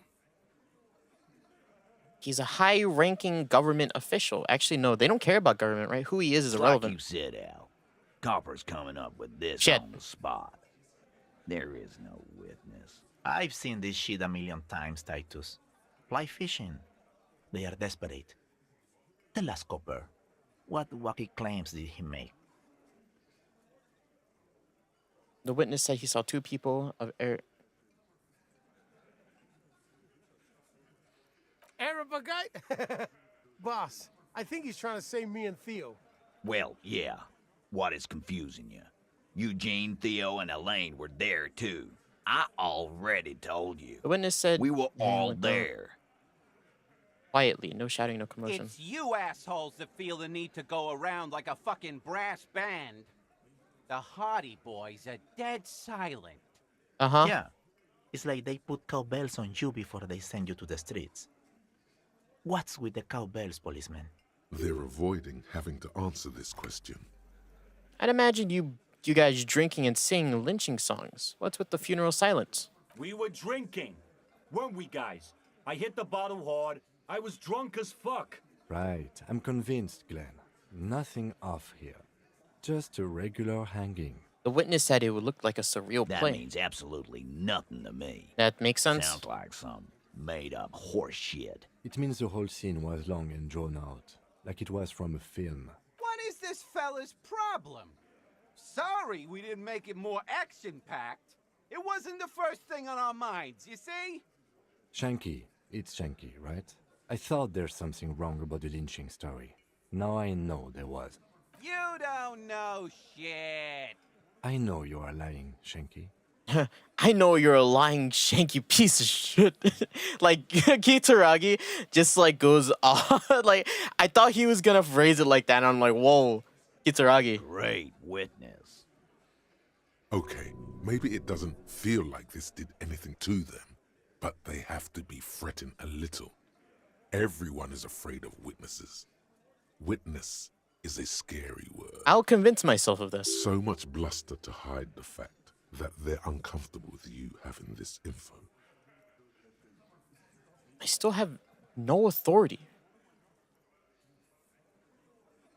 Speaker 1: He's a high-ranking government official. Actually, no, they don't care about government, right? Who he is irrelevant.
Speaker 6: Like you said, Al. Copper's coming up with this
Speaker 1: Shit.
Speaker 6: on the spot. There is no witness.
Speaker 12: I've seen this shit a million times, Titus. Fly fishing. They are desperate. Tell us, Copper, what wacky claims did he make?
Speaker 1: The witness said he saw two people of air...
Speaker 13: Arab guy? Boss, I think he's trying to say me and Theo.
Speaker 6: Well, yeah. What is confusing you? Eugene, Theo, and Elaine were there, too. I already told you.
Speaker 1: The witness said...
Speaker 6: We were all there.
Speaker 1: Quietly, no shouting, no commotion.
Speaker 14: It's you assholes that feel the need to go around like a fucking brass band. The Hardy boys are dead silent.
Speaker 1: Uh-huh.
Speaker 12: Yeah. It's like they put cowbells on you before they send you to the streets. What's with the cowbells, policeman?
Speaker 2: They're avoiding having to answer this question.
Speaker 1: I'd imagine you guys drinking and singing lynching songs. What's with the funeral silence?
Speaker 15: We were drinking, weren't we, guys? I hit the bottle hard. I was drunk as fuck.
Speaker 16: Right, I'm convinced, Glenn. Nothing off here. Just a regular hanging.
Speaker 1: The witness said it would look like a surreal
Speaker 6: That
Speaker 1: play.
Speaker 6: means absolutely nothing to me.
Speaker 1: That makes sense.
Speaker 6: Sounds like some made-up horse shit.
Speaker 16: It means the whole scene was long and drawn out, like it was from a film.
Speaker 14: What is this fella's problem? Sorry we didn't make it more action-packed. It wasn't the first thing on our minds, you see?
Speaker 16: Shanky. It's Shanky, right? I thought there's something wrong about the lynching story. Now I know there was.
Speaker 14: You don't know shit.
Speaker 16: I know you are lying, Shanky.
Speaker 1: I know you're a lying, shanky piece of shit. Like, Kitsuragi just, like, goes off. Like, I thought he was gonna phrase it like that, and I'm like, whoa, Kitsuragi.
Speaker 6: Great witness.
Speaker 2: Okay, maybe it doesn't feel like this did anything to them, but they have to be fretting a little. Everyone is afraid of witnesses. Witness is a scary word.
Speaker 1: I'll convince myself of this.
Speaker 2: So much bluster to hide the fact that they're uncomfortable with you having this info.
Speaker 1: I still have no authority.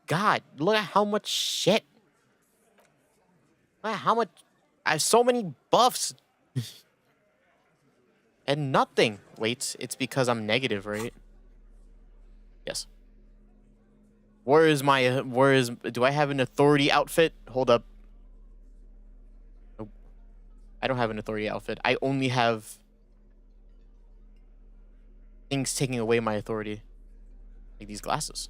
Speaker 1: God, look at how much shit. Look at how much... I have so many buffs. And nothing. Wait, it's because I'm negative, right? Yes. Do I have an authority outfit? Hold up. Nope. I don't have an authority outfit. I only have things taking away my authority. Like these glasses.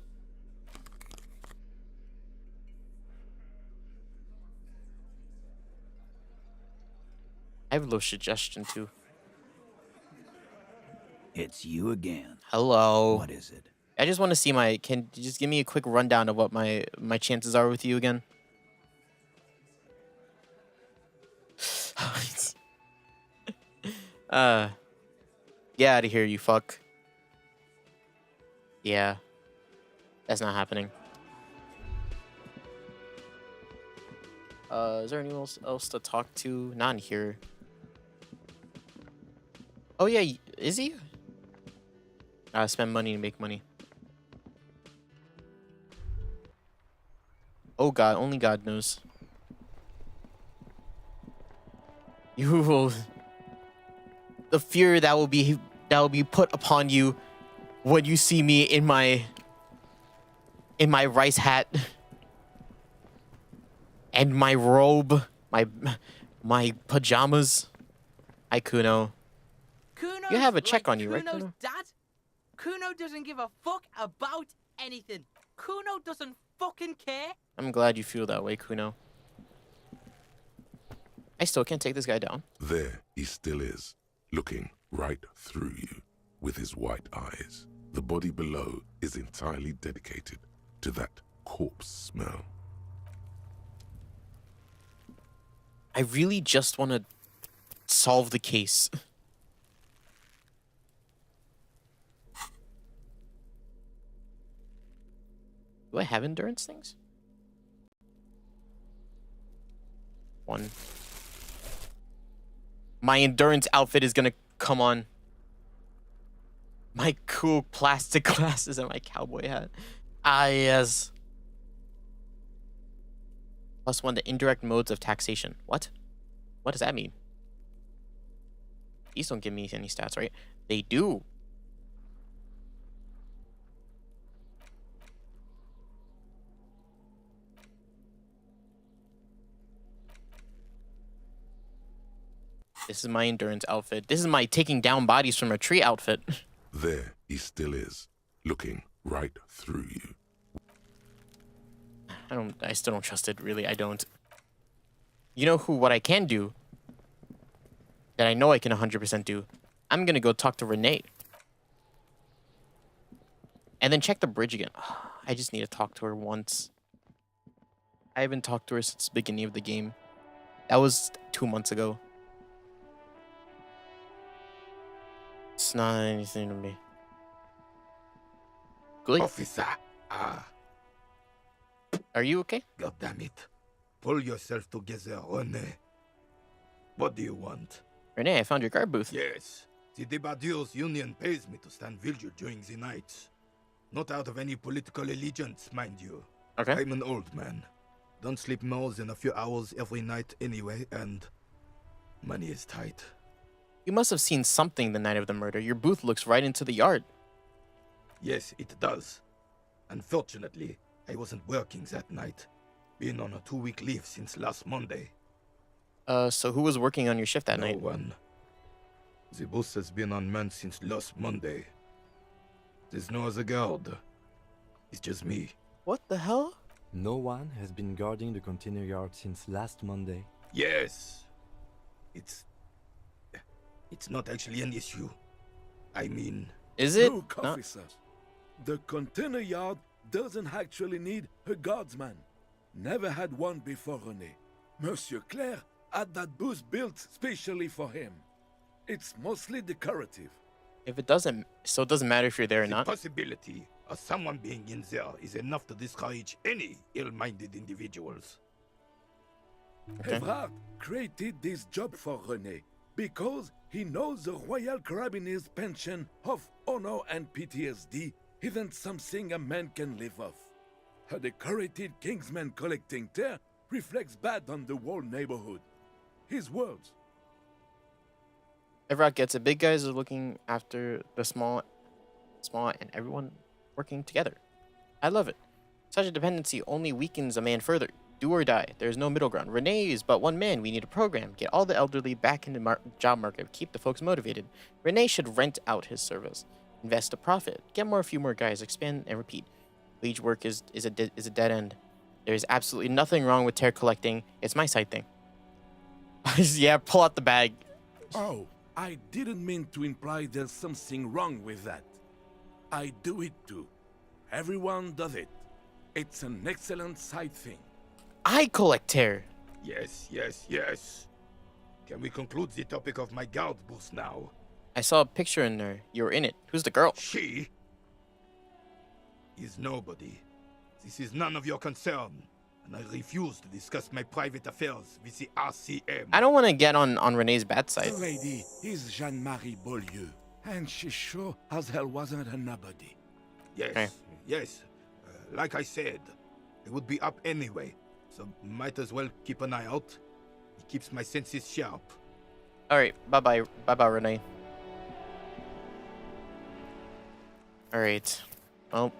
Speaker 1: have low suggestion too.
Speaker 6: It's you again.
Speaker 1: Hello.
Speaker 6: What is it?
Speaker 1: I just want to see my. Can you just give me a quick rundown of what my chances are with you again? Get out of here, you fuck. Yeah, that's not happening. Is there anyone else to talk to? Not in here. Oh yeah, is he? Spend money to make money. Oh God, only God knows. You will. The fear that will be put upon you when you see me in my rice hat and my robe, my pajamas. Hi, Kuno.
Speaker 17: Kuno's
Speaker 1: You have a check
Speaker 17: like
Speaker 1: on you, right,
Speaker 17: Kuno's
Speaker 1: Kuno?
Speaker 17: dad? Kuno doesn't give a fuck about anything. Kuno doesn't fucking care.
Speaker 1: I'm glad you feel that way, Kuno. I still can't take this guy down.
Speaker 2: There he still is, looking right through you with his white eyes. The body below is entirely dedicated to that corpse smell.
Speaker 1: I really just want to solve the case. Do I have endurance things? 1. My endurance outfit is gonna come on. My cool plastic glasses and my cowboy hat. Ah, yes. +1 to indirect modes of taxation. What? What does that mean? These don't give me any stats, right? They do. This is my endurance outfit. This is my taking down bodies from a tree outfit.
Speaker 2: There he still is, looking right through you.
Speaker 1: I still don't trust it, really. I don't. You know what I can do? That I know I can 100% do. I'm gonna go talk to Renee. And then check the bridge again. I just need to talk to her once. I haven't talked to her since the beginning of the game. That was 2 months ago. It's not anything to me. Good.
Speaker 18: Officer,
Speaker 1: Are you okay?
Speaker 18: God damn it. Pull yourself together, René. What do you want?
Speaker 1: Renee, I found your guard booth.
Speaker 18: Yes. The Debardeurs Union pays me to stand vigil during the night. Not out of any political allegiance, mind you.
Speaker 1: Okay.
Speaker 18: I'm an old man. Don't sleep more than a few hours every night anyway, and money is tight.
Speaker 1: You must have seen something the night of the murder. Your booth looks right into the yard.
Speaker 18: Yes, it does. Unfortunately, I wasn't working that night. Been on a 2-week leave since last Monday.
Speaker 1: So who was working on your shift that night?
Speaker 18: No one. The booth has been unmanned since last Monday. There's no other guard. It's just me.
Speaker 1: What the hell?
Speaker 16: No one has been guarding the container yard since last Monday.
Speaker 18: Yes. It's not actually an issue. I mean...
Speaker 1: Is it?
Speaker 19: Look, officer. The container yard doesn't actually need a guardsman. Never had one before René. Monsieur Claire had that booth built specially for him. It's mostly decorative.
Speaker 1: If it doesn't, so it doesn't matter if you're there or
Speaker 18: The
Speaker 1: not.
Speaker 18: possibility of someone being in there is enough to discourage any ill-minded individuals.
Speaker 1: Okay.
Speaker 19: Evrard created this job for René because he knows the Royal Carabiniers' pension of honor and PTSD isn't something a man can live off. A decorated Kingsman collecting tear reflects bad on the whole neighborhood. His words.
Speaker 1: Everett gets it. Big guys are looking after the small, and everyone working together. I love it. Such a dependency only weakens a man further. Do or die. There's no middle ground. Renee is but one man. We need a program. Get all the elderly back in the job market. Keep the folks motivated. Renee should rent out his service. Invest a profit. Get a few more guys. Expand and repeat. Wage work is a dead end. There is absolutely nothing wrong with tear collecting. It's my side thing. Yeah, pull out the bag.
Speaker 19: Oh, I didn't mean to imply there's something wrong with that. I do it too. Everyone does it. It's an excellent side thing.
Speaker 1: I collect hair.
Speaker 18: Yes, yes, yes. Can we conclude the topic of my guard boost now?
Speaker 1: I saw a picture in there. You were in it. Who's the girl?
Speaker 18: She is nobody. This is none of your concern. And I refuse to discuss my private affairs with the RCM.
Speaker 1: I don't want to get on Renee's bad side.
Speaker 19: The lady is Jeanne-Marie Beaulieu, and she sure as hell wasn't a nobody.
Speaker 18: Yes,
Speaker 1: okay.
Speaker 18: Yes. Like I said, it would be up anyway, so might as well keep an eye out. It keeps my senses sharp.
Speaker 1: Alright, bye-bye. Bye-bye, Renee. Alright. Well...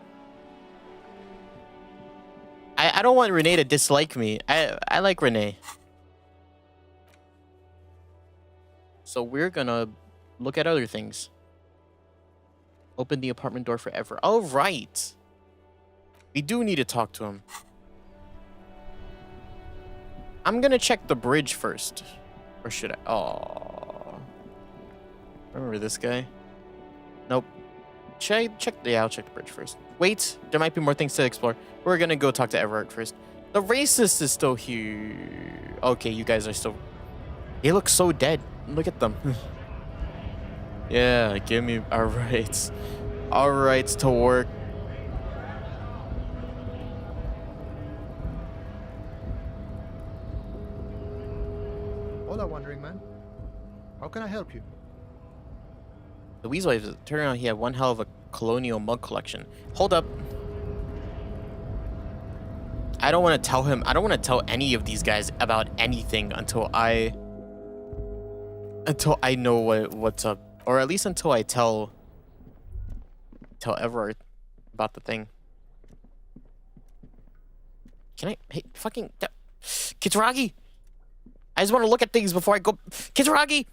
Speaker 1: I don't want Renee to dislike me. I like Renee. So we're gonna look at other things. Open the apartment door forever. Oh, right. We do need to talk to him. I'm gonna check the bridge first. Or should I? Oh. Remember this guy? Nope. Yeah, I'll check the bridge first. Wait, there might be more things to explore. We're gonna go talk to Everard first. The racist is still here. Okay, you guys are still... They look so dead. Look at them. Yeah, give me our rights. Our rights to work.
Speaker 9: Hola, wandering man. How can I help you?
Speaker 1: The Weasel Waves, turned out he had one hell of a colonial mug collection. Hold up. I don't want to tell him. I don't want to tell any of these guys about anything until I know what's up, or at least until I tell Everard about the thing. Can I? Hey, fucking Kitsuragi! I just want to look at things before I go. Kitsuragi!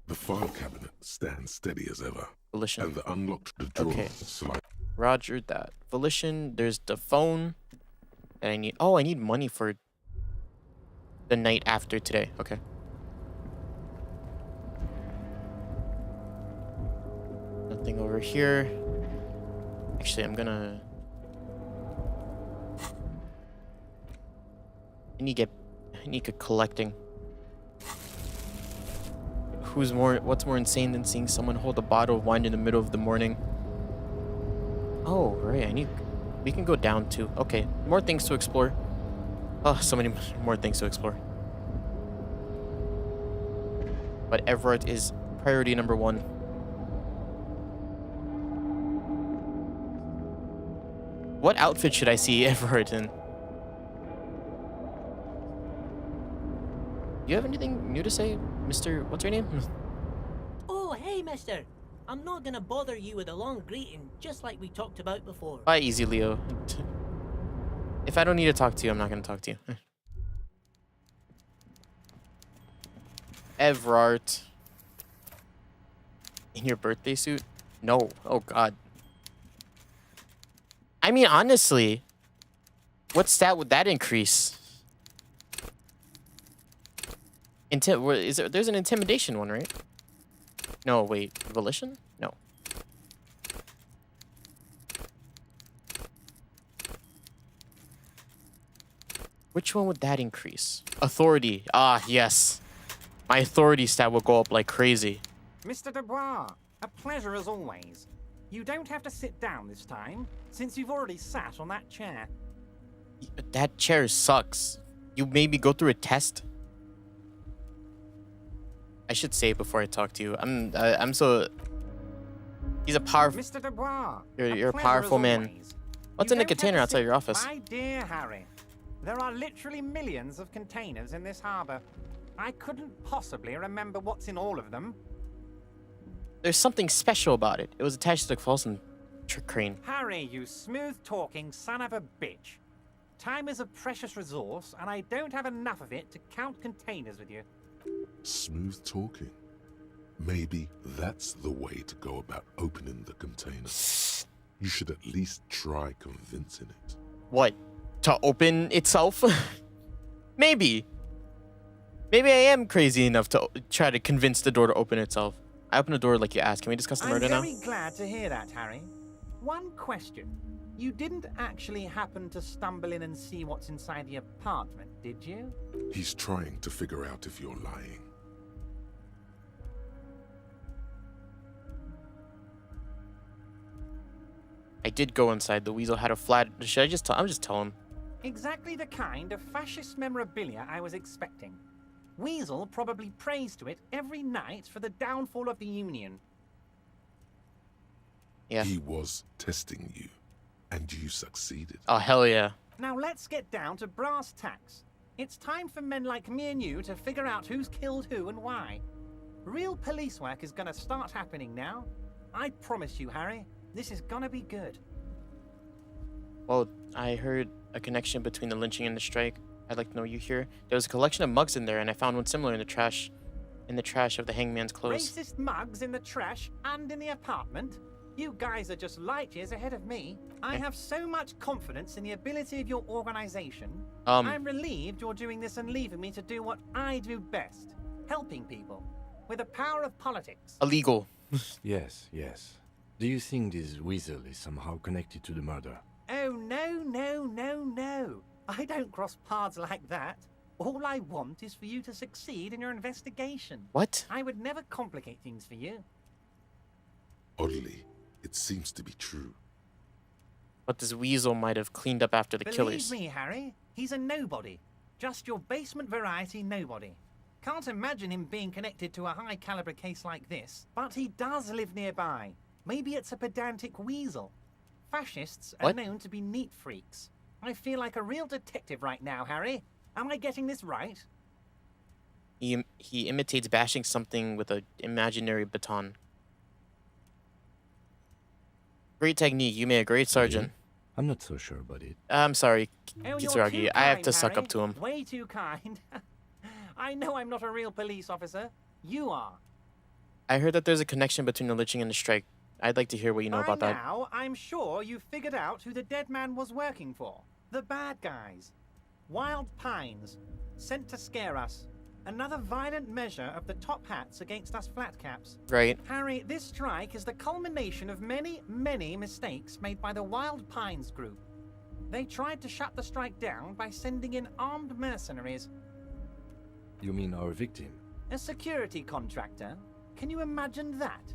Speaker 2: The file cabinet stands steady as ever.
Speaker 1: Volition.
Speaker 2: And the unlocked drawer slide.
Speaker 1: Roger that. Volition. There's the phone that I need. Oh, I need money for the night after today. Okay. Nothing over here. Actually, I need to get collecting. What's more insane than seeing someone hold a bottle of wine in the middle of the morning? Oh, right, we can go down too. Okay, more things to explore. Oh, so many more things to explore. But Everett is priority number 1. What outfit should I see Everett in? You have anything new to say, Mr. What's your name?
Speaker 20: Oh, hey, mister. I'm not gonna bother you with a long greeting, just like we talked about before.
Speaker 1: Bye, easy Leo. If I don't need to talk to you, I'm not gonna talk to you. Everard. In your birthday suit? No. Oh, God. I mean, honestly, what stat would that increase? There's an intimidation one, right? No, wait. Volition? No. Which one would that increase? Authority. Ah, yes. My authority stat will go up like crazy.
Speaker 21: Mr. Dubois, a pleasure as always. You don't have to sit down this time, since you've already sat on that chair.
Speaker 1: That chair sucks. You made me go through a test. I should say it before I talk to you. I'm so... He's a powerful...
Speaker 21: Mr. Dubois,
Speaker 1: You're a powerful man. What's in the container outside your office?
Speaker 21: My dear Harry, there are literally millions of containers in this harbor. I couldn't possibly remember what's in all of them.
Speaker 1: There's something special about it. It was attached to the Folsom crane.
Speaker 21: Harry, you smooth-talking son of a bitch. Time is a precious resource, and I don't have enough of it to count containers with you.
Speaker 2: Smooth talking. Maybe that's the way to go about opening the container. You should at least try convincing it.
Speaker 1: What? To open itself? Maybe Maybe I am crazy enough to try to convince the door to open itself. I open the door like you asked. Can we discuss the murder now?
Speaker 21: I'm very glad to hear that, Harry. One question. You didn't actually happen to stumble in and see what's inside the apartment, did you?
Speaker 2: He's trying to figure out if you're lying.
Speaker 1: I did go inside. The weasel had a flat. Should I just tell? I'm just telling him.
Speaker 21: Exactly the kind of fascist memorabilia I was expecting. Weasel probably prays to it every night for the downfall of the Union.
Speaker 1: Yeah.
Speaker 2: He was testing you, and you succeeded.
Speaker 1: Oh, hell yeah.
Speaker 21: Now let's get down to brass tacks. It's time for men like me and you to figure out who's killed who and why. Real police work is gonna start happening now. I promise you, Harry, this is gonna be good.
Speaker 1: Well, I heard a connection between the lynching and the strike. I'd like to know you here. There was a collection of mugs in there, and I found one similar in the trash of the hangman's clothes.
Speaker 21: Racist mugs in the trash and in the apartment? You guys are just light years ahead of me. I have so much confidence in the ability of your organization. I'm relieved you're doing this and leaving me to do what I do best. Helping people. With the power of politics.
Speaker 1: Illegal.
Speaker 16: Yes. Do you think this weasel is somehow connected to the murder?
Speaker 21: Oh, no. I don't cross paths like that. All I want is for you to succeed in your investigation.
Speaker 1: What?
Speaker 21: I would never complicate things for you.
Speaker 2: Oddly, it seems to be true.
Speaker 1: But this weasel might have cleaned up after the killers.
Speaker 21: Believe me, Harry, he's a nobody. Just your basement variety nobody. Can't imagine him being connected to a high-caliber case like this. But he does live nearby. Maybe it's a pedantic weasel. Fascists are known to be neat freaks. I feel like a real detective right now, Harry. Am I getting this right?
Speaker 1: He imitates bashing something with an imaginary baton. Great technique. You made a great sergeant.
Speaker 16: I'm not so sure about it.
Speaker 1: I'm sorry,
Speaker 21: Oh, you're
Speaker 1: Kitsuragi.
Speaker 21: too
Speaker 1: I have
Speaker 21: kind,
Speaker 1: to suck
Speaker 21: Harry.
Speaker 1: up to him.
Speaker 21: Way too kind. I know I'm not a real police officer. You are.
Speaker 1: I heard that there's a connection between the lynching and the strike. I'd like to hear what you know about that.
Speaker 21: Now, I'm sure you figured out who the dead man was working for. The bad guys. Wild Pines. Sent to scare us. Another violent measure of the top hats against us flatcaps.
Speaker 1: Right.
Speaker 21: Harry, this strike is the culmination of many, many mistakes made by the Wild Pines group. They tried to shut the strike down by sending in armed mercenaries.
Speaker 16: You mean our victim?
Speaker 21: A security contractor? Can you imagine that?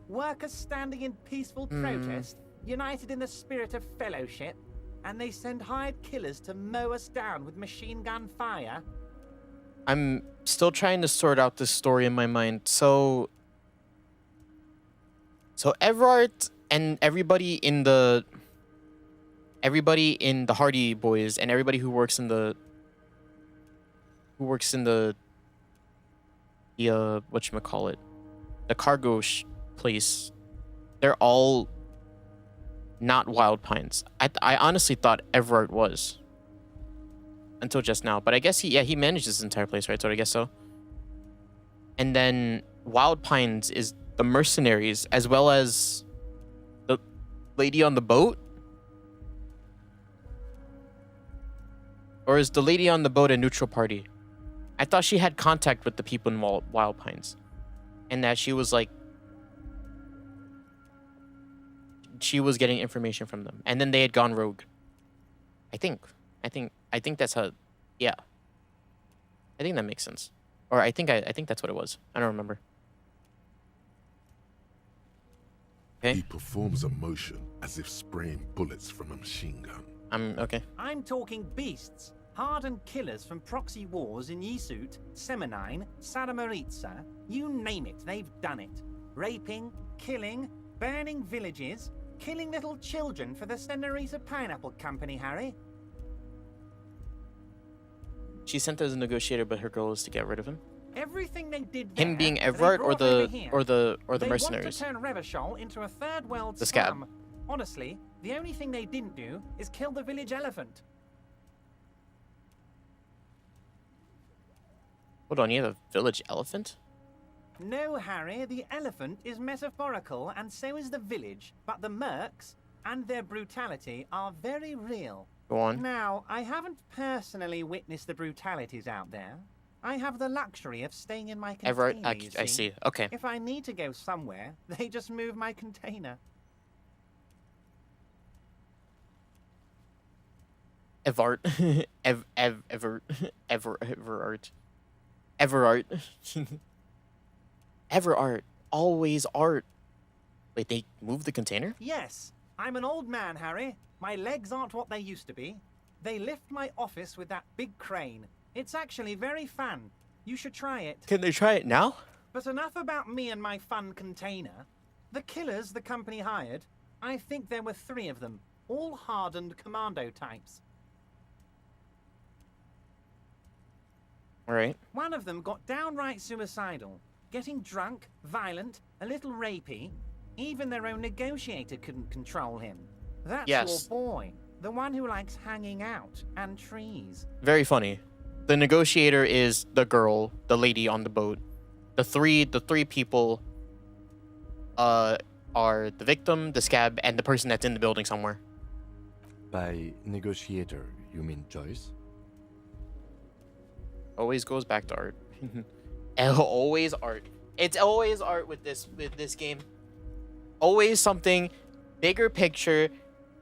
Speaker 21: Workers standing in peaceful protest, united in the spirit of fellowship, and they send hired killers to mow us down with machine gun fire?
Speaker 1: I'm still trying to sort out this story in my mind. So Everard and everybody in the Hardy Boys and everybody who works in the whatchamacallit, the cargo place, they're all not Wild Pines. I honestly thought Everard was until just now, but I guess he managed this entire place, right? So I guess so. And then Wild Pines is the mercenaries as well as the lady on the boat? Or is the lady on the boat a neutral party? I thought she had contact with the people in Wild Pines. And that she was like... she was getting information from them. And then they had gone rogue. I think that's how... yeah. I think that makes sense. Or I think that's what it was. I don't remember. Okay.
Speaker 2: He performs a motion as if spraying bullets from a machine gun.
Speaker 1: Okay.
Speaker 21: I'm talking beasts. Hardened killers from proxy wars in Yisut, Semenine, Saramaritsa. You name it, they've done it. Raping, killing, burning villages, killing little children for the Senorita Pineapple Company, Harry.
Speaker 1: She sent as a negotiator, but her goal is to get rid of him.
Speaker 21: Everything they did
Speaker 1: Him
Speaker 21: there,
Speaker 1: being
Speaker 21: they
Speaker 1: Everard or
Speaker 21: brought over
Speaker 1: the
Speaker 21: here.
Speaker 1: or the
Speaker 21: They
Speaker 1: mercenaries.
Speaker 21: want to turn Revachol into a third world
Speaker 1: The scab.
Speaker 21: slum. Honestly, the only thing they didn't do is kill the village elephant.
Speaker 1: Hold on, you have a village elephant?
Speaker 21: No, Harry, the elephant is metaphorical and so is the village, but the mercs and their brutality are very real.
Speaker 1: Go on.
Speaker 21: Now, I haven't personally witnessed the brutalities out there, I have the luxury of staying in my
Speaker 1: Everard,
Speaker 21: container, you
Speaker 1: I see. Okay.
Speaker 21: If I need to go somewhere, they just move my container.
Speaker 1: Everard. Everard. Everard. Always art. Wait, they moved the container?
Speaker 21: Yes, I'm an old man, Harry. My legs aren't what they used to be. They lift my office with that big crane. It's actually very fun. You should try it.
Speaker 1: Can they try it now?
Speaker 21: But enough about me and my fun container. The killers the company hired, I think there were 3 of them, all hardened commando types.
Speaker 1: All right.
Speaker 21: One of them got downright suicidal, getting drunk, violent, a little rapey. Even their own negotiator couldn't control him. That's
Speaker 1: Yes.
Speaker 21: your boy, the one who likes hanging out and trees.
Speaker 1: Very funny. The negotiator is the girl, the lady on the boat. The three people are the victim, the scab, and the person that's in the building somewhere.
Speaker 16: By negotiator, you mean Joyce?
Speaker 1: Always goes back to art. Always art. It's always art with this game. Always something bigger picture,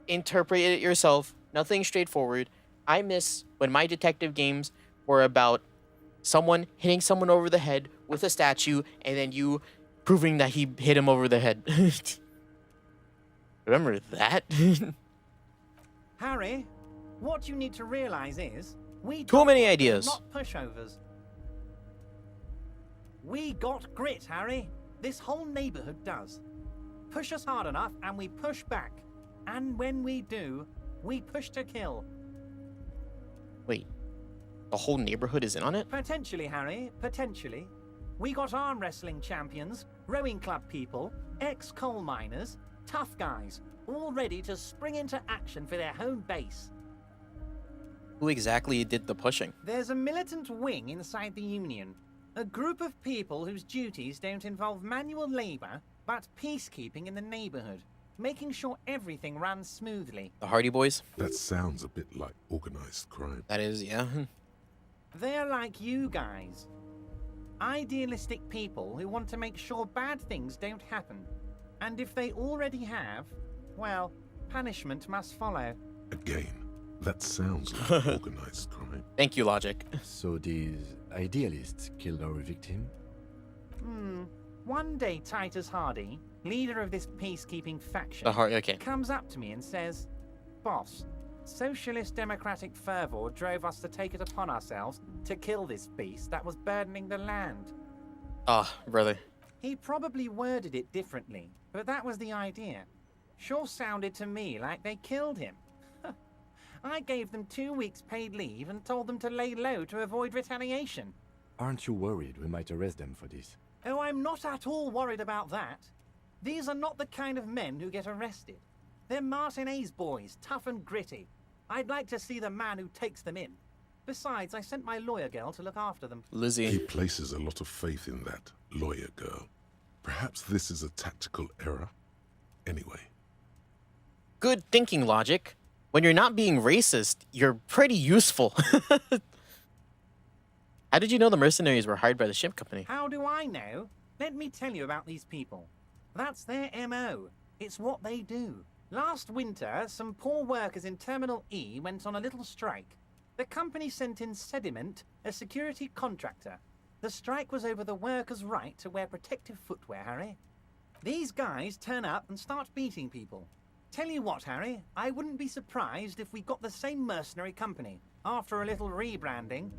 Speaker 1: interpret it yourself, nothing straightforward. I miss when my detective games were about someone hitting someone over the head with a statue and then you proving that he hit him over the head. Remember that?
Speaker 21: Harry, what you need to realize is we
Speaker 1: Too many
Speaker 21: doctors,
Speaker 1: ideas.
Speaker 21: Not pushovers. We got grit, Harry. This whole neighborhood does. Push us hard enough and we push back. And when we do, we push to kill.
Speaker 1: Wait, the whole neighborhood is in on it?
Speaker 21: Potentially, Harry, potentially. We got arm wrestling champions, rowing club people, ex-coal miners, tough guys, all ready to spring into action for their home base.
Speaker 1: Who exactly did the pushing?
Speaker 21: There's a militant wing inside the Union. A group of people whose duties don't involve manual labor, but peacekeeping in the neighborhood, making sure everything runs smoothly.
Speaker 1: The Hardy Boys?
Speaker 2: That sounds a bit like organized crime.
Speaker 1: That is, yeah.
Speaker 21: They're like you guys. Idealistic people who want to make sure bad things don't happen. And if they already have, well, punishment must follow.
Speaker 2: Again, that sounds like organized crime.
Speaker 1: Thank you, Logic.
Speaker 16: So these idealists killed our victim?
Speaker 21: One day Titus Hardy, leader of this peacekeeping faction,
Speaker 1: Okay.
Speaker 21: comes up to me and says, "Boss, socialist democratic fervor drove us to take it upon ourselves to kill this beast that was burdening the land."
Speaker 1: Ah, brother.
Speaker 21: He probably worded it differently, but that was the idea. Sure sounded to me like they killed him. I gave them 2 weeks paid leave and told them to lay low to avoid retaliation.
Speaker 16: Aren't you worried we might arrest them for this?
Speaker 21: Oh, I'm not at all worried about that. These are not the kind of men who get arrested. They're Martinez boys, tough and gritty. I'd like to see the man who takes them in. Besides, I sent my lawyer girl to look after them.
Speaker 1: Lizzie.
Speaker 2: He places a lot of faith in that lawyer girl. Perhaps this is a tactical error. Anyway.
Speaker 1: Good thinking, Logic. When you're not being racist, you're pretty useful. How did you know the mercenaries were hired by the ship company?
Speaker 21: How do I know? Let me tell you about these people. That's their MO. It's what they do. Last winter, some poor workers in Terminal E went on a little strike. The company sent in Sediment, a security contractor. The strike was over the workers' right to wear protective footwear, Harry. These guys turn up and start beating people. Tell you what, Harry, I wouldn't be surprised if we got the same mercenary company after a little rebranding.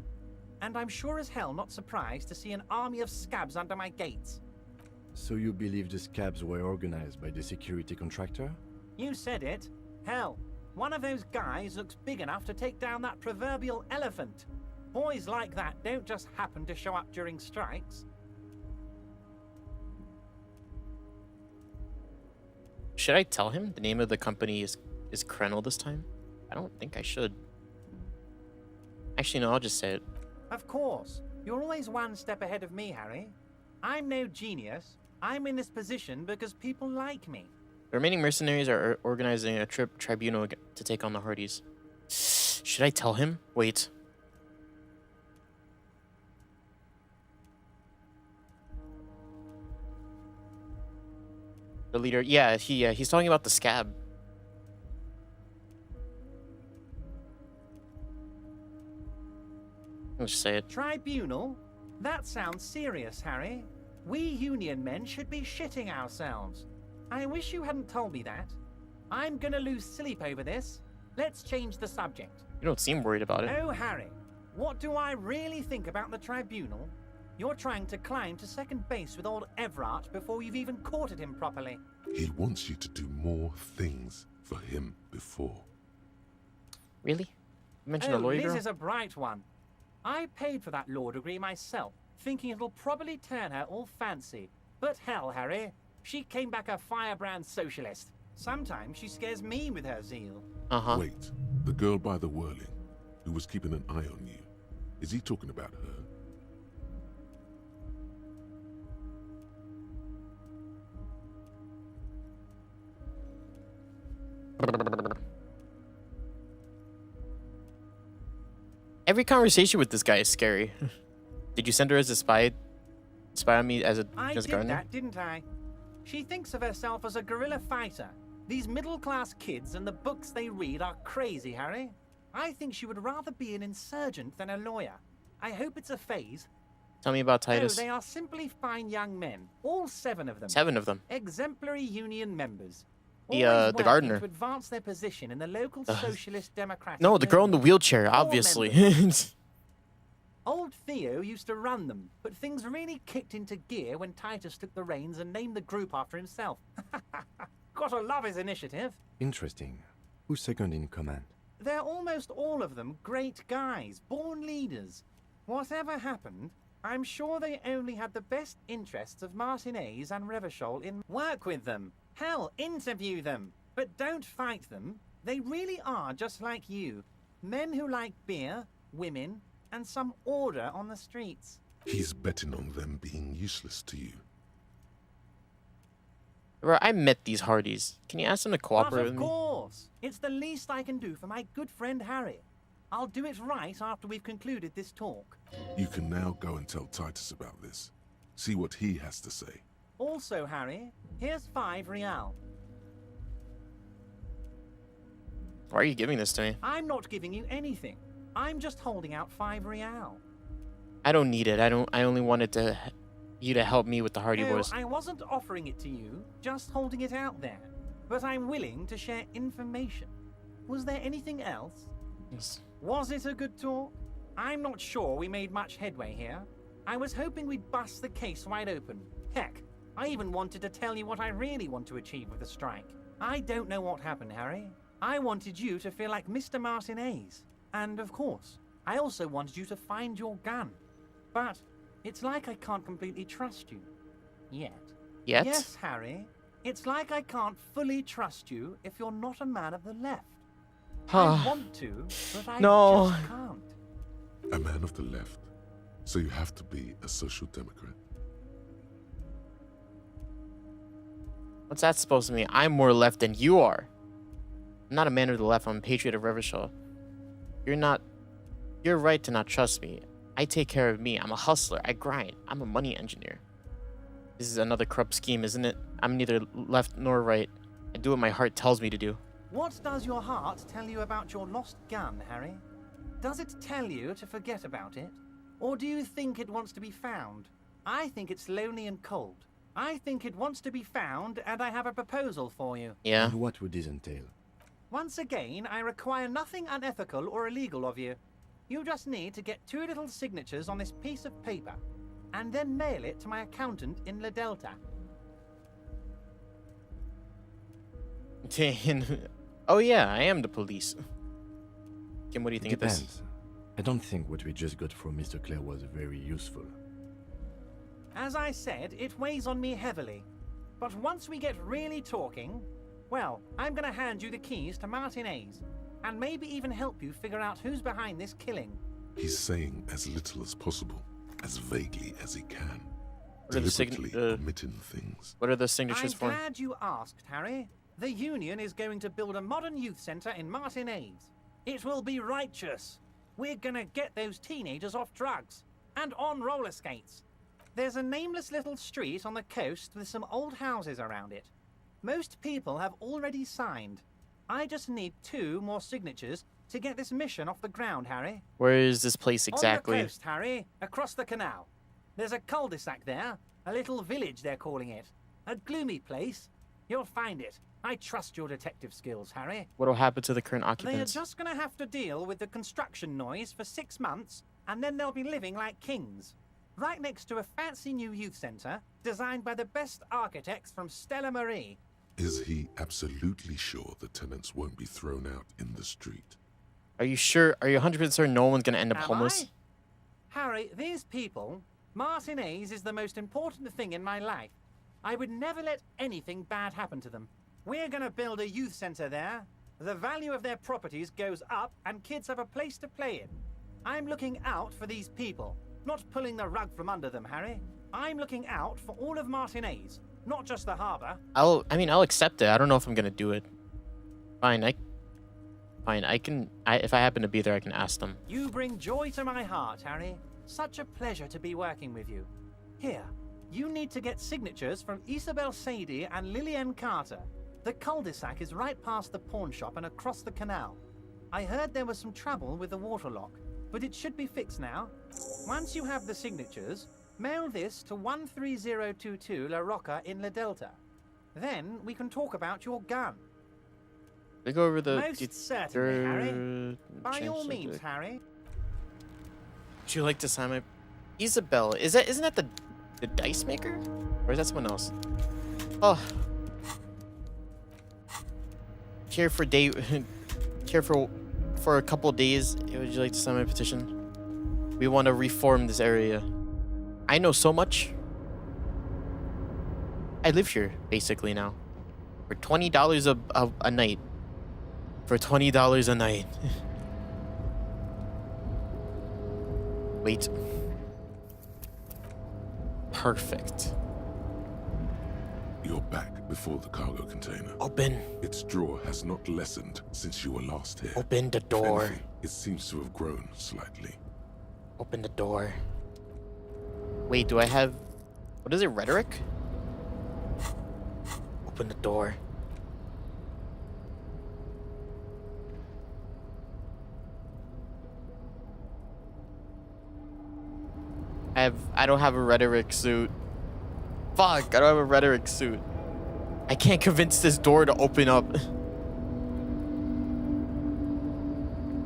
Speaker 21: And I'm sure as hell not surprised to see an army of scabs under my gates.
Speaker 16: So you believe the scabs were organized by the security contractor?
Speaker 21: You said it. Hell, one of those guys looks big enough to take down that proverbial elephant. Boys like that don't just happen to show up during strikes.
Speaker 1: Should I tell him the name of the company is Krenel this time? I don't think I should. Actually, no, I'll just say it.
Speaker 21: Of course. You're always one step ahead of me, Harry. I'm no genius. I'm in this position because people like me.
Speaker 1: The remaining mercenaries are organizing a tribunal to take on the Hardys. Should I tell him? Wait. The leader, yeah, he's talking about the scab. Let's just say it.
Speaker 21: Tribunal? That sounds serious, Harry. We union men should be shitting ourselves. I wish you hadn't told me that. I'm gonna lose sleep over this. Let's change the subject.
Speaker 1: You don't seem worried about it.
Speaker 21: Oh, Harry, what do I really think about the tribunal? You're trying to climb to second base with old Everard before you've even courted him properly.
Speaker 2: He wants you to do more things for him before.
Speaker 1: Really? You mentioned a lawyer
Speaker 21: Liz
Speaker 1: girl?
Speaker 21: is a bright one. I paid for that law degree myself, thinking it'll probably turn her all fancy. But hell, Harry, she came back a firebrand socialist. Sometimes she scares me with her zeal.
Speaker 2: Wait, the girl by the whirling, who was keeping an eye on you, is he talking about her?
Speaker 1: Every conversation with this guy is scary. Did you send her as a spy on me as a
Speaker 21: I did
Speaker 1: gardener?
Speaker 21: that, didn't I? She thinks of herself as a guerrilla fighter. These middle-class kids and the books they read are crazy, Harry. I think she would rather be an insurgent than a lawyer. I hope it's a phase.
Speaker 1: Tell me about Titus.
Speaker 21: Oh, they are simply fine young men. All 7 of them.
Speaker 1: 7 of them.
Speaker 21: Exemplary union members.
Speaker 1: The
Speaker 21: Always
Speaker 1: the
Speaker 21: working
Speaker 1: gardener.
Speaker 21: to advance their position in the local socialist democratic.
Speaker 1: No, the girl in the wheelchair,
Speaker 21: All
Speaker 1: obviously.
Speaker 21: Old Theo used to run them, but things really kicked into gear when Titus took the reins and named the group after himself. Gotta love his initiative.
Speaker 16: Interesting. Who's second in command?
Speaker 21: They're almost all of them great guys, born leaders. Whatever happened, I'm sure they only had the best interests of Martinez and Revachol in work with them. Hell, interview them. But don't fight them. They really are just like you. Men who like beer, women, and some order on the streets.
Speaker 2: He's betting on them being useless to you.
Speaker 1: Bro, I met these Hardys. Can you ask them to
Speaker 21: But
Speaker 1: cooperate with
Speaker 21: of
Speaker 1: me?
Speaker 21: course, it's the least I can do for my good friend Harry. I'll do it right after we've concluded this talk.
Speaker 2: You can now go and tell Titus about this. See what he has to say.
Speaker 21: Also, Harry, here's 5 real.
Speaker 1: Why are you giving this to me?
Speaker 21: I'm not giving you anything. I'm just holding out 5 real.
Speaker 1: I don't need it. I only wanted you to help me with the Hardy
Speaker 21: No,
Speaker 1: Boys.
Speaker 21: I wasn't offering it to you, just holding it out there. But I'm willing to share information. Was there anything else?
Speaker 1: Yes.
Speaker 21: Was it a good talk? I'm not sure we made much headway here. I was hoping we'd bust the case wide open. Heck, I even wanted to tell you what I really want to achieve with the strike. I don't know what happened, Harry. I wanted you to feel like Mr. Martinez. And of course, I also wanted you to find your gun. But it's like I can't completely trust you. Yet.
Speaker 1: Yet?
Speaker 21: Yes, Harry. It's like I can't fully trust you if you're not a man of the left. I want to, but I
Speaker 1: No.
Speaker 21: just can't.
Speaker 2: A man of the left. So you have to be a social democrat.
Speaker 1: What's that supposed to mean? I'm more left than you are. I'm not a man of the left. I'm a patriot of Revachol. You're right to not trust me. I take care of me. I'm a hustler. I grind. I'm a money engineer. This is another corrupt scheme, isn't it? I'm neither left nor right. I do what my heart tells me to do.
Speaker 21: What does your heart tell you about your lost gun, Harry? Does it tell you to forget about it? Or do you think it wants to be found? I think it's lonely and cold. I think it wants to be found, and I have a proposal for you.
Speaker 1: Yeah.
Speaker 16: And what would this entail?
Speaker 21: Once again, I require nothing unethical or illegal of you. You just need to get 2 little signatures on this piece of paper, and then mail it to my accountant in La Delta.
Speaker 1: Oh yeah, I am the police. Kim, what do you think
Speaker 16: Depends.
Speaker 1: of this?
Speaker 16: I don't think what we just got from Mr. Clare was very useful.
Speaker 21: As I said, it weighs on me heavily. But once we get really talking, well, I'm gonna hand you the keys to Martinez, and maybe even help you figure out who's behind this killing.
Speaker 2: He's saying as little as possible, as vaguely as he can.
Speaker 1: What are the
Speaker 2: Deliberately omitting things.
Speaker 1: What are the signatures
Speaker 21: I'm
Speaker 1: for?
Speaker 21: glad you asked, Harry. The Union is going to build a modern youth center in Martinez. It will be righteous. We're gonna get those teenagers off drugs and on roller skates. There's a nameless little street on the coast with some old houses around it. Most people have already signed. I just need 2 more signatures to get this mission off the ground, Harry.
Speaker 1: Where is this place
Speaker 21: On
Speaker 1: exactly?
Speaker 21: the coast, Harry, across the canal. There's a cul-de-sac there, a little village they're calling it. A gloomy place. You'll find it. I trust your detective skills, Harry.
Speaker 1: What'll happen to the current
Speaker 21: They are
Speaker 1: occupants?
Speaker 21: just gonna have to deal with the construction noise for 6 months, and then they'll be living like kings. Right next to a fancy new youth centre, designed by the best architects from Stella Marie.
Speaker 2: Is he absolutely sure the tenants won't be thrown out in the street?
Speaker 1: Are you sure? Are you 100% certain no one's gonna end up
Speaker 21: Am
Speaker 1: homeless?
Speaker 21: I? Harry, these people, Martin A's is the most important thing in my life. I would never let anything bad happen to them. We're gonna build a youth centre there. The value of their properties goes up and kids have a place to play in. I'm looking out for these people, not pulling the rug from under them, Harry. I'm looking out for all of Martin A's, not just the harbour.
Speaker 1: I mean, I'll accept it. I don't know if I'm gonna do it. Fine, I can. If I happen to be there, I can ask them.
Speaker 21: You bring joy to my heart, Harry. Such a pleasure to be working with you. Here, you need to get signatures from Isabel Sadie and Lillian Carter. The cul-de-sac is right past the pawn shop and across the canal. I heard there was some trouble with the water lock, but it should be fixed now. Once you have the signatures, mail this to 13022 La Rocca in La Delta. Then we can talk about your gun.
Speaker 1: We go over the.
Speaker 21: Most certainly, Harry. By all means, Harry.
Speaker 1: Would you like to sign my Isabel? Isn't that the dice maker? Or is that someone else? Oh. Here for a couple of days. Would you like to sign my petition? We want to reform this area. I know so much. I live here basically now. For $20 a night. For $20 a night. Wait. Perfect.
Speaker 2: You're back before the cargo container.
Speaker 1: Open.
Speaker 2: Its drawer has not lessened since you were last here.
Speaker 1: Open the door.
Speaker 2: If anything, it seems to have grown slightly.
Speaker 1: Open the door. Wait, do I have... What is it, rhetoric? Open the door. I don't have a rhetoric suit. Fuck, I don't have a rhetoric suit. I can't convince this door to open up.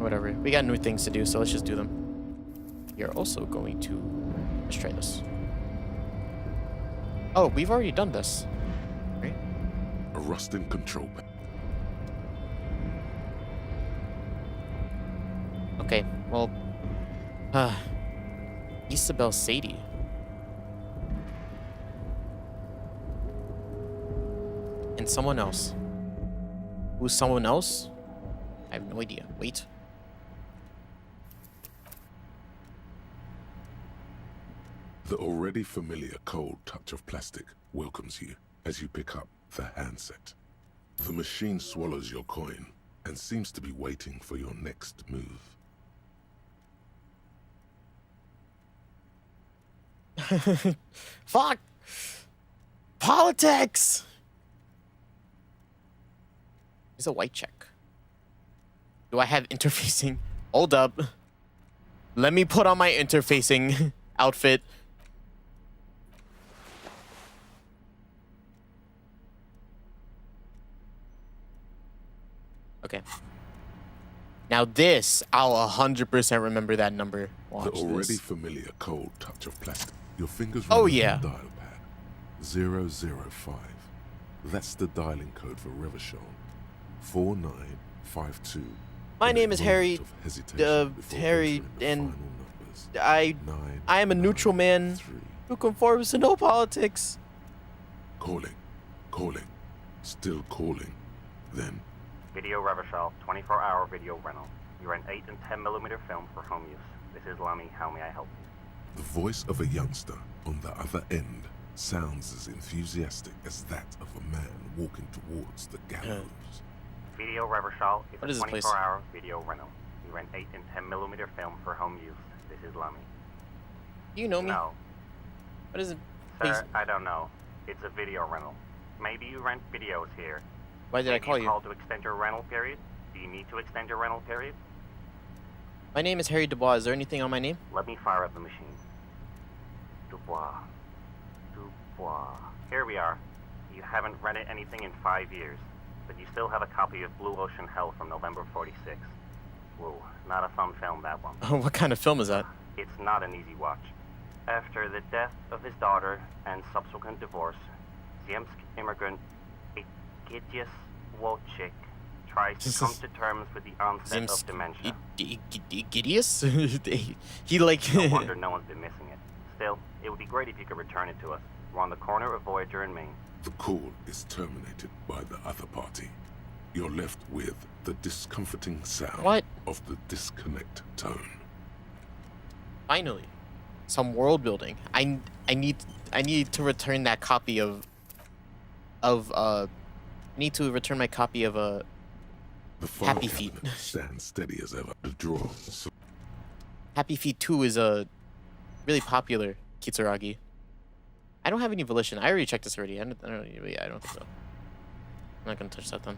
Speaker 1: Whatever. We got new things to do, so let's just do them. We are also going to... Let's try this. Oh, we've already done this. Right?
Speaker 2: A rusting control panel.
Speaker 1: Okay, well... Isabel Sadie. And someone else. Who's someone else? I have no idea. Wait.
Speaker 2: The already familiar cold touch of plastic welcomes you as you pick up the handset. The machine swallows your coin and seems to be waiting for your next move.
Speaker 1: Fuck! Politics! There's a white check. Do I have interfacing? Hold up. Let me put on my interfacing outfit. Okay. Now this, I'll 100% remember that number. Watch
Speaker 2: the already
Speaker 1: this.
Speaker 2: familiar cold touch of plastic. Your fingers
Speaker 1: Oh,
Speaker 2: run
Speaker 1: yeah.
Speaker 2: on the dial pad. 005. That's the dialing code for Revachol. 4952.
Speaker 1: My
Speaker 2: In
Speaker 1: name
Speaker 2: a
Speaker 1: is
Speaker 2: moment
Speaker 1: Harry.
Speaker 2: of hesitation before
Speaker 1: Harry,
Speaker 2: entering the
Speaker 1: and
Speaker 2: final numbers.
Speaker 1: I am a neutral man who conforms to no politics.
Speaker 2: Calling. Still calling. Then
Speaker 3: Video Revachol, 24-hour video rental. You're an 8 and 10mm film for home use. This is Lamy. How may I help you?
Speaker 2: the voice of a youngster on the other end sounds as enthusiastic as that of a man walking towards the gallows.
Speaker 3: Video Revachol is
Speaker 1: What
Speaker 3: a
Speaker 1: is this place?
Speaker 3: 24-hour video rental. You rent 8 and 10mm film for home use. This is Lamy.
Speaker 1: You know me.
Speaker 3: No.
Speaker 1: What is it?
Speaker 3: Sir, I don't know. It's a video rental. Maybe you rent videos here.
Speaker 1: Why did I call you?
Speaker 3: Call to extend your rental period? Do you need to extend your rental period?
Speaker 1: My name is Harry Dubois. Is there anything on my name?
Speaker 3: Let me fire up the machine. Dubois. Dubois. Here we are. You haven't rented anything in 5 years, but you still have a copy of Blue Ocean Hell from November '46. Whoa, not a fun film, that one.
Speaker 1: What kind of film is that?
Speaker 3: It's not an easy watch. After the death of his daughter and subsequent divorce, Ziemsk immigrant Egidius Wojcik tries to come to terms with the onset of dementia.
Speaker 1: Egidius? He like...
Speaker 3: No wonder no one's been missing it. Still, it would be great if you could return it to us. We're on the corner of Voyager and Maine.
Speaker 2: The call is terminated by the other party. You're left with the discomforting sound of the disconnect tone.
Speaker 1: Finally, some world building. I need to return that copy of I need to return my copy of
Speaker 2: The
Speaker 1: Happy Feet.
Speaker 2: Stand steady as ever. The draw.
Speaker 1: Happy Feet 2 is a really popular Kitsuragi. I don't have any volition. I already checked this already. I don't think so. I'm not gonna touch that then.